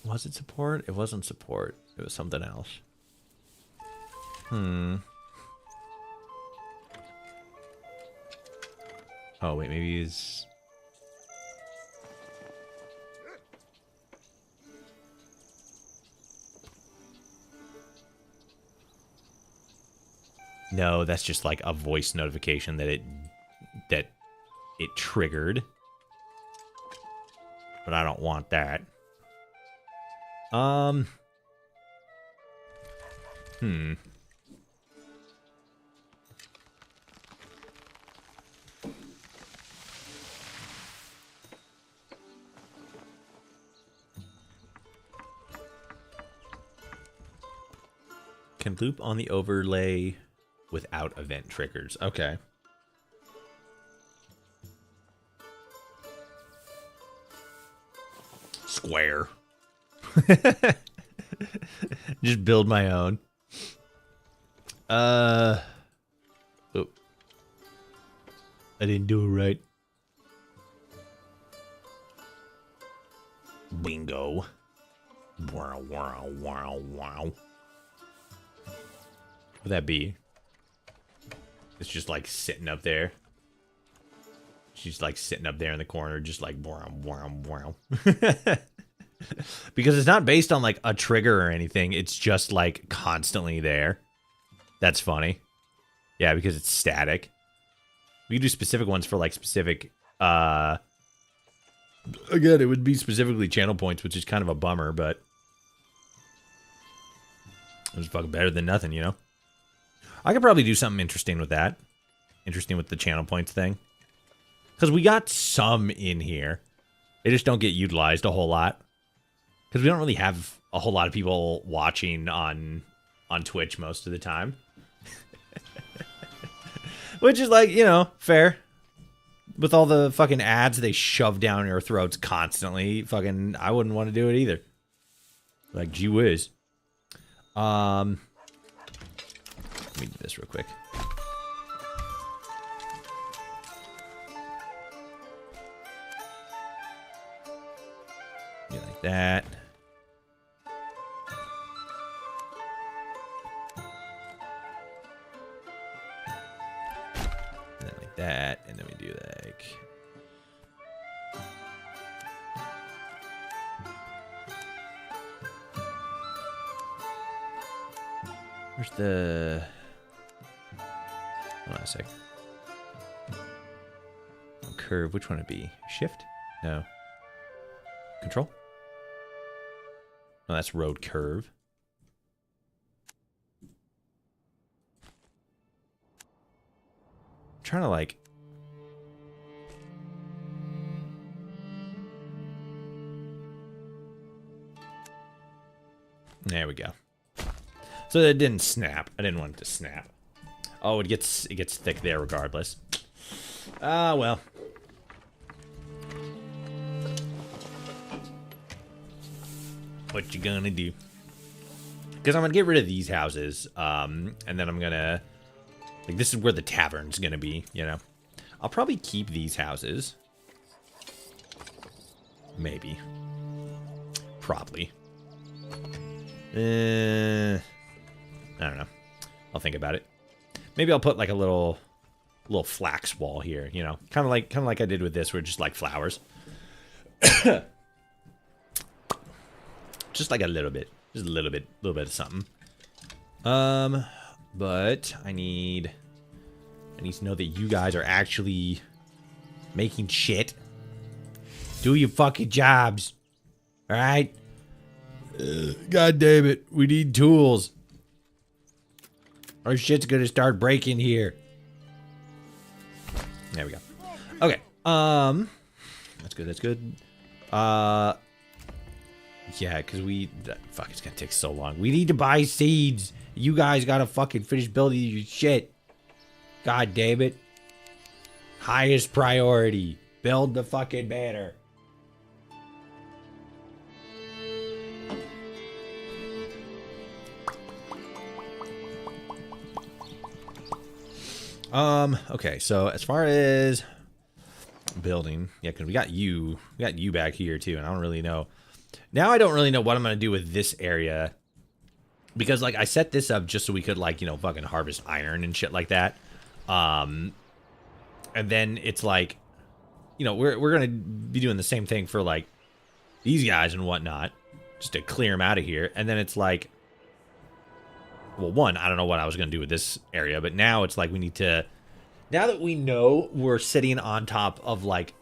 Was it support? It wasn't support. It was something else. Oh, wait, maybe he's... No, that's just like a voice notification that it triggered. But I don't want that. Can loop on the overlay without event triggers. Okay. Square. Just build my own. Oh. I didn't do it right. Bingo. Wow, wow, wow, wow. What would that be? It's just like sitting up there. She's like sitting up there in the corner, just like wow, wow, wow. Because it's not based on like a trigger or anything. It's just like constantly there. That's funny. Yeah, because it's static. We can do specific ones for like specific. Again, it would be specifically channel points, which is kind of a bummer, but it was fucking better than nothing, you know? I could probably do something interesting with that. Interesting with the channel points thing. Because we got some in here. They just don't get utilized a whole lot. Because we don't really have a whole lot of people watching on Twitch most of the time. Which is like, you know, fair. With all the fucking ads they shove down your throats constantly. Fucking, I wouldn't want to do it either. Like, gee whiz. Let me do this real quick. Yeah, like that. And then like that, and then we do like... Where's the... Hold on a sec. Oh, curve, which one would it be? Shift? No. Control? No, that's road curve. I'm trying to like... There we go. So it didn't snap. I didn't want it to snap. Oh, it gets thick there regardless. Ah, well. What you gonna do? Because I'm gonna get rid of these houses, and then I'm gonna... Like, this is where the tavern's gonna be, you know? I'll probably keep these houses. Maybe. Probably. I don't know. I'll think about it. Maybe I'll put like a little flax wall here, you know, kind of like I did with this, where just like flowers. Just like a little bit, just a little bit of something. But I need to know that you guys are actually making shit. Do your fucking jobs, all right? God damn it, we need tools. Our shit's gonna start breaking here. There we go. Okay. That's good. That's good. Yeah, because fuck, it's gonna take so long. We need to buy seeds. You guys gotta fucking finish building your shit. God damn it. Highest priority. Build the fucking banner. Okay, so as far as building, yeah, because we got you back here too, and I don't really know. Now I don't really know what I'm gonna do with this area, because like I set this up just so we could like, you know, fucking harvest iron and shit like that. And then it's like, you know, we're gonna be doing the same thing for like these guys and whatnot, just to clear them out of here. And then it's like, well, one, I don't know what I was gonna do with this area, but now it's like we need to, now that we know we're sitting on top of like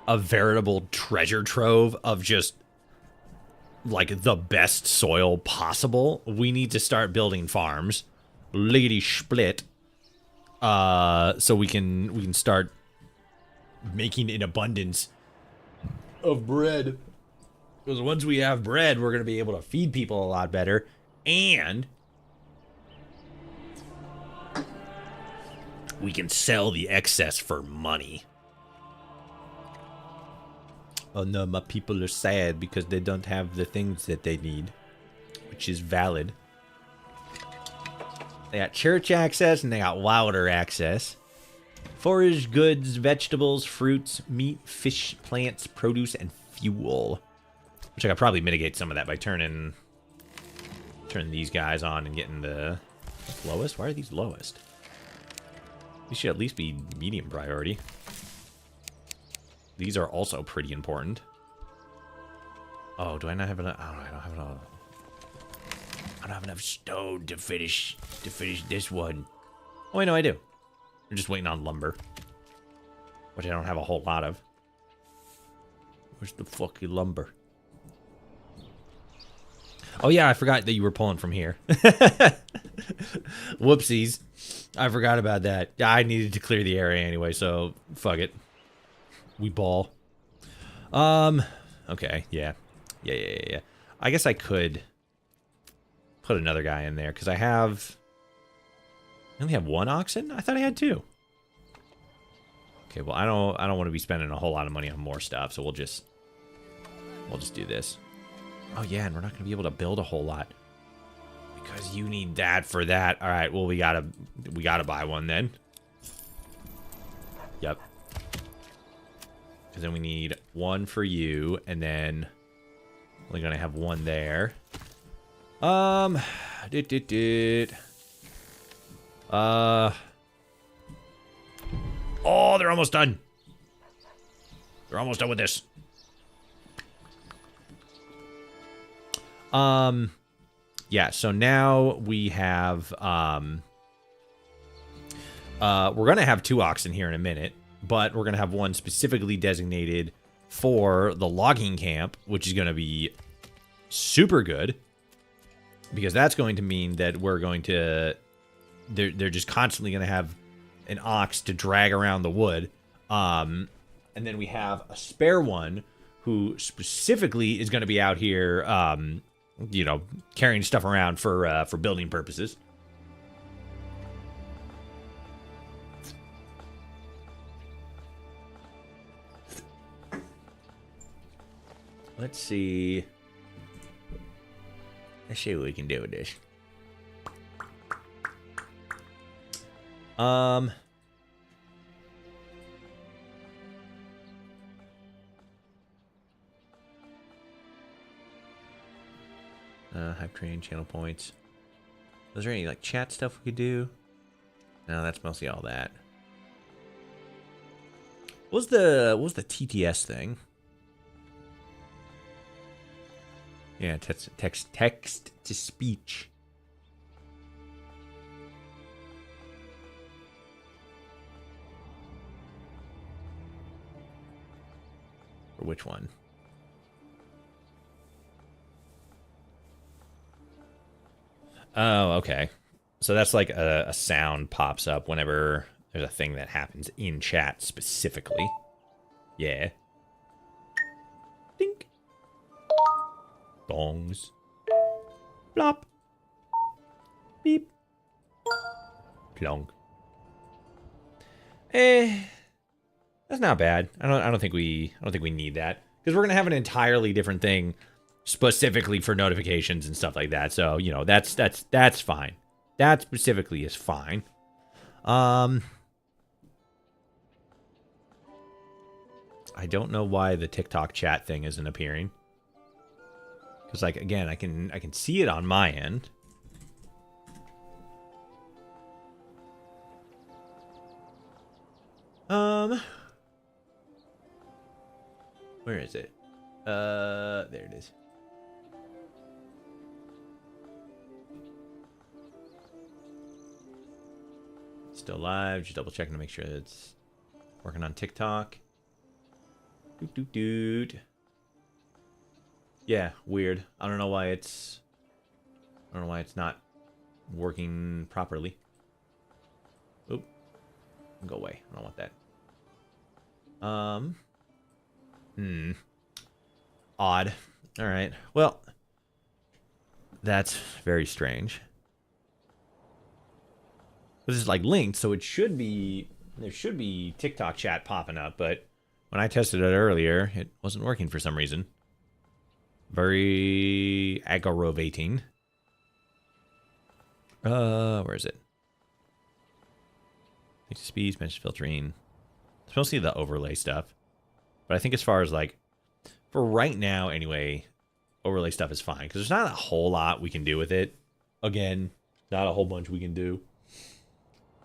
a veritable treasure trove of just like the best soil possible, we need to start building farms, lickety split, so we can start making an abundance of bread. Because once we have bread, we're gonna be able to feed people a lot better, and we can sell the excess for money. Oh no, my people are sad because they don't have the things that they need, which is valid. They got church access and they got wilder access. Forage goods, vegetables, fruits, meat, fish, plants, produce, and fuel. Which I could probably mitigate some of that by turning these guys on and getting the lowest. Why are these lowest? These should at least be medium priority. These are also pretty important. Oh, do I not have enough? Oh, I don't have enough. I don't have enough stone to finish this one. Oh, wait, no, I do. I'm just waiting on lumber, which I don't have a whole lot of. Where's the fucking lumber? Oh yeah, I forgot that you were pulling from here. Whoopsies. I forgot about that. I needed to clear the area anyway, so fuck it. We ball. Okay, yeah. Yeah. I guess I could put another guy in there, because I only have one oxen? I thought I had two. Okay, well, I don't want to be spending a whole lot of money on more stuff, so we'll just do this. Oh, yeah, and we're not going to be able to build a whole lot. Because you need that for that. All right, well, we gotta buy one then. Yep. Because then we need one for you, and then we're going to have one there. Oh, they're almost done. They're almost done with this. Yeah, so now we have, we're going to have 2 oxen here in a minute, but we're going to have one specifically designated for the logging camp, which is going to be super good, because that's going to mean that we're going to, they're just constantly going to have an ox to drag around the wood. And then we have a spare one who specifically is going to be out here, you know, carrying stuff around for building purposes. Let's see. Let's see what we can do with this. Hype train, channel points. Was there any like chat stuff we could do? No, that's mostly all that. What was the TTS thing? Yeah, text to speech. For which one? Oh, okay. So that's like a sound pops up whenever there's a thing that happens in chat specifically. Yeah. Dink. Bongs. Blop. Beep. Plonk. That's not bad. I don't think we need that, because we're gonna have an entirely different thing specifically for notifications and stuff like that. So, you know, that's fine. That specifically is fine. I don't know why the TikTok chat thing isn't appearing. Because, like, again, I can see it on my end. Where is it? There it is. Still live. Just double checking to make sure it's working on TikTok. Doot. Yeah, weird. I don't know why it's not working properly. Oop. Go away. I don't want that. Odd. All right. Well, that's very strange. This is like linked, so it should be, there should be TikTok chat popping up, but when I tested it earlier, it wasn't working for some reason. Very aggravating. Where is it? Speeds, message filtering. It's mostly the overlay stuff. But I think as far as like, for right now anyway, overlay stuff is fine, because there's not a whole lot we can do with it. Again, not a whole bunch we can do.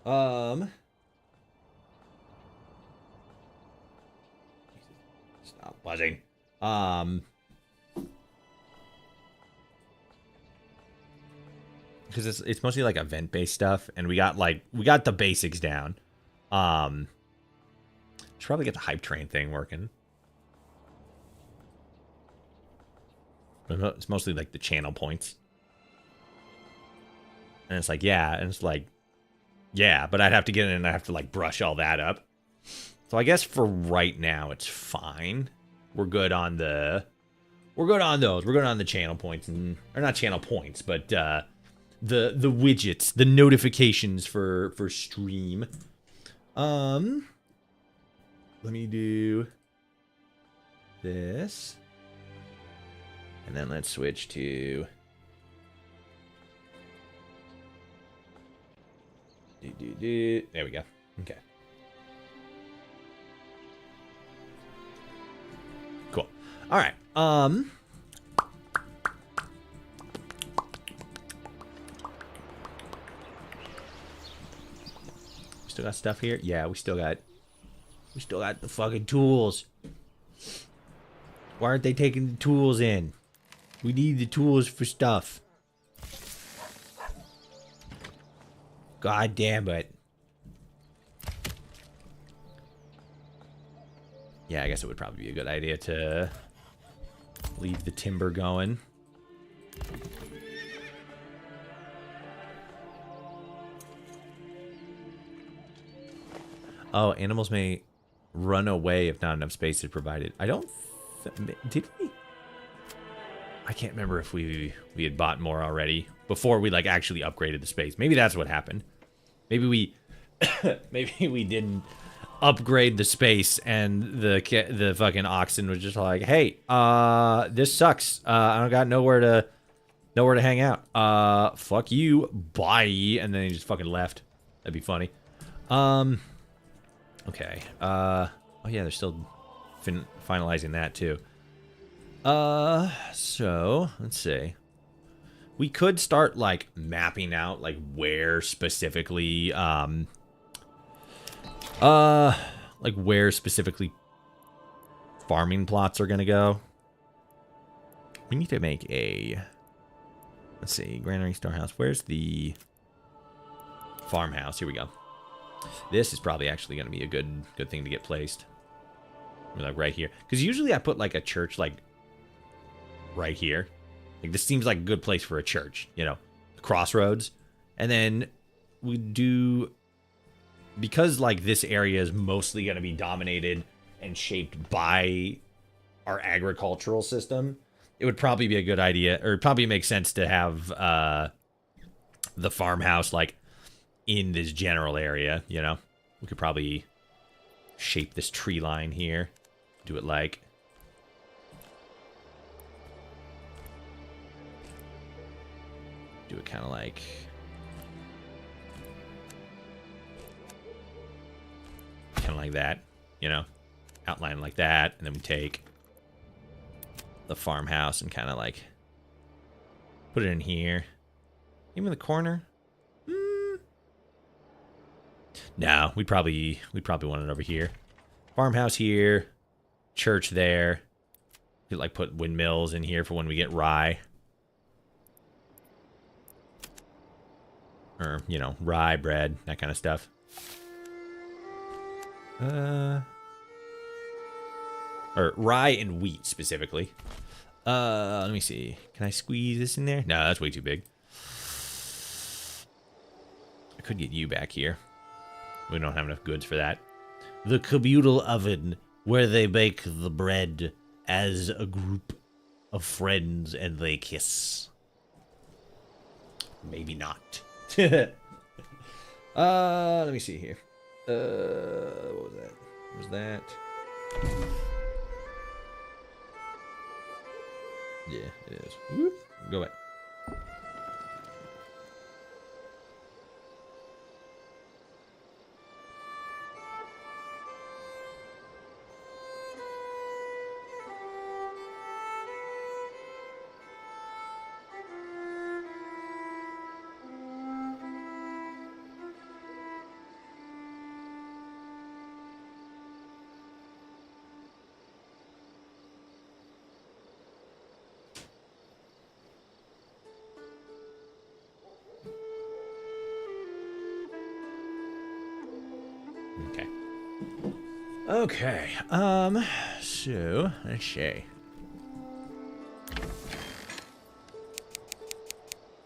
Stop buzzing. Because it's mostly like event based stuff, and we got the basics down. Should probably get the hype train thing working. But it's mostly like the channel points. And it's like, yeah, and it's like, yeah, but I'd have to get in and I have to like brush all that up. So I guess for right now it's fine. We're good on those. We're good on the channel points, and or not channel points, but the widgets, the notifications for stream. Let me do this. And then let's switch to... There we go. Okay. Cool. All right. Still got stuff here? Yeah, we still got the fucking tools. Why aren't they taking the tools in? We need the tools for stuff. God damn it. Yeah, I guess it would probably be a good idea to leave the timber going. Oh, animals may run away if not enough space is provided. I don't... Did we? I can't remember if we had bought more already before we, like, actually upgraded the space. Maybe that's what happened. Maybe we... maybe we didn't upgrade the space and the fucking oxen was just like, hey, this sucks. I don't got nowhere to hang out. Fuck you. Bye. And then he just fucking left. That'd be funny. Okay. Oh yeah, they're still finalizing that too. So let's see. We could start like mapping out like where specifically, farming plots are gonna go. We need to make a, let's see, Granary Storehouse. Where's the farmhouse? Here we go. This is probably actually going to be a good thing to get placed. Like right here. Because usually I put like a church like right here. Like this seems like a good place for a church, you know, crossroads. And then we do, because like this area is mostly going to be dominated and shaped by our agricultural system, it would probably be a good idea, or it'd probably make sense to have the farmhouse like in this general area, you know. We could probably shape this tree line here. Do it like... Do it kind of like... Kind of like that, you know. Outline like that, and then we take the farmhouse and kind of like put it in here. Even in the corner. No, we'd probably want it over here. Farmhouse here, church there. Could like put windmills in here for when we get rye. Or, you know, rye bread, that kind of stuff. Or rye and wheat specifically. Let me see. Can I squeeze this in there? No, that's way too big. I could get you back here. We don't have enough goods for that. The communal oven, where they bake the bread as a group of friends and they kiss. Maybe not. Let me see here. What was that? What was that? Yeah, it is. Whoop. Go back. Okay. So let's see.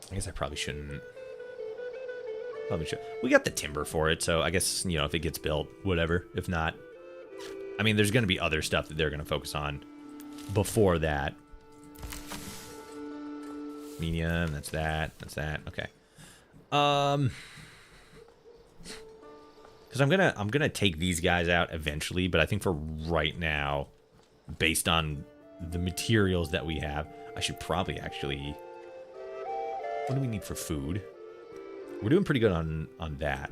I guess I probably shouldn't. Probably should. We got the timber for it, so I guess, you know, if it gets built, whatever. If not, I mean, there's going to be other stuff that they're going to focus on before that. Medium, that's that. That's that. Okay. Because I'm gonna take these guys out eventually, but I think for right now, based on the materials that we have, I should probably actually... What do we need for food? We're doing pretty good on that.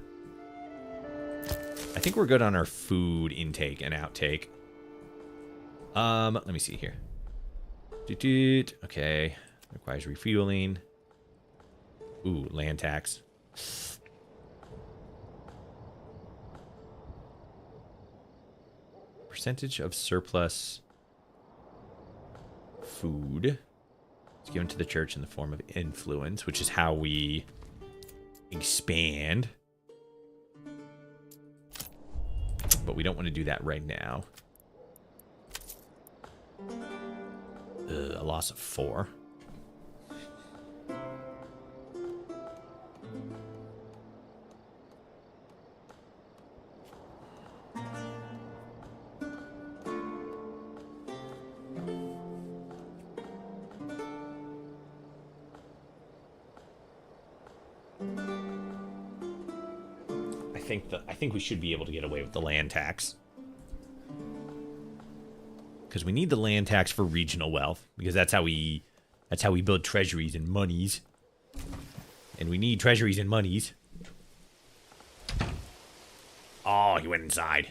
I think we're good on our food intake and outtake. Let me see here. Okay. Requires refueling. Ooh, land tax. Percentage of surplus food is given to the church in the form of influence, which is how we expand. But we don't want to do that right now. A loss of 4. I think we should be able to get away with the land tax. Because we need the land tax for regional wealth. Because that's how we build treasuries and monies. And we need treasuries and monies. Oh, he went inside.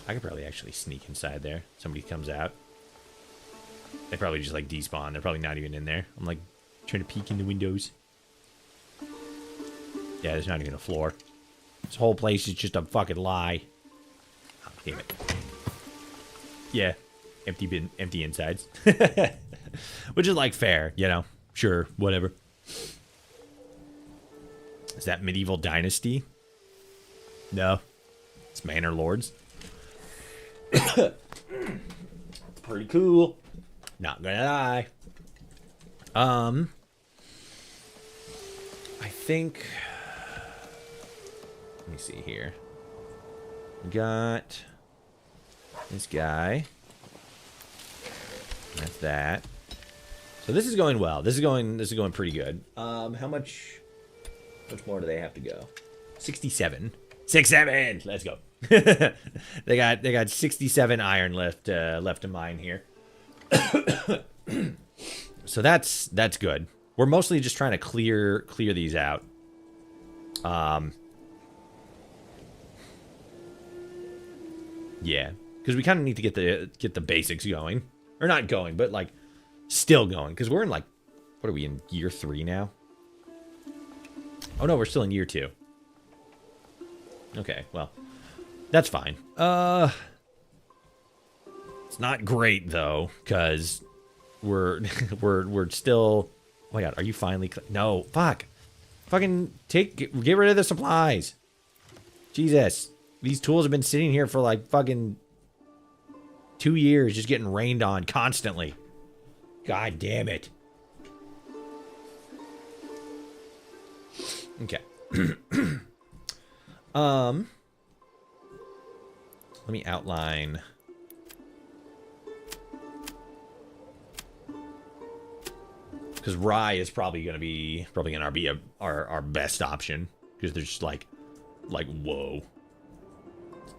I could probably actually sneak inside there. Somebody comes out. They probably just like despawn. They're probably not even in there. I'm like trying to peek in the windows. Yeah, there's not even a floor. This whole place is just a fucking lie. Oh, damn it. Yeah. Empty insides. Which is like fair, you know. Sure, whatever. Is that medieval dynasty? No. It's Manor Lords. Pretty cool. Not gonna lie. I think... Let me see here. We got this guy. That's that. So this is going well. This is going pretty good. How much more do they have to go? 67. 67. Let's go. they got 67 iron left to mine here. So that's good. We're mostly just trying to clear these out. Yeah, because we kind of need to get the basics going, or not going, but like still going, because we're in like, what are we in, year 3 now? Oh no, we're still in year 2. Okay, well, that's fine. It's not great though, because we're still. Oh my god, are you finally? No, fuck. Fucking get rid of the supplies. Jesus. These tools have been sitting here for like fucking 2 years, just getting rained on constantly. God damn it. Okay. Let me outline. Because rye is probably gonna be our best option, because there's just like whoa.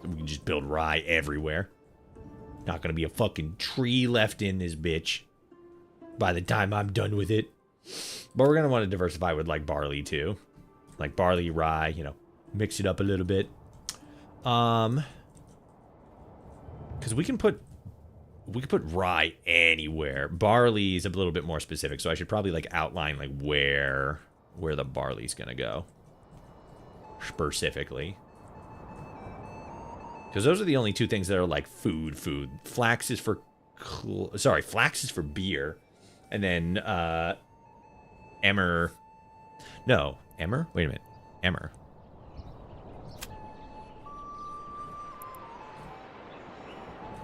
We can just build rye everywhere. Not gonna be a fucking tree left in this bitch by the time I'm done with it. But we're gonna want to diversify with like barley too. Like barley, rye, you know, mix it up a little bit. Because we can put rye anywhere. Barley is a little bit more specific, so I should probably like outline like where the barley's gonna go specifically. Because those are the only 2 things that are like food. Flax is for flax is for beer, and then emmer. No, emmer. Wait a minute, emmer.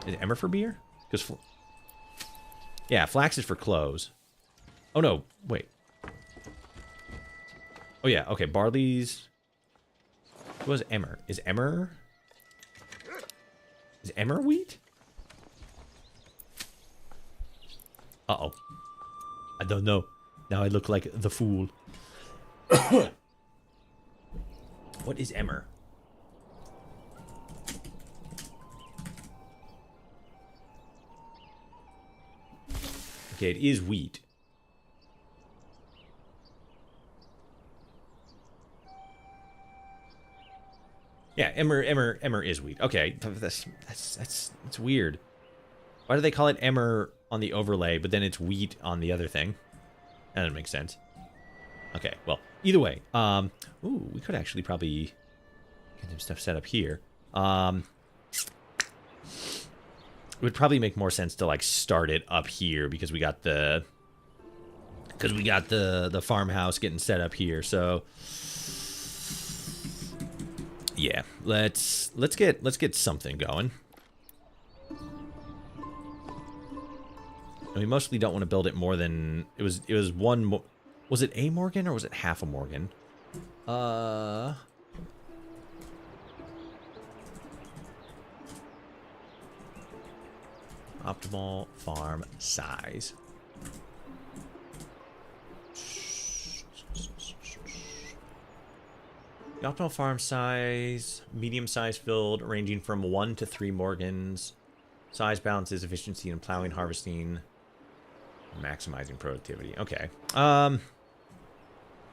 Is emmer for beer? Because yeah, flax is for clothes. Oh no, wait. Oh yeah, okay. Barley's. What was emmer? Is emmer wheat? Uh-oh. I don't know. Now I look like the fool. What is emmer? Okay, it is wheat. Yeah, Emmer is wheat. Okay, that's weird. Why do they call it Emmer on the overlay, but then it's wheat on the other thing? That doesn't make sense. Okay, well, either way, ooh, we could actually probably get some stuff set up here. It would probably make more sense to like start it up here because we got the farmhouse getting set up here. So yeah, let's get something going. And we mostly don't want to build it more than it was one. Was it a Morgan or was it half a Morgan? Optimal farm size. The optimal farm size, medium-sized field, ranging from 1 to 3 Morgans. Size balances efficiency in plowing, harvesting, maximizing productivity. Okay.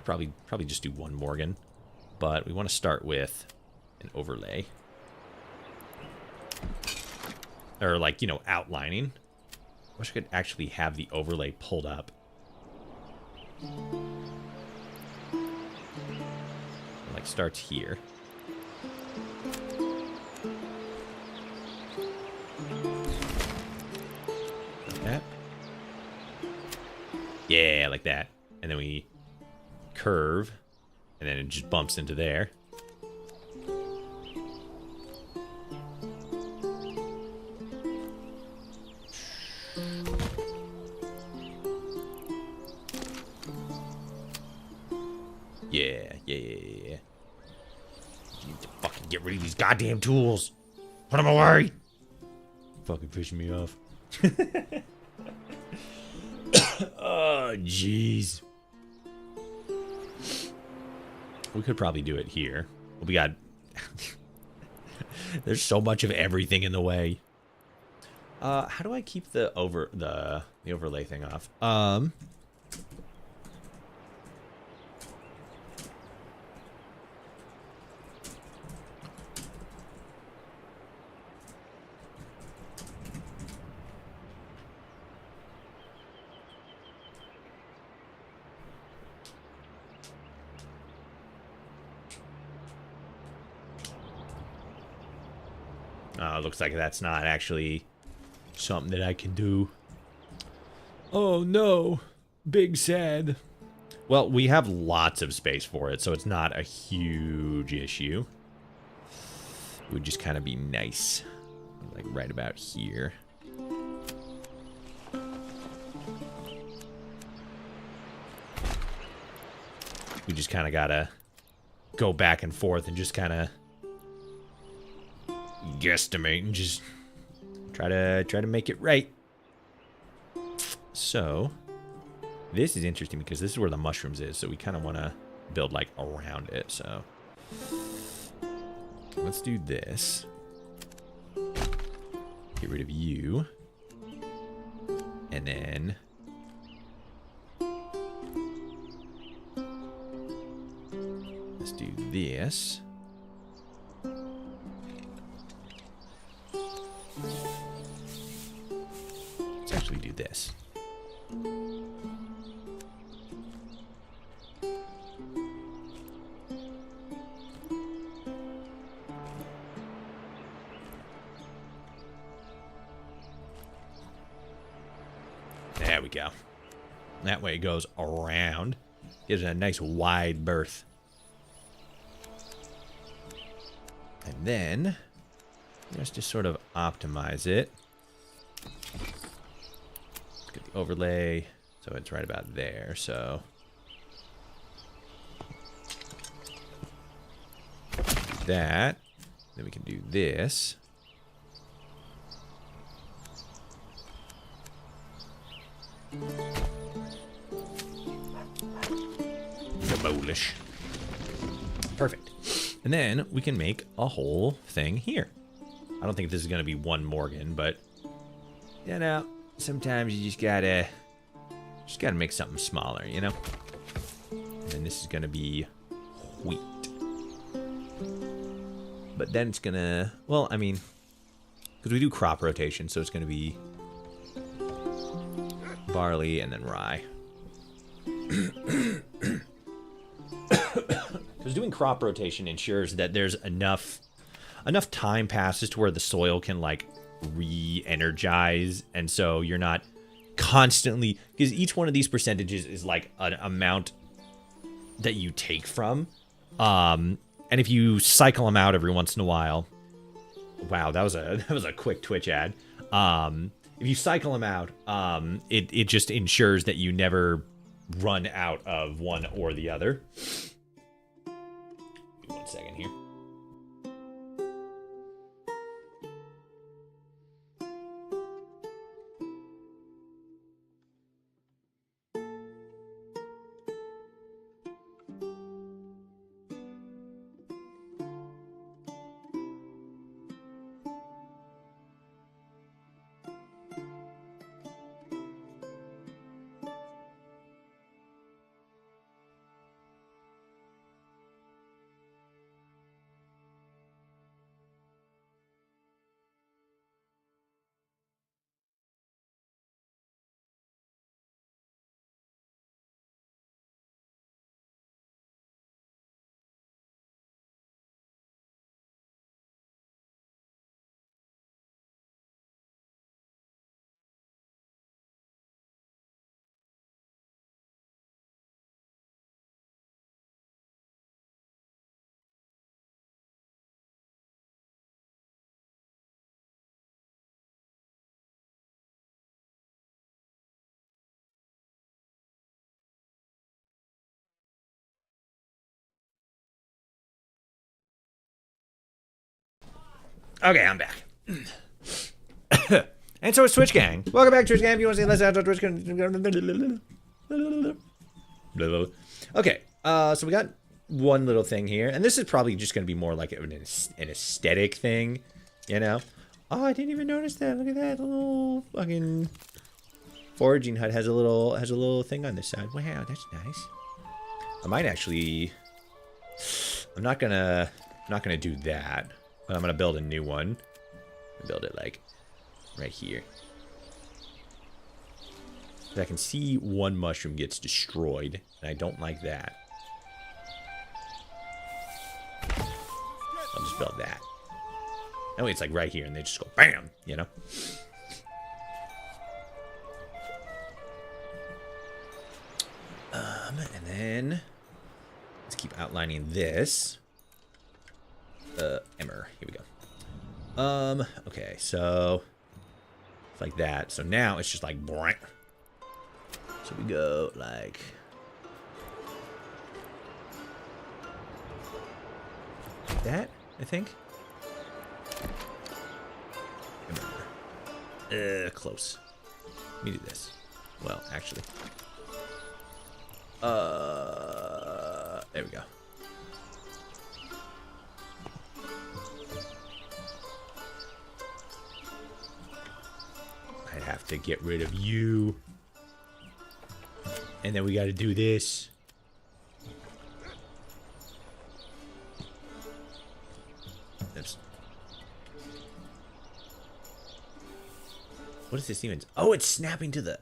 Probably just do 1 Morgan, but we want to start with an overlay. Or like, you know, outlining. I wish I could actually have the overlay pulled up. Like starts here. Like that. Yeah, like that. And then we curve, and then it just bumps into there. Yeah. You need to fucking get rid of these goddamn tools. Put them away. Fucking pissing me off. Oh, jeez. We could probably do it here. We got... There's so much of everything in the way. How do I keep the overlay thing off? Looks like that's not actually something that I can do. Oh no, big sad. Well, we have lots of space for it, so it's not a huge issue. It would just kind of be nice, like right about here. We just kind of gotta go back and forth and just kind of guesstimate and just try to make it right. So this is interesting because this is where the mushrooms is, so we kind of want to build like around it. So let's do this. Get rid of you, and then let's do this. Let's actually do this. There we go. That way it goes around. Gives it a nice wide berth. And then let's just sort of optimize it. Let's get the overlay so it's right about there. So that. Then we can do this. Demolish. Perfect. And then we can make a whole thing here. I don't think this is going to be one Morgan, but you know, sometimes you just gotta Just gotta make something smaller, you know? And then this is gonna be wheat. But then it's gonna, well, I mean, because we do crop rotation, so it's gonna be barley and then rye. Because doing crop rotation ensures that there's enough time passes to where the soil can like re-energize, and so you're not constantly, because each one of these percentages is like an amount that you take from, and if you cycle them out every once in a while, wow, that was a quick Twitch ad. If you cycle them out, it just ensures that you never run out of one or the other. 1 second here. Okay, I'm back. And so it's Twitch Gang. Welcome back, Twitch Gang. If you want to see less about Twitch Gang. Okay, so we got one little thing here. And this is probably just going to be more like an aesthetic thing, you know? Oh, I didn't even notice that. Look at that. The little fucking foraging hut has a little thing on this side. Wow, that's nice. I might actually... I'm not gonna do that. But I'm gonna build a new one. Build it like right here. I can see one mushroom gets destroyed, and I don't like that. I'll just build that. That way it's like right here, and they just go BAM! You know? And then let's keep outlining this. Emmer. Here we go. Okay, so it's like that. So now it's just like boing. So we go like that, I think. Close. Let me do this. Well, actually. There we go. I'd have to get rid of you. And then we got to do this. Oops. What is this even? Oh, it's snapping to the...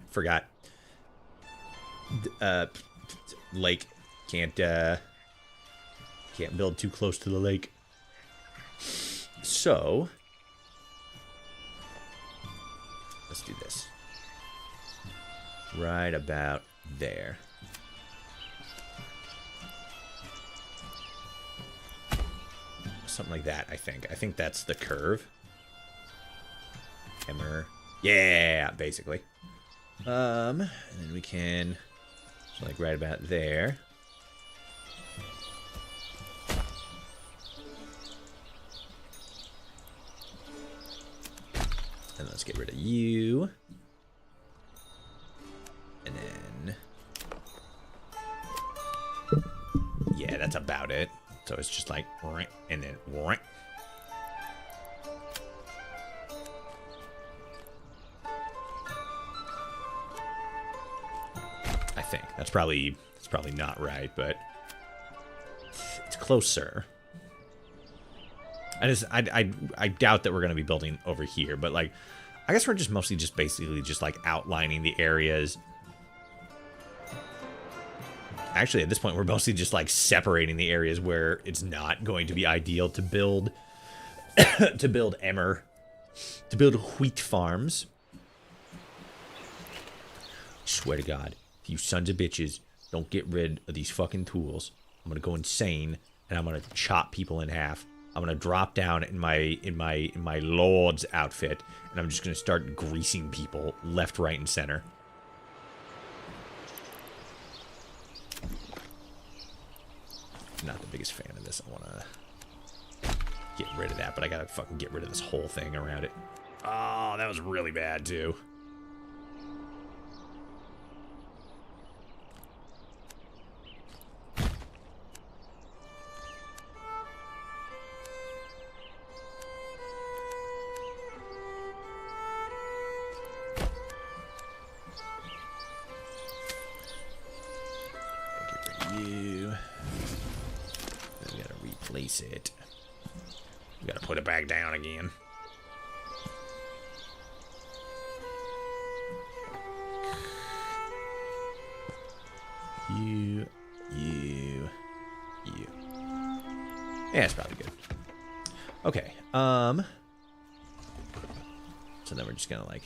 forgot. Lake. Can't build too close to the lake. So... let's do this. Right about there. Something like that, I think. I think that's the curve. Hammer. Yeah, basically. And then we can, so like right about there. And let's get rid of you. And then... yeah, that's about it. So it's just like... and then... think. That's probably not right, but it's closer. I doubt that we're gonna be building over here, but like, I guess we're just mostly just basically just like outlining the areas. Actually, at this point, we're mostly just like separating the areas where it's not going to be ideal to build to build wheat farms. I swear to God, if you sons of bitches don't get rid of these fucking tools, I'm gonna go insane and I'm gonna chop people in half. I'm gonna drop down in my lord's outfit and I'm just gonna start greasing people left, right, and center. Not the biggest fan of this. I want to get rid of that, but I gotta fucking get rid of this whole thing around it. Oh, that was really bad, too. Get rid of you. We gotta replace it. We gotta put it back down again. You. Yeah, it's probably good. Okay, so then we're just gonna, like,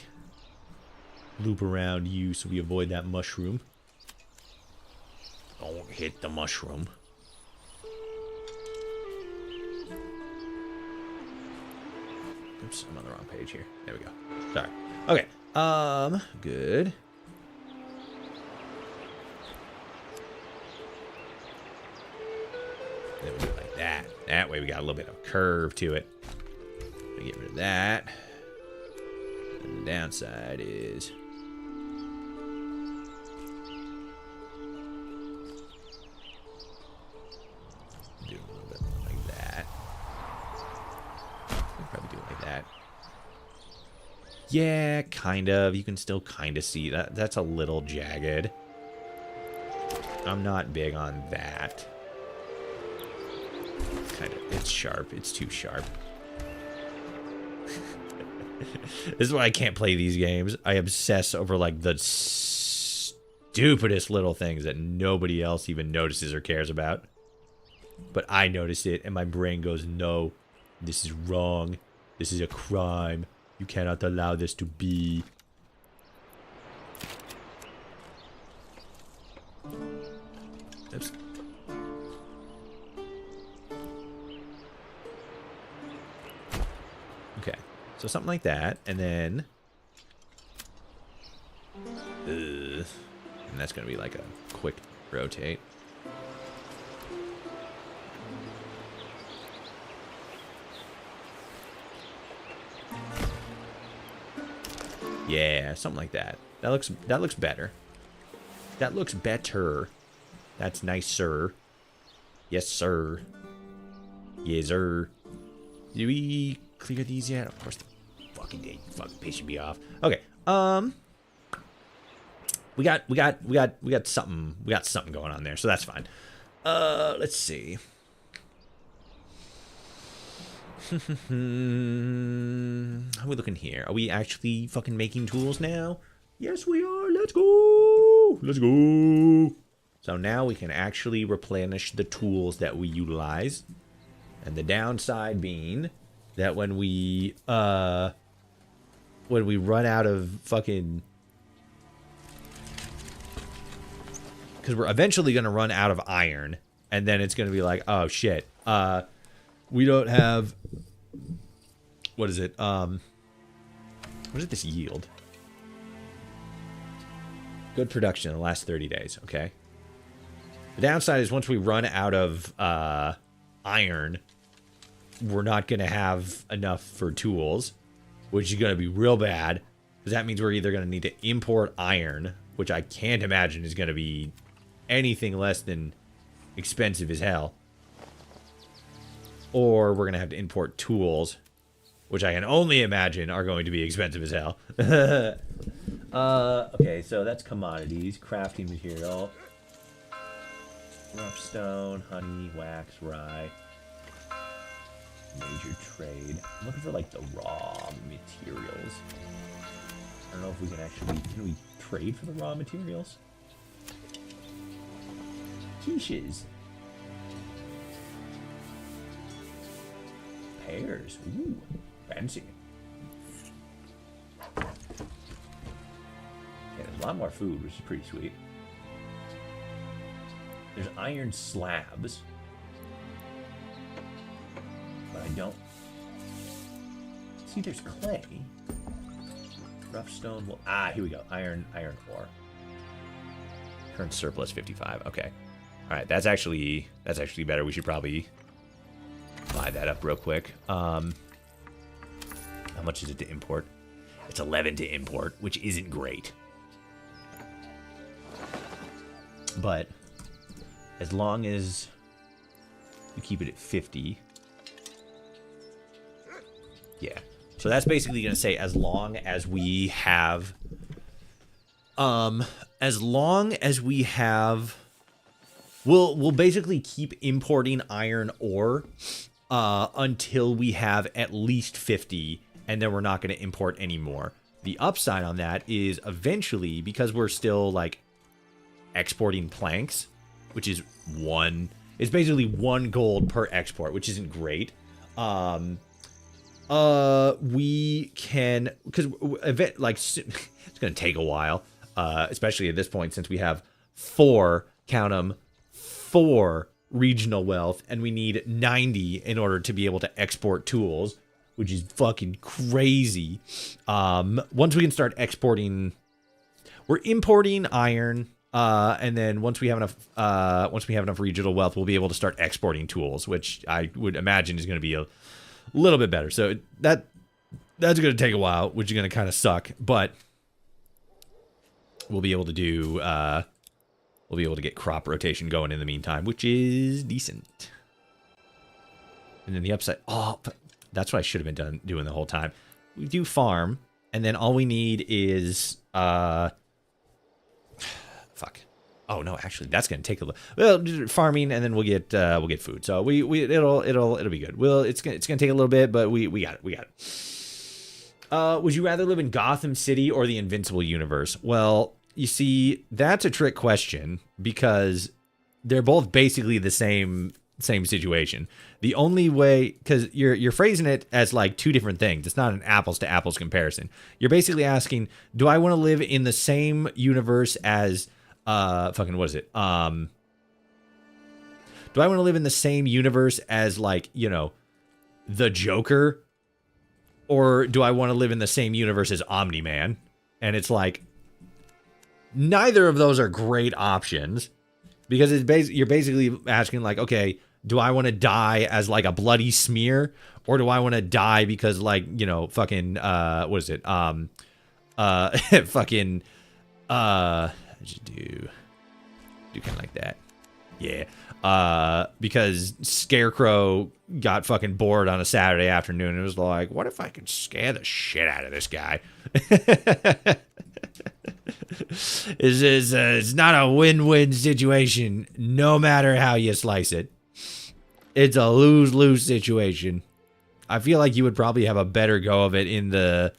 loop around you so we avoid that mushroom. Don't hit the mushroom. Oops, I'm on the wrong page here. There we go. Sorry. Okay. Good. Then we do it like that. That way we got a little bit of curve to it. We get rid of that. And the downside is do a little bit more like that. Probably do it like that. Yeah, kind of. You can still kind of see that. That's a little jagged. I'm not big on that. Kind of. It's sharp. It's too sharp. This is why I can't play these games. I obsess over, like, the stupidest little things that nobody else even notices or cares about. But I notice it, and my brain goes, no, this is wrong. This is a crime. You cannot allow this to be. Oops. Okay, so something like that, and then, and that's gonna be like a quick rotate. Yeah, something like that. That looks better. That looks better. That's nice, sir. Yes, sir. Yes, sir. Do we clear these yet? Of course, they fucking did. Fucking pissing me off. Okay. We got something going on there, so that's fine. Let's see. How are we looking here? Are we actually fucking making tools now? Yes, we are. Let's go. Let's go. So now we can actually replenish the tools that we utilize. And the downside being that when we run out of fucking, because we're eventually going to run out of iron, and then it's going to be like, oh shit, we don't have, what is it? What did this yield? Good production in the last 30 days, okay? The downside is once we run out of iron, we're not going to have enough for tools, which is going to be real bad, because that means we're either going to need to import iron, which I can't imagine is going to be anything less than expensive as hell, or we're going to have to import tools, which I can only imagine are going to be expensive as hell. Okay, so that's commodities, crafting material, rough stone, honey, wax, rye, major trade. I'm looking for like the raw materials. I don't know if we can we trade for the raw materials? Quiches. Pears. Ooh, fancy. Yeah, there's a lot more food, which is pretty sweet. There's iron slabs. But I don't... See, there's clay. Rough stone... Well, here we go. Iron ore. Current surplus 55. Okay. Alright, that's actually better. We should probably buy that up real quick. How much is it to import? It's 11 to import, which isn't great. But as long as we keep it at 50. Yeah. So that's basically going to say as long as we have we'll basically keep importing iron ore until we have at least 50, and then we're not going to import anymore. The upside on that is eventually, because we're still like exporting planks, which is it's basically 1 gold per export, which isn't great. We can, because like it's going to take a while, especially at this point, since we have 4 regional wealth, and we need 90 in order to be able to export tools, which is fucking crazy. Once we can start exporting, we're importing iron, and then once we have enough regional wealth, we'll be able to start exporting tools, which I would imagine is going to be a little bit better. So that's going to take a while, which is going to kind of suck, but we'll be able to do we'll be able to get crop rotation going in the meantime, which is decent. And then the upside, that's what I should have been doing the whole time. We do farm, and then all we need is fuck. Oh no, actually, that's gonna take a little. Well, farming, and then we'll get food. So it'll be good. It's gonna take a little bit, but we got it. Would you rather live in Gotham City or the Invincible universe? Well, you see, that's a trick question because they're both basically the same situation. The only way, because you're phrasing it as like 2 different things. It's not an apples to apples comparison. You're basically asking, do I want to live in the same universe as fucking what is it? Do I want to live in the same universe as, like, you know, the Joker, or do I want to live in the same universe as Omni-Man? And it's like, neither of those are great options, because you're basically asking, like, okay, do I want to die as like a bloody smear, or do I want to die because, like, you know, fucking what is it? Fucking just do kind of like that. Yeah. Because Scarecrow got fucking bored on a Saturday afternoon and was like, what if I could scare the shit out of this guy? It's not a win-win situation, no matter how you slice it. It's a lose-lose situation. I feel like you would probably have a better go of it in the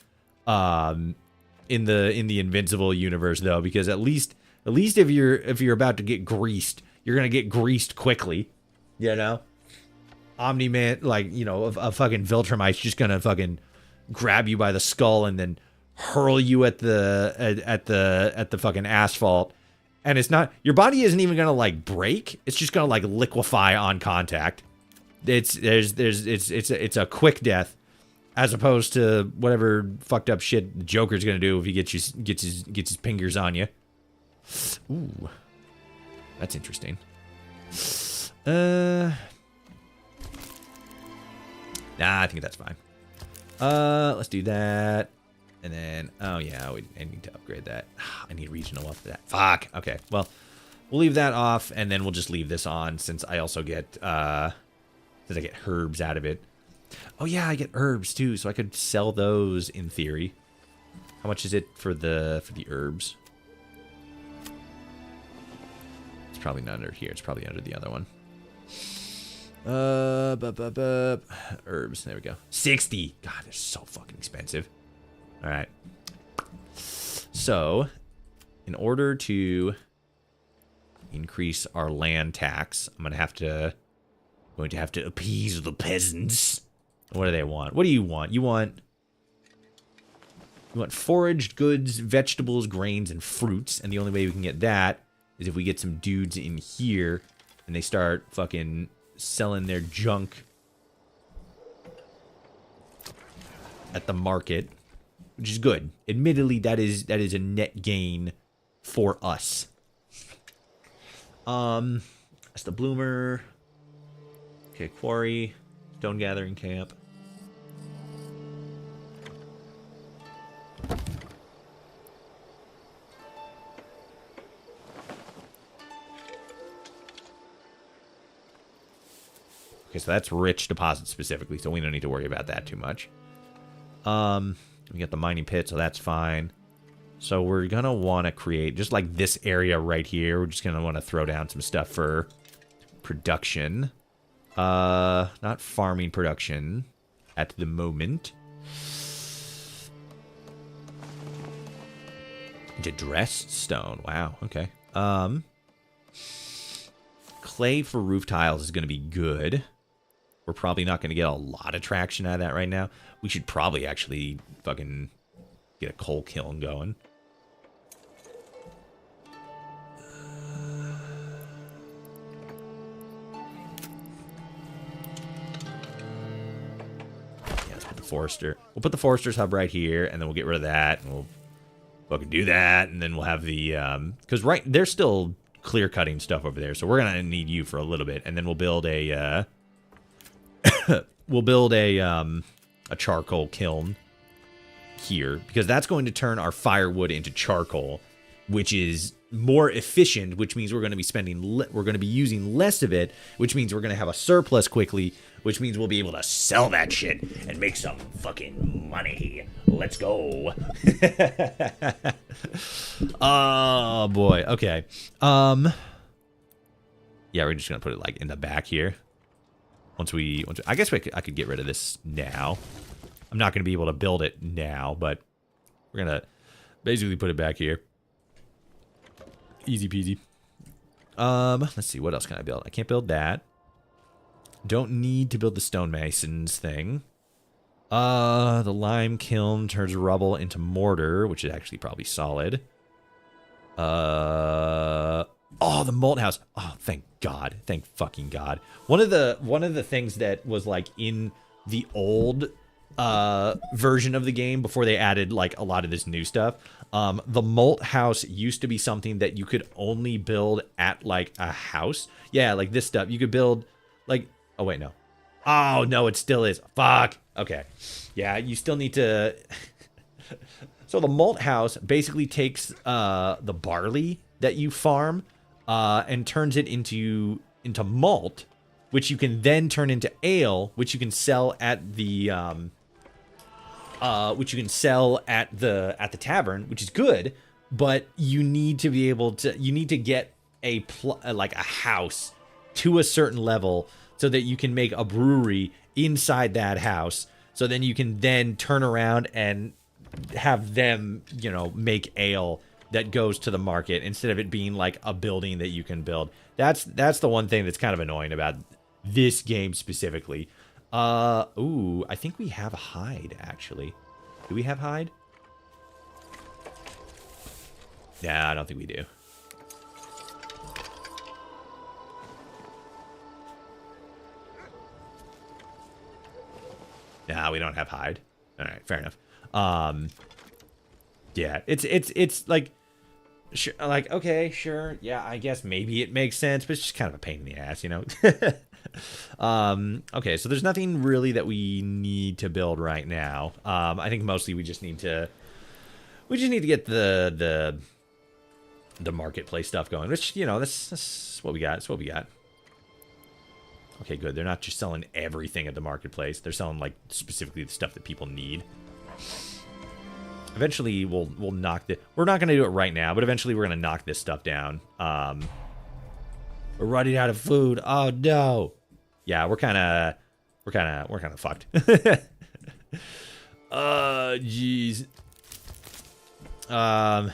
Invincible universe, though, because at least if you're about to get greased, you're gonna get greased quickly, you know. Omni-Man, like, you know, a fucking Viltrumite's just gonna fucking grab you by the skull and then hurl you at the fucking asphalt, and it's not, your body isn't even gonna like break. It's just gonna like liquefy on contact. It's a quick death, as opposed to whatever fucked up shit the Joker's gonna do if he gets his fingers on you. Ooh, that's interesting. Nah, I think that's fine. Let's do that. And then, oh yeah, I need to upgrade that. I need regional wealth for that. Fuck. Okay, well, we'll leave that off, and then we'll just leave this on, since I also get, since I get herbs out of it. Oh yeah, I get herbs too, so I could sell those in theory. How much is it for the herbs? It's probably not under here. It's probably under the other one. Herbs. There we go. 60. God, they're so fucking expensive. All right. So, in order to increase our land tax, I'm going to have to appease the peasants. What do they want? What do you want? You want foraged goods, vegetables, grains, and fruits. And the only way we can get that is if we get some dudes in here and they start fucking selling their junk at the market, which is good. Admittedly, that is a net gain for us. That's the bloomer. Okay, quarry, stone gathering camp. Okay, so that's rich deposit specifically, so we don't need to worry about that too much. We got the mining pit, so that's fine. So we're gonna want to create, just like this area right here, we're just gonna want to throw down some stuff for production. Not farming production at the moment. Distressed stone, wow, okay. Clay for roof tiles is gonna be good. We're probably not going to get a lot of traction out of that right now. We should probably actually fucking get a coal kiln going. Yeah, let's put the forester. We'll put the forester's hub right here, and then we'll get rid of that, and we'll fucking do that, and then we'll have the because they're still clear cutting stuff over there, so we're gonna need you for a little bit, and then we'll build a a charcoal kiln here, because that's going to turn our firewood into charcoal, which is more efficient, which means we're going to be using less of it, which means we're going to have a surplus quickly, which means we'll be able to sell that shit and make some fucking money. Let's go. Oh boy. Okay. Yeah, we're just going to put it like in the back here. I guess I could get rid of this now. I'm not going to be able to build it now, but we're going to basically put it back here. Easy peasy. Let's see, what else can I build? I can't build that. Don't need to build the stonemasons thing. The lime kiln turns rubble into mortar, which is actually probably solid. Oh, the malt house. Oh, thank God. Thank fucking God. One of the things that was like in the old version of the game before they added like a lot of this new stuff, the malt house used to be something that you could only build at like a house. Yeah, like this stuff. You could build like, oh wait, no. Oh no, it still is. Fuck. Okay. Yeah, you still need to So the malt house basically takes the barley that you farm and turns it into malt, which you can then turn into ale, which you can sell at the tavern, which is good. But you need to be able to get like a house to a certain level so that you can make a brewery inside that house. So then you can then turn around and have them, make ale that goes to the market instead of it being like a building that you can build. That's the one thing that's kind of annoying about this game specifically. Ooh, I think we have hide actually. Do we have hide? Nah, I don't think we do. Nah, we don't have hide. All right, fair enough. Yeah, it's like, sure, like, okay, sure, yeah, I guess maybe it makes sense, but it's just kind of a pain in the ass, Okay, so there's nothing really that we need to build right now. I think mostly we just need to get the marketplace stuff going, which, that's what we got. That's what we got. Okay, good. They're not just selling everything at the marketplace. They're selling, like, specifically the stuff that people need. Eventually, we'll knock the. We're not gonna do it right now, but eventually we're gonna knock this stuff down. We're running out of food. Oh no. Yeah, we're kind of fucked. Jeez. I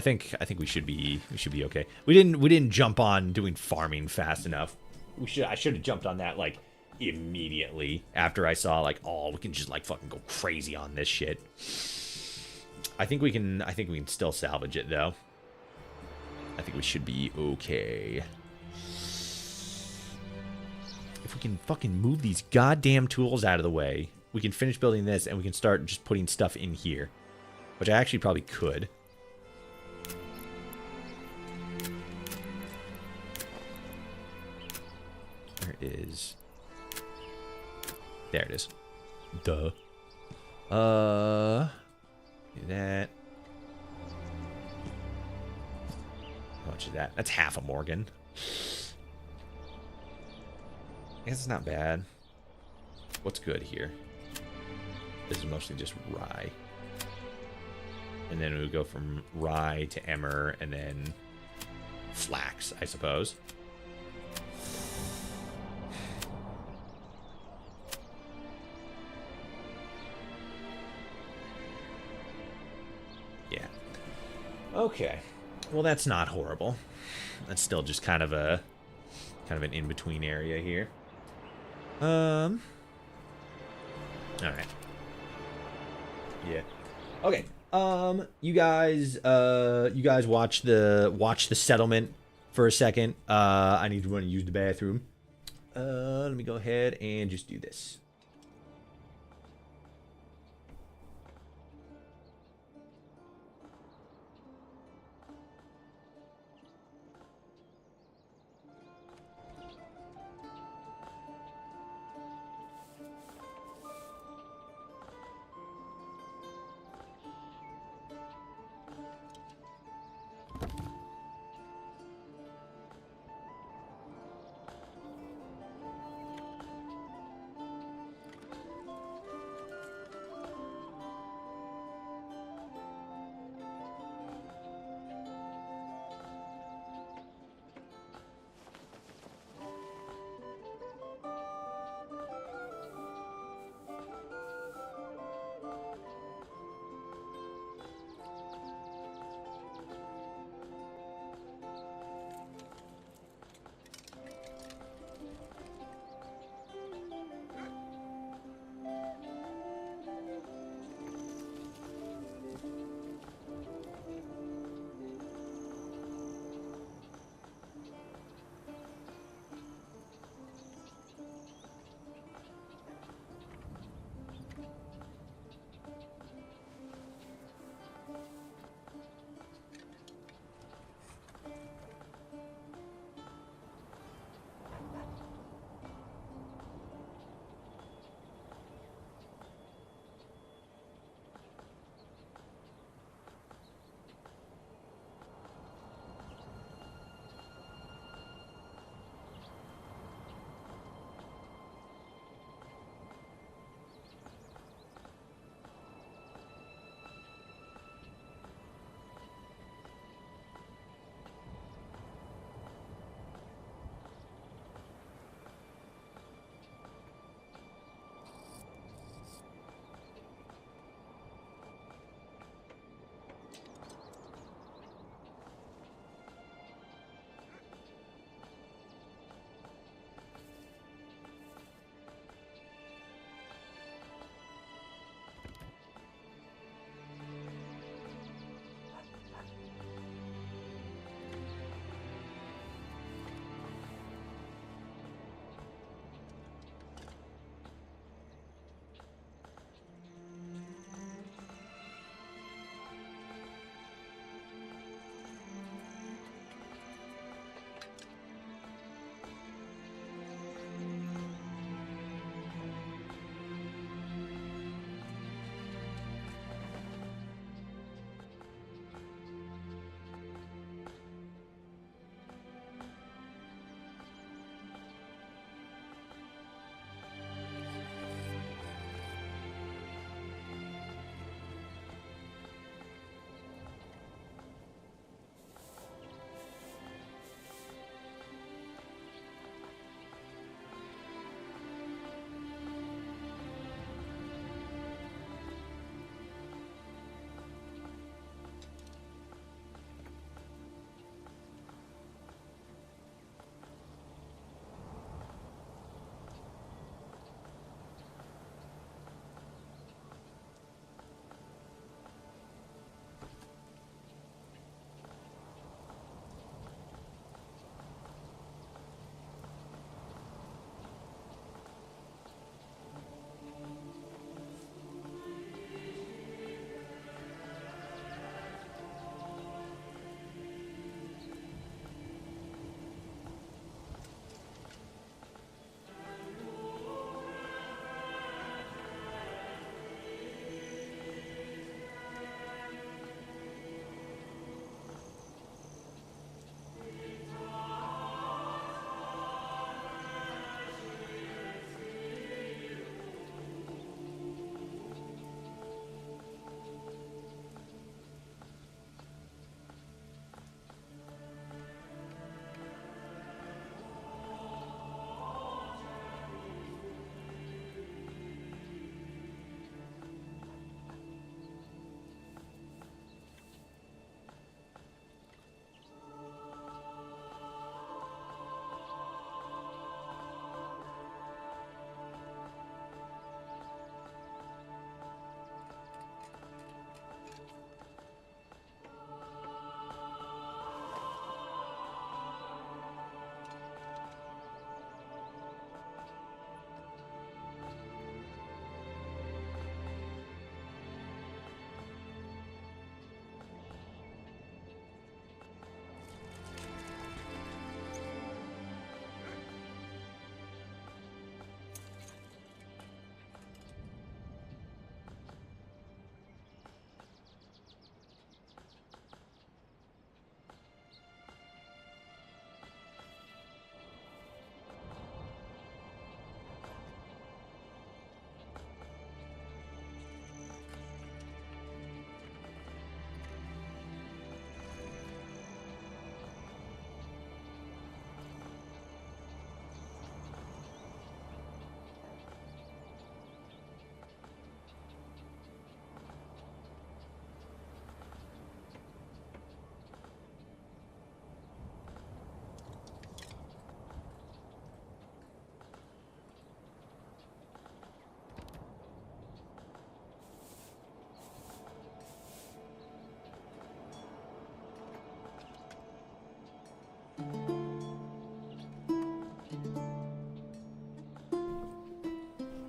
think we should be okay. We didn't jump on doing farming fast enough. I should have jumped on that like immediately after I saw like, oh, we can just like fucking go crazy on this shit. I think we can still salvage it though. I think we should be okay. If we can fucking move these goddamn tools out of the way, we can finish building this and we can start just putting stuff in here, which I actually probably could. Where is... There it is. Duh. Do that. How much is that? That's half a Morgan. I guess it's not bad. What's good here? This is mostly just rye. And then we would go from rye to emmer and then flax, I suppose. Yeah. Okay. Well, that's not horrible. That's still just kind of an in-between area here. All right. Yeah. Okay. You guys watch the settlement for a second. I need to run and use the bathroom. Let me go ahead and just do this.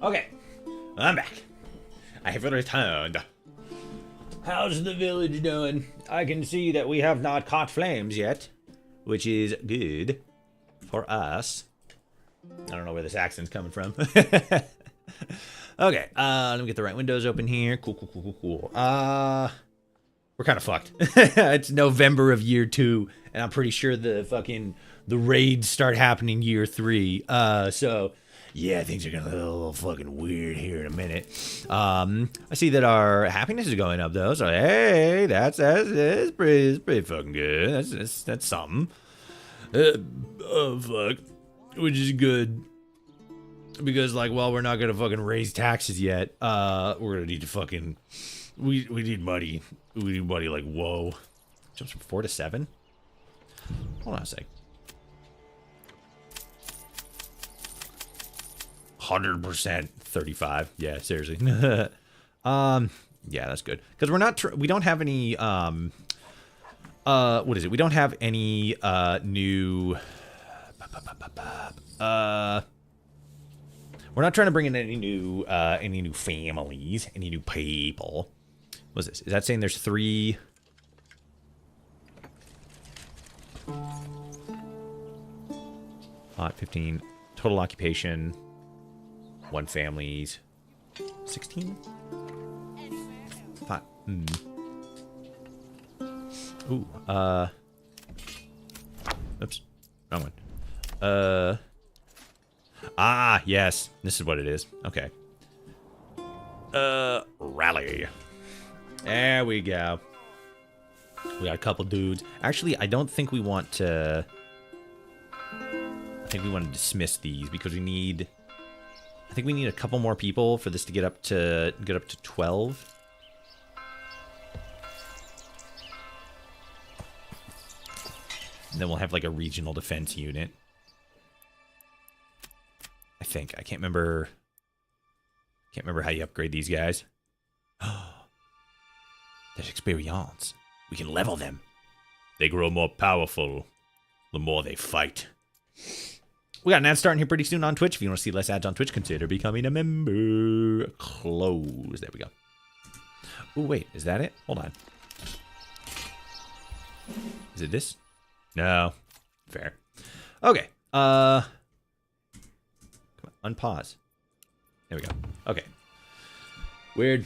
Okay, I'm back. I have returned. How's the village doing? I can see that we have not caught flames yet, which is good for us. I don't know where this accent's coming from. Okay, let me get the right windows open here. Cool. We're kind of fucked. It's November of year 2, and I'm pretty sure the raids start happening year 3. So yeah, things are gonna look a little fucking weird here in a minute. I see that our happiness is going up though, so hey, that's pretty fucking good. That's something. Oh fuck, which is good. Because, like, well, we're not gonna fucking raise taxes yet. We're gonna need to fucking... We need money. We need money, like, whoa. Jumps from 4 to 7? Hold on a sec. 100%. 35. Yeah, seriously. Yeah, that's good. Because we're not... we don't have any, what is it? We don't have any, new... We're not trying to bring in any new families, any new people. What's this? Is that saying there's 3? 15 total occupation, 1 families, 16. 5. Ooh. Oops. Wrong one. Ah, yes. This is what it is. Okay. Rally. There we go. We got a couple dudes. Actually, I don't think we want to... I think we want to dismiss these because we need... I think we need a couple more people for this to get up to 12. And then we'll have like a regional defense unit. I think. I can't remember how you upgrade these guys. There's experience. We can level them. They grow more powerful the more they fight. We got an ad starting here pretty soon on Twitch. If you want to see less ads on Twitch, consider becoming a member. Close. There we go. Oh, wait. Is that it? Hold on. Is it this? No. Fair. Okay. Come on. Unpause. There we go. Okay. Weird.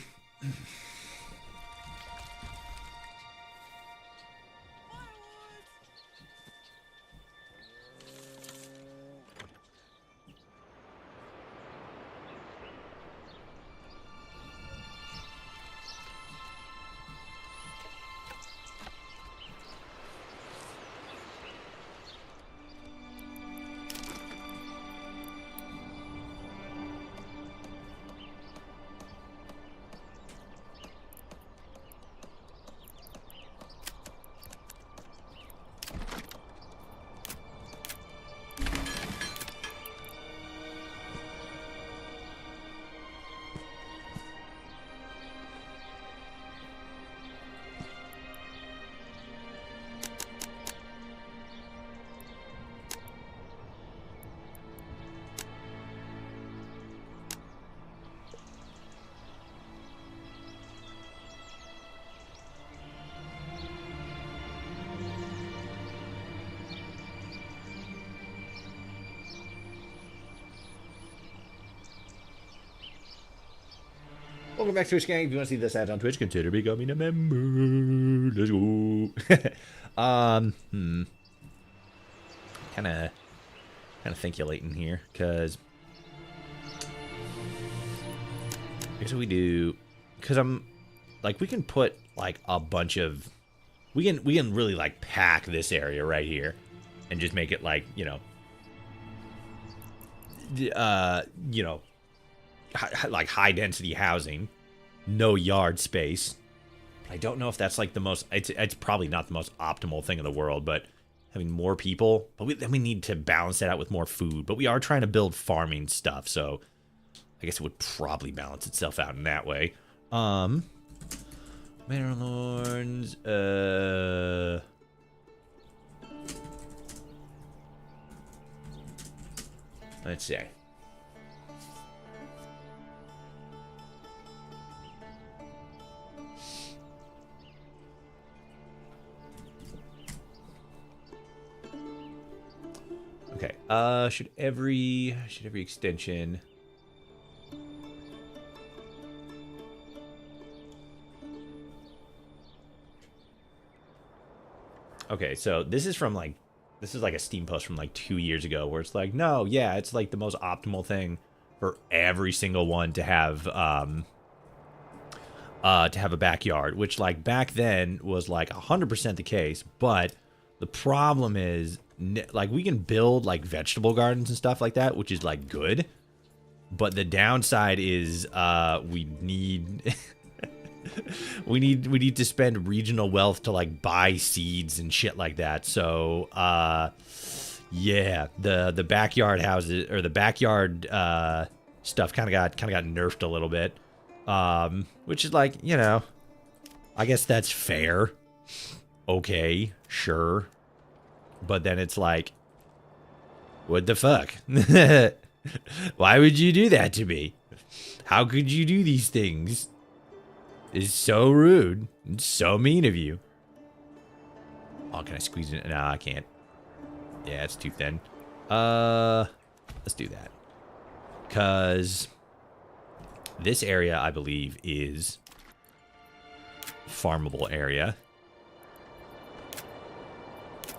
Welcome back to Twitch Gang. If you want to see this ad on Twitch, consider becoming a member. Let's go. Kind of thinkulating here, because here's what we do. Because I'm like, we can put like a bunch of, we can really like pack this area right here, and just make it like, you know, like high density housing, no yard space. I don't know if that's like the most, it's probably not the most optimal thing in the world, but having more people, but then we need to balance that out with more food. But we are trying to build farming stuff, so I guess it would probably balance itself out in that way. Marylorns, let's see. Should every extension... Okay, so this is from like, this is like a Steam post from like 2 years ago where it's like, no, yeah, it's like the most optimal thing for every single one to have a backyard, which like back then was like 100% the case. But the problem is, like, we can build like vegetable gardens and stuff like that, which is like good. But the downside is we need we need to spend regional wealth to like buy seeds and shit like that. So yeah, the backyard houses or the backyard stuff kind of got nerfed a little bit. Which is like, you know, I guess that's fair. Okay, sure. But then it's like, what the fuck? Why would you do that to me? How could you do these things? It's so rude. It's so mean of you. Oh, can I squeeze it? No, I can't. Yeah, it's too thin. Let's do that. Because this area, I believe, is farmable area.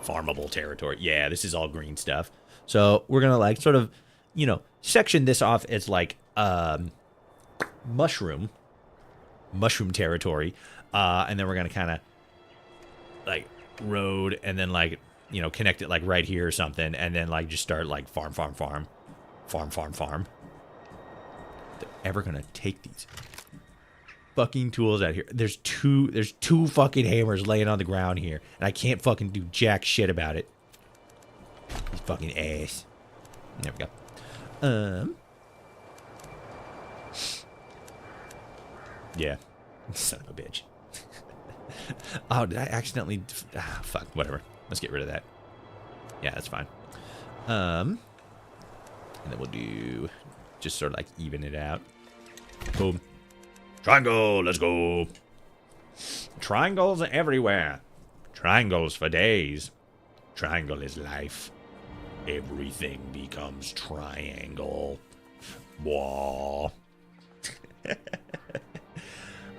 Farmable territory. Yeah, this is all green stuff. So we're going to like sort of, you know, section this off as like mushroom territory. And then we're going to kind of like road and then like, you know, connect it like right here or something. And then like just start like farm. They're ever going to take these fucking tools out here. There's two fucking hammers laying on the ground here. And I can't fucking do jack shit about it. These fucking ass. There we go. Yeah. Son of a bitch. Oh, did I accidentally... fuck, whatever. Let's get rid of that. Yeah, that's fine. And then we'll do... just sort of like even it out. Boom. Triangle, let's go. Triangles everywhere. Triangles for days. Triangle is life. Everything becomes triangle. Whoa.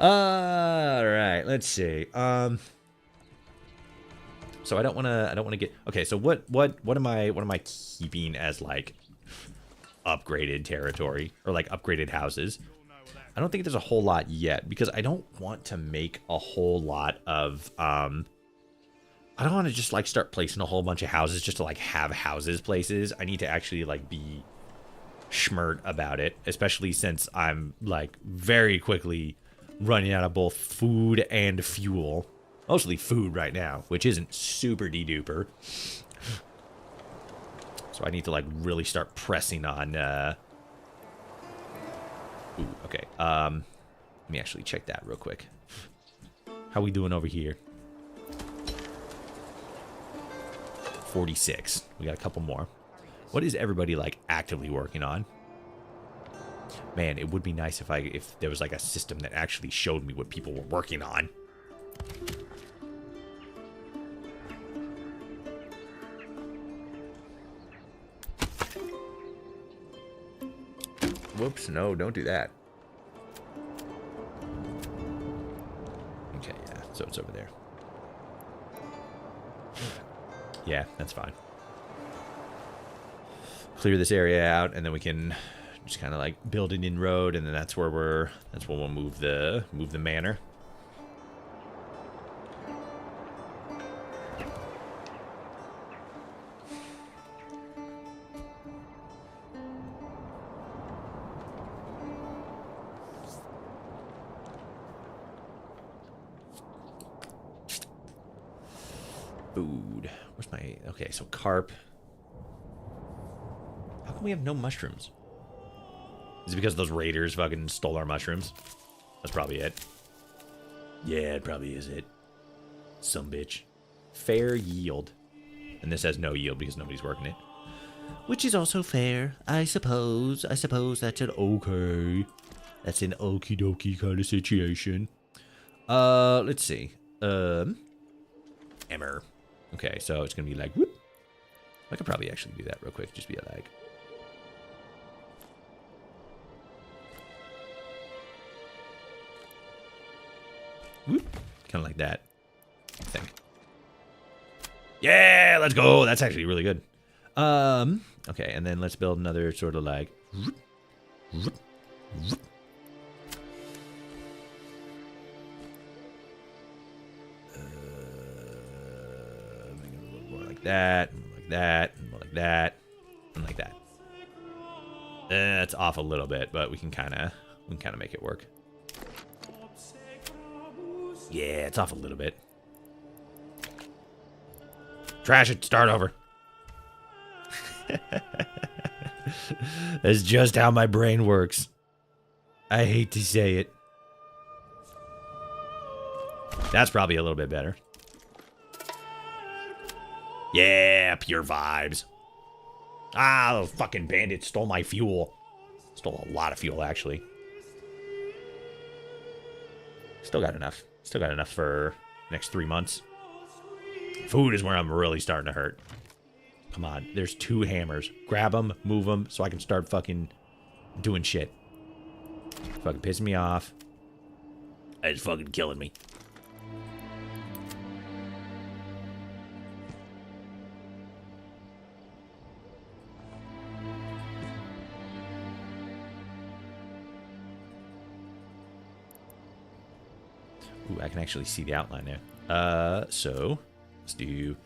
All right, let's see. So I don't want to get okay. So what am I keeping as like upgraded territory or like upgraded houses? I don't think there's a whole lot yet because I don't want to make a whole lot of I don't want to just like start placing a whole bunch of houses just to like have houses places. I need to actually like be schmert about it, especially since I'm like very quickly running out of both food and fuel. Mostly food right now, which isn't super de-duper. So I need to like really start pressing on ooh, okay. Let me actually check that real quick. How we doing over here? 46. We got a couple more. What is everybody like actively working on? Man, it would be nice if there was like a system that actually showed me what people were working on. Whoops, no, don't do that. Okay, yeah, so it's over there. Yeah, that's fine. Clear this area out, and then we can just kind of like build an in-road, and then that's where we'll move the manor. Food. Where's my... okay, so carp. How come we have no mushrooms? Is it because those raiders fucking stole our mushrooms? That's probably it. Yeah, it probably is it. Some bitch. Fair yield. And this has no yield because nobody's working it. Which is also fair, I suppose. I suppose that's an okay. That's an okie dokie kind of situation. Let's see. Emmer. Okay, so it's gonna be like whoop. I could probably actually do that real quick. Just be like... Whoop. Kind of like that, I think. Yeah, let's go. That's actually really good. Okay, and then let's build another sort of like... Make it a little more like that, and like that, and more like that, and like that. It's off a little bit, but we can kind of make it work. Yeah, it's off a little bit. Trash it. Start over. That's just how my brain works. I hate to say it. That's probably a little bit better. Yeah, pure vibes. Ah, those fucking bandits stole my fuel. Stole a lot of fuel, actually. Still got enough. Still got enough for next 3 months. Food is where I'm really starting to hurt. Come on, there's 2 hammers. Grab them, move them, so I can start fucking doing shit. Fucking pissing me off. It's fucking killing me. Ooh, I can actually see the outline there. So let's do...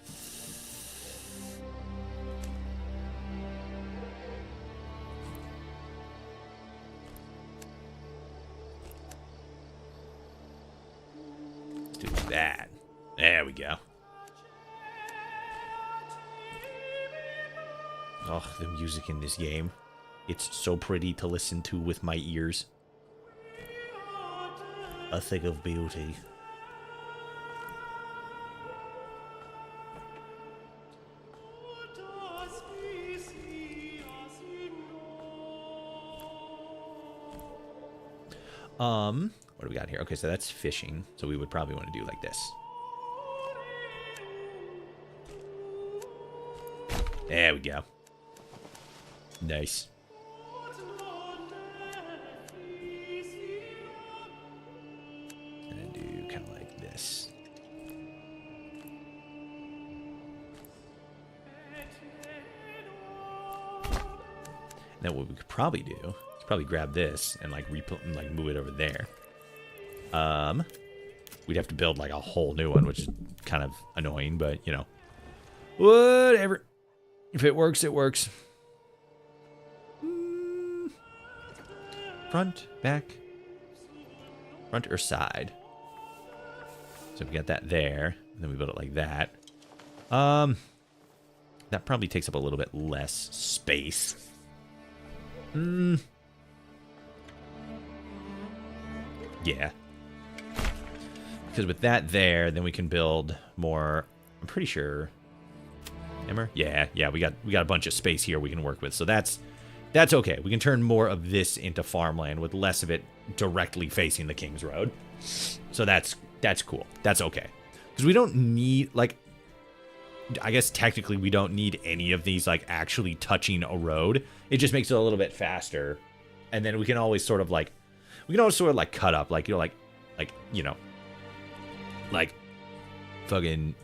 Let's do that. There we go. Oh, the music in this game. It's so pretty to listen to with my ears. A thing of beauty. What do we got here? Okay, so that's fishing. So we would probably want to do like this. There we go. Nice. And then do kind of like this. Now what we could probably do is probably grab this and like move it over there. We'd have to build like a whole new one, which is kind of annoying, but you know, whatever. If it works, it works. Front, back, front or side. So we got that there, and then we build it like that. That probably takes up a little bit less space. Yeah. Because with that there, then we can build more. I'm pretty sure. Hammer? Yeah, we got a bunch of space here we can work with. So that's okay. We can turn more of this into farmland with less of it directly facing the King's Road. So that's cool. That's okay. Because we don't need, like, I guess technically we don't need any of these like actually touching a road. It just makes it a little bit faster. And then we can always sort of like cut up, like, you know, like fucking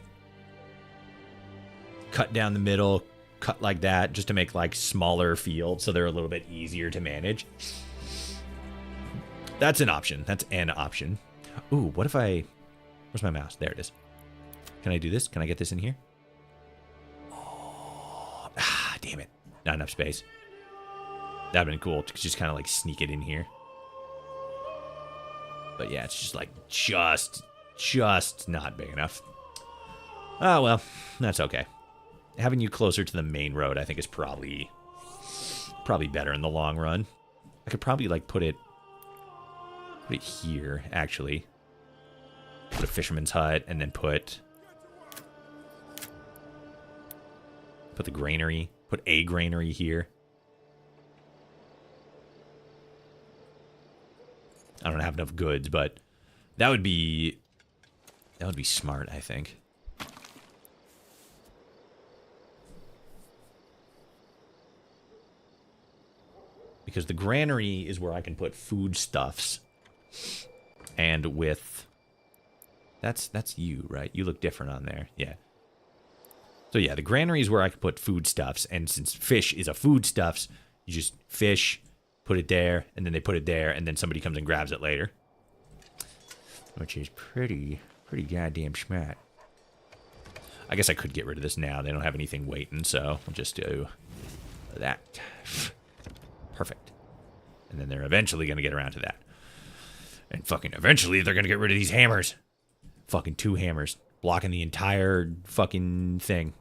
cut down the middle, cut like that, just to make like smaller fields so they're a little bit easier to manage. That's an option. That's an option. Ooh, what if where's my mouse? There it is. Can I do this? Can I get this in here? Oh, damn it. Not enough space. That'd been cool to just kind of like sneak it in here. But yeah, it's just like, just not big enough. Oh, well, that's okay. Having you closer to the main road, I think, is probably better in the long run. I could probably like put it here, actually. Put a fisherman's hut, and then put the granary. Put a granary here. I don't have enough goods, but that would be smart, I think. Because the granary is where I can put foodstuffs. And with... That's you, right? You look different on there. Yeah. So yeah, the granary is where I can put foodstuffs. And since fish is a foodstuffs, you just fish, put it there, and then they put it there, and then somebody comes and grabs it later. Which is pretty goddamn smart. I guess I could get rid of this now. They don't have anything waiting, so we'll just do that. Perfect. And then they're eventually going to get around to that. And fucking eventually they're going to get rid of these hammers. Fucking 2 hammers. Blocking the entire fucking thing.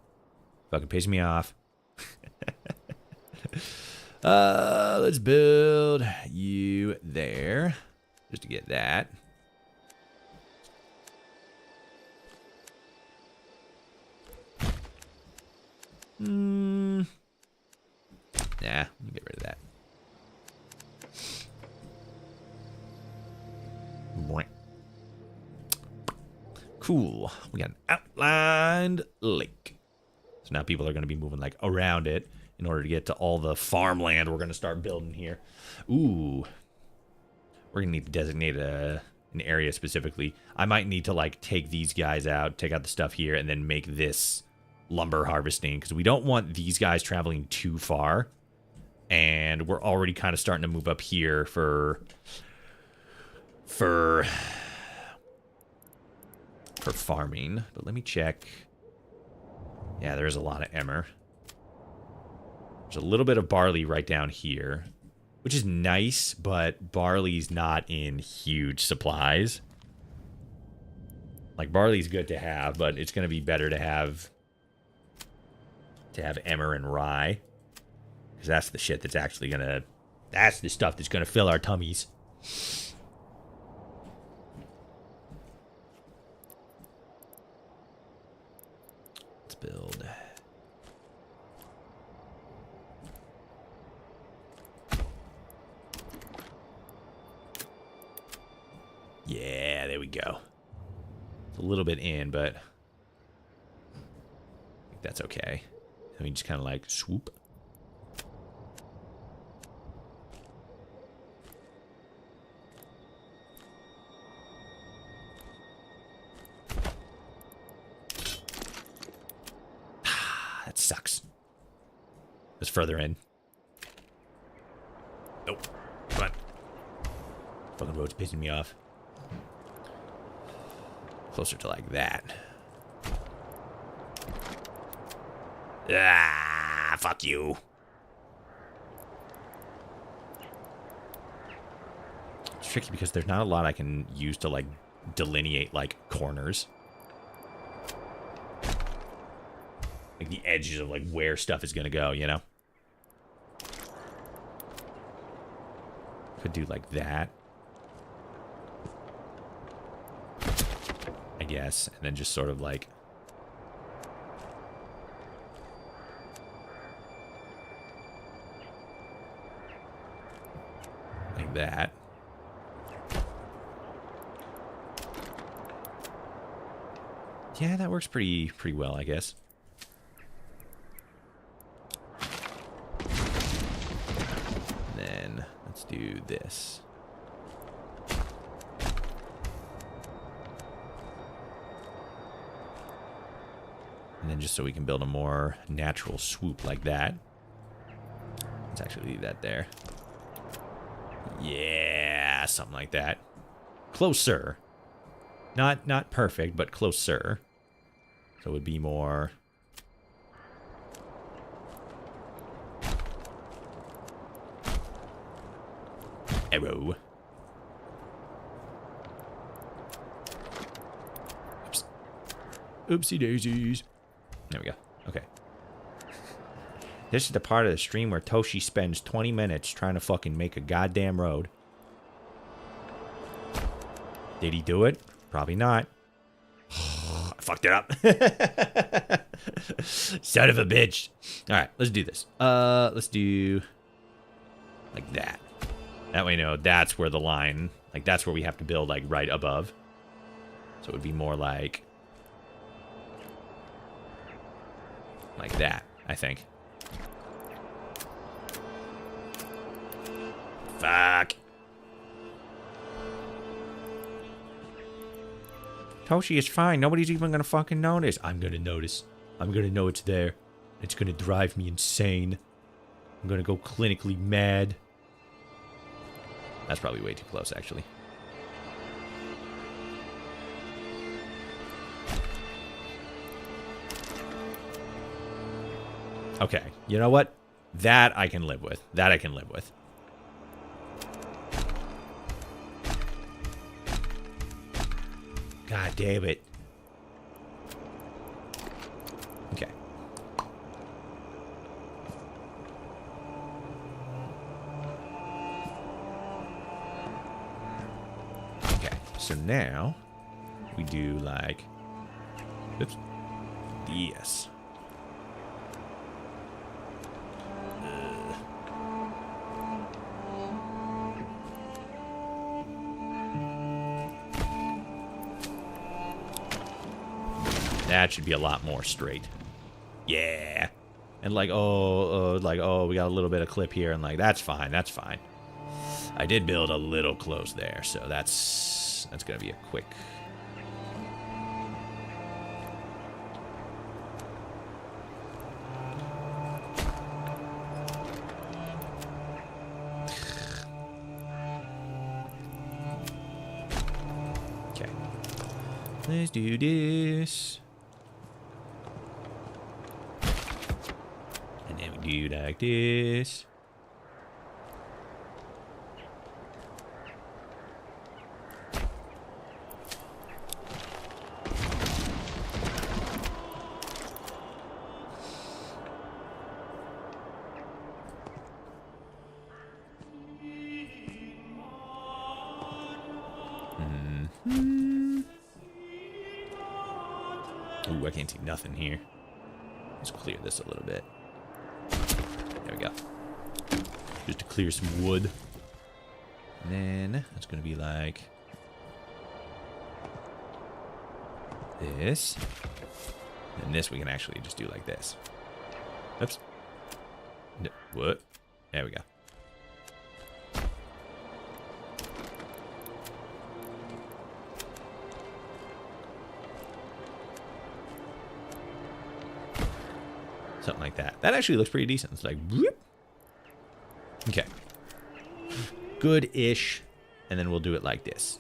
Fucking piss me off. Let's build you there. Just to get that. Nah, let me get rid of that. Cool. We got an outlined lake. So now people are going to be moving like around it in order to get to all the farmland we're going to start building here. Ooh. We're going to need to designate an area specifically. I might need to like take these guys out, take out the stuff here, and then make this lumber harvesting, because we don't want these guys traveling too far. And we're already kind of starting to move up here for farming. But let me check. Yeah, there's a lot of emmer. There's a little bit of barley right down here, which is nice, but barley's not in huge supplies. Like, barley's good to have, but it's going to be better to have emmer and rye. Because that's the shit that's actually going to... That's the stuff that's going to fill our tummies. Let's build... Yeah, there we go. It's a little bit in, but... I think that's okay. And we just kind of like swoop. That sucks. It's further in. Nope. Come on. Fucking road's pissing me off. Closer to like that. Ah, fuck you. It's tricky because there's not a lot I can use to like delineate like corners. Like the edges of like where stuff is gonna go, you know? Could do like that. I guess. And then just sort of like... like that. Yeah, that works pretty well, I guess. And then let's do this. And then just so we can build a more natural swoop like that. Let's actually leave that there. Yeah, something like that. Closer. Not perfect, but closer. So it would be more... arrow. Oops. Oopsie daisies. There we go. Okay. This is the part of the stream where Toshi spends 20 minutes trying to fucking make a goddamn road. Did he do it? Probably not. I fucked it up. Son of a bitch. Alright, let's do this. Let's do... like that. That way, no, that's where the line... like, that's where we have to build, like, right above. So it would be more like... like that, I think. Toshi, it's fine. Nobody's even gonna fucking notice. I'm gonna notice. I'm gonna know it's there. It's gonna drive me insane. I'm gonna go clinically mad. That's probably way too close, actually. Okay, you know what? That I can live with. That I can live with. God damn it. Okay. Okay, so now we do like, oops, yes. That should be a lot more straight. Yeah. And like, oh, we got a little bit of clip here, and like, that's fine, that's fine. I did build a little close there, so that's gonna be a quick. Okay. Let's do this. And then we do like this. Ooh, I can't see nothing here. Let's clear this a little bit. There we go. Just to clear some wood. And then it's going to be like this. And this we can actually just do like this. Oops. No, what? There we go. Something like that. That actually looks pretty decent. It's like, whoop. Okay. Good-ish. And then we'll do it like this.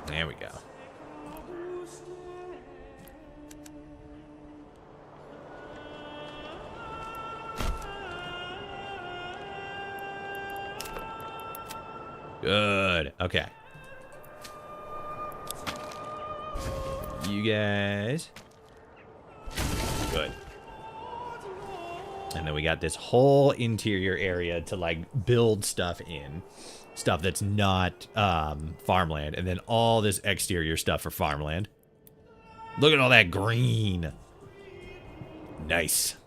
There we go. Good. Okay. You guys. Good. And then we got this whole interior area to like build stuff in. Stuff that's not farmland. And then all this exterior stuff for farmland. Look at all that green. Nice.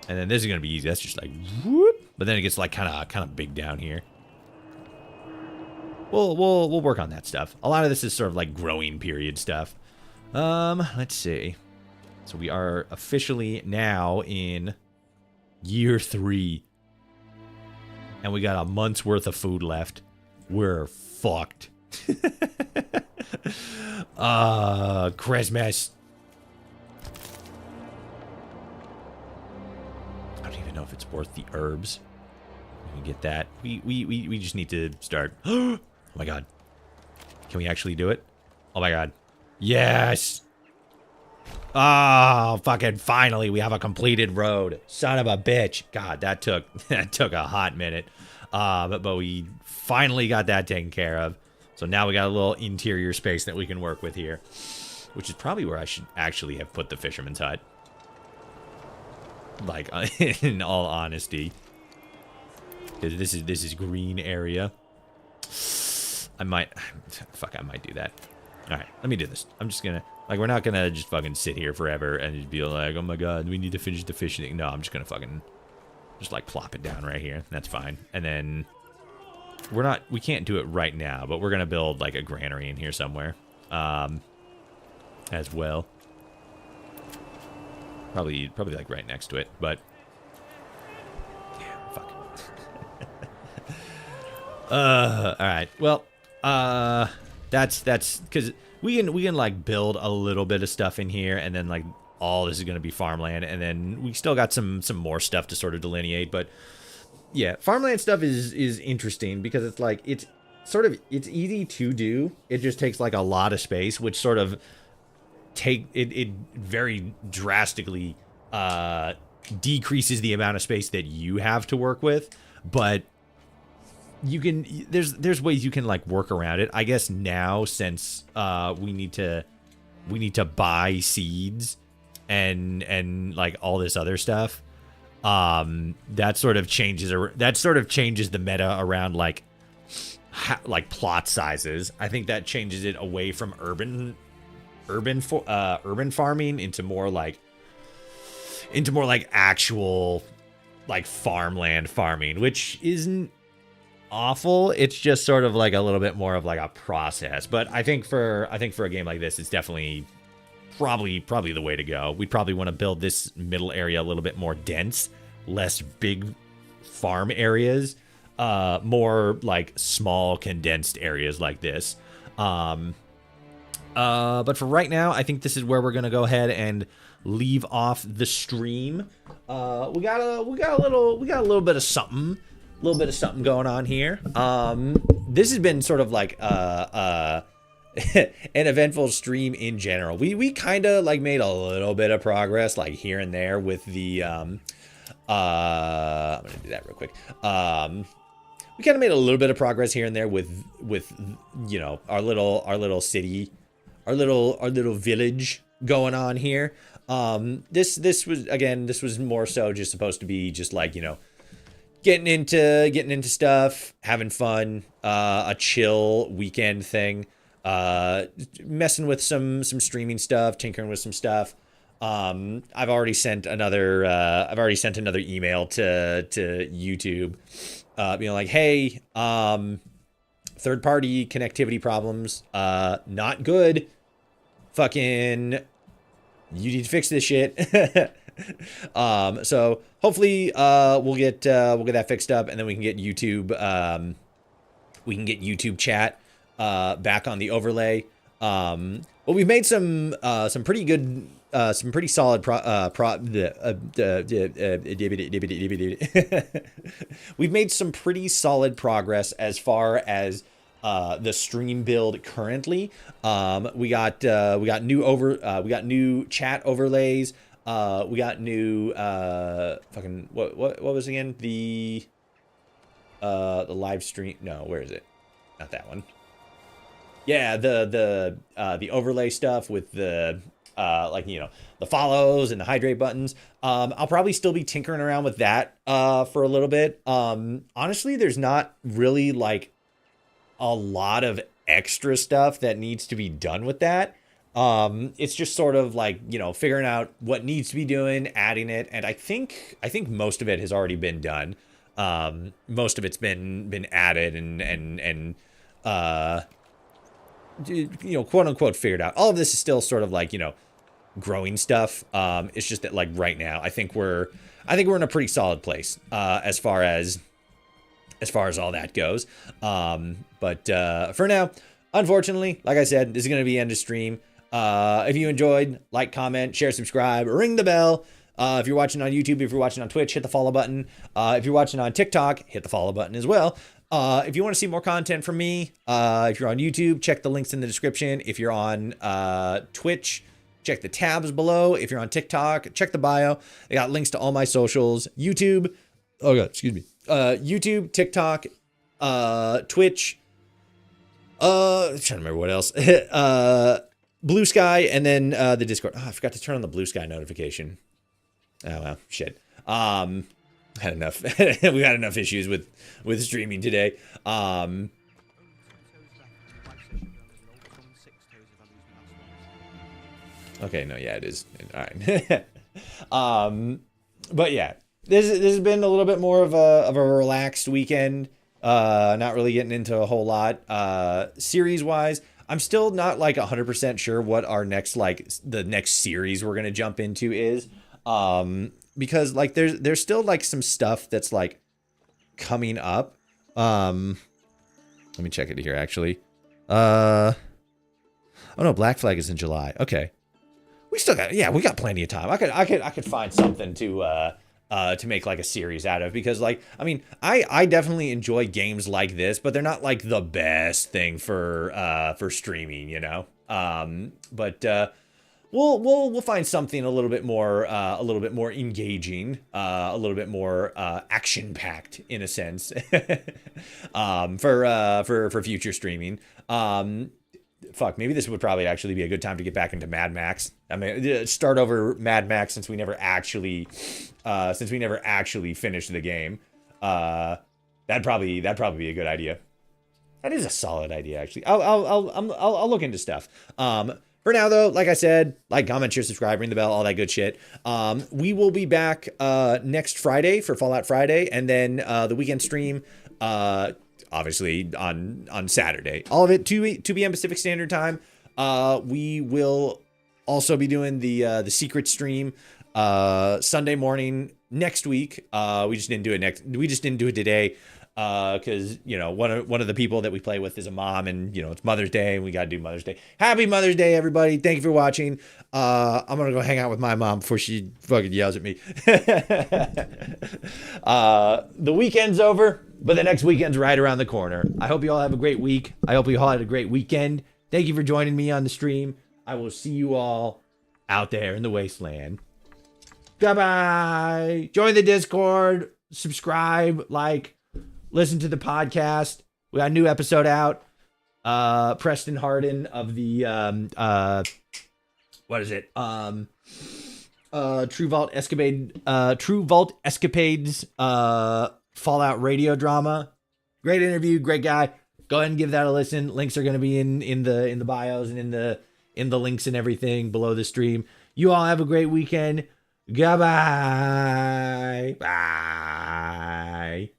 And then this is gonna be easy. That's just like whoop. But then it gets like kind of big down here. We'll work on that stuff. A lot of this is sort of like growing period stuff. Let's see. So we are officially now in year 3. And we got a month's worth of food left. We're fucked. Christmas. I don't even know if it's worth the herbs. We can get that. We just need to start. Oh my god. Can we actually do it? Oh my god. Yes! Oh, fucking finally, we have a completed road. Son of a bitch. God, that took a hot minute. But we finally got that taken care of. So now we got a little interior space that we can work with here. Which is probably where I should actually have put the fisherman's hut. Like, in all honesty. Because this is green area. I might do that. Alright, let me do this. I'm just gonna, like, we're not gonna just fucking sit here forever and just be like, oh my god, we need to finish the fishing. No, I'm just gonna fucking, just like plop it down right here. That's fine. And then, we can't do it right now, but we're gonna build like a granary in here somewhere. As well. Probably like right next to it, but. Yeah, fuck. All right. Well, that's because we can like build a little bit of stuff in here, and then like all this is gonna be farmland, and then we still got some more stuff to sort of delineate. But yeah, farmland stuff is interesting because it's like it's easy to do. It just takes like a lot of space, which sort of it very drastically decreases the amount of space that you have to work with. But you can there's ways you can like work around it. I guess now, since we need to buy seeds and like all this other stuff, that sort of changes the meta around like plot sizes. I think that changes it away from urban farming into more like actual like farmland farming, which isn't awful. It's just sort of like a little bit more of like a process. But I think for a game like this, it's definitely probably the way to go. We'd probably want to build this middle area a little bit more dense, less big farm areas, more like small condensed areas like this. But for right now, I think this is where we're gonna go ahead and leave off the stream. We got a little bit of something. Going on here. This has been sort of like an eventful stream in general. We kind of like made a little bit of progress like here and there with the I'm gonna do that real quick. We kind of made a little bit of progress here and there with you know, our little city, our little village going on here. This was more so just supposed to be just like, you know, getting into stuff, having fun, a chill weekend thing, messing with some streaming stuff, tinkering with some stuff. I've already sent another email to YouTube, being like, hey, third party connectivity problems, not good. Fucking, you need to fix this shit. So hopefully we'll get that fixed up, and then we can get YouTube chat back on the overlay. Well, we've made some pretty good some pretty solid we've made some pretty solid progress as far as the stream build currently. We got new chat overlays. We got new fucking what was it again? The live stream. No, where is it? Not that one. Yeah, the overlay stuff with the like, you know, the follows and the hydrate buttons. I'll probably still be tinkering around with that for a little bit. Honestly, there's not really like a lot of extra stuff that needs to be done with that. It's just sort of like, you know, figuring out what needs to be doing, adding it, and I think most of it has already been done. Most of it's been added and you know, quote unquote figured out. All of this is still sort of like, you know, growing stuff. It's just that like right now, I think we're in a pretty solid place as far as all that goes. But for now, unfortunately, like I said, this is going to be the end of stream. If you enjoyed, like, comment, share, subscribe, ring the bell. If you're watching on YouTube, if you're watching on Twitch, hit the follow button. If you're watching on TikTok, hit the follow button as well. If you want to see more content from me, if you're on YouTube, check the links in the description. If you're on Twitch, check the tabs below. If you're on TikTok, check the bio. I got links to all my socials. YouTube, oh god, excuse me. YouTube, TikTok, Twitch, I'm trying to remember what else. Blue Sky, and then the Discord. Oh, I forgot to turn on the Blue Sky notification. Oh well, shit. Had enough. We had enough issues with streaming today. Okay, no, yeah, it is. All right. But yeah, this has been a little bit more of a relaxed weekend. Not really getting into a whole lot. Series wise, I'm still not like 100% sure what our next, like, the next series we're gonna jump into is. Because like there's still like some stuff that's like coming up. Let me check it here, actually. Oh no, Black Flag is in July. Okay. We still got, we got plenty of time. I could find something to make like a series out of, because like, I mean, I definitely enjoy games like this, but they're not like the best thing for streaming, you know? But we'll find something a little bit more engaging, a little bit more action packed in a sense, for future streaming. Fuck, maybe this would probably actually be a good time to get back into Mad Max. I mean, start over Mad Max since we never actually finished the game. That'd probably be a good idea. That is a solid idea, actually. I'll look into stuff. For now, though, like I said, like, comment, share, subscribe, ring the bell, all that good shit. We will be back next Friday for Fallout Friday, and then the weekend stream, obviously on Saturday. All of it 2 p.m. Pacific Standard Time. We will also be doing the secret stream Sunday morning next week. We just didn't do it today. Because, you know, one of the people that we play with is a mom, and, you know, it's Mother's Day, and we got to do Mother's Day. Happy Mother's Day, everybody. Thank you for watching. I'm going to go hang out with my mom before she fucking yells at me. The weekend's over, but the next weekend's right around the corner. I hope you all have a great week. I hope you all had a great weekend. Thank you for joining me on the stream. I will see you all out there in the wasteland. Bye-bye. Join the Discord. Subscribe, like, listen to the podcast. We got a new episode out. Preston Harden of the True Vault Escapades Fallout radio drama. Great interview, great guy. Go ahead and give that a listen. Links are going to be in the bios and in the links and everything below the stream. You all have a great weekend. Goodbye. Bye.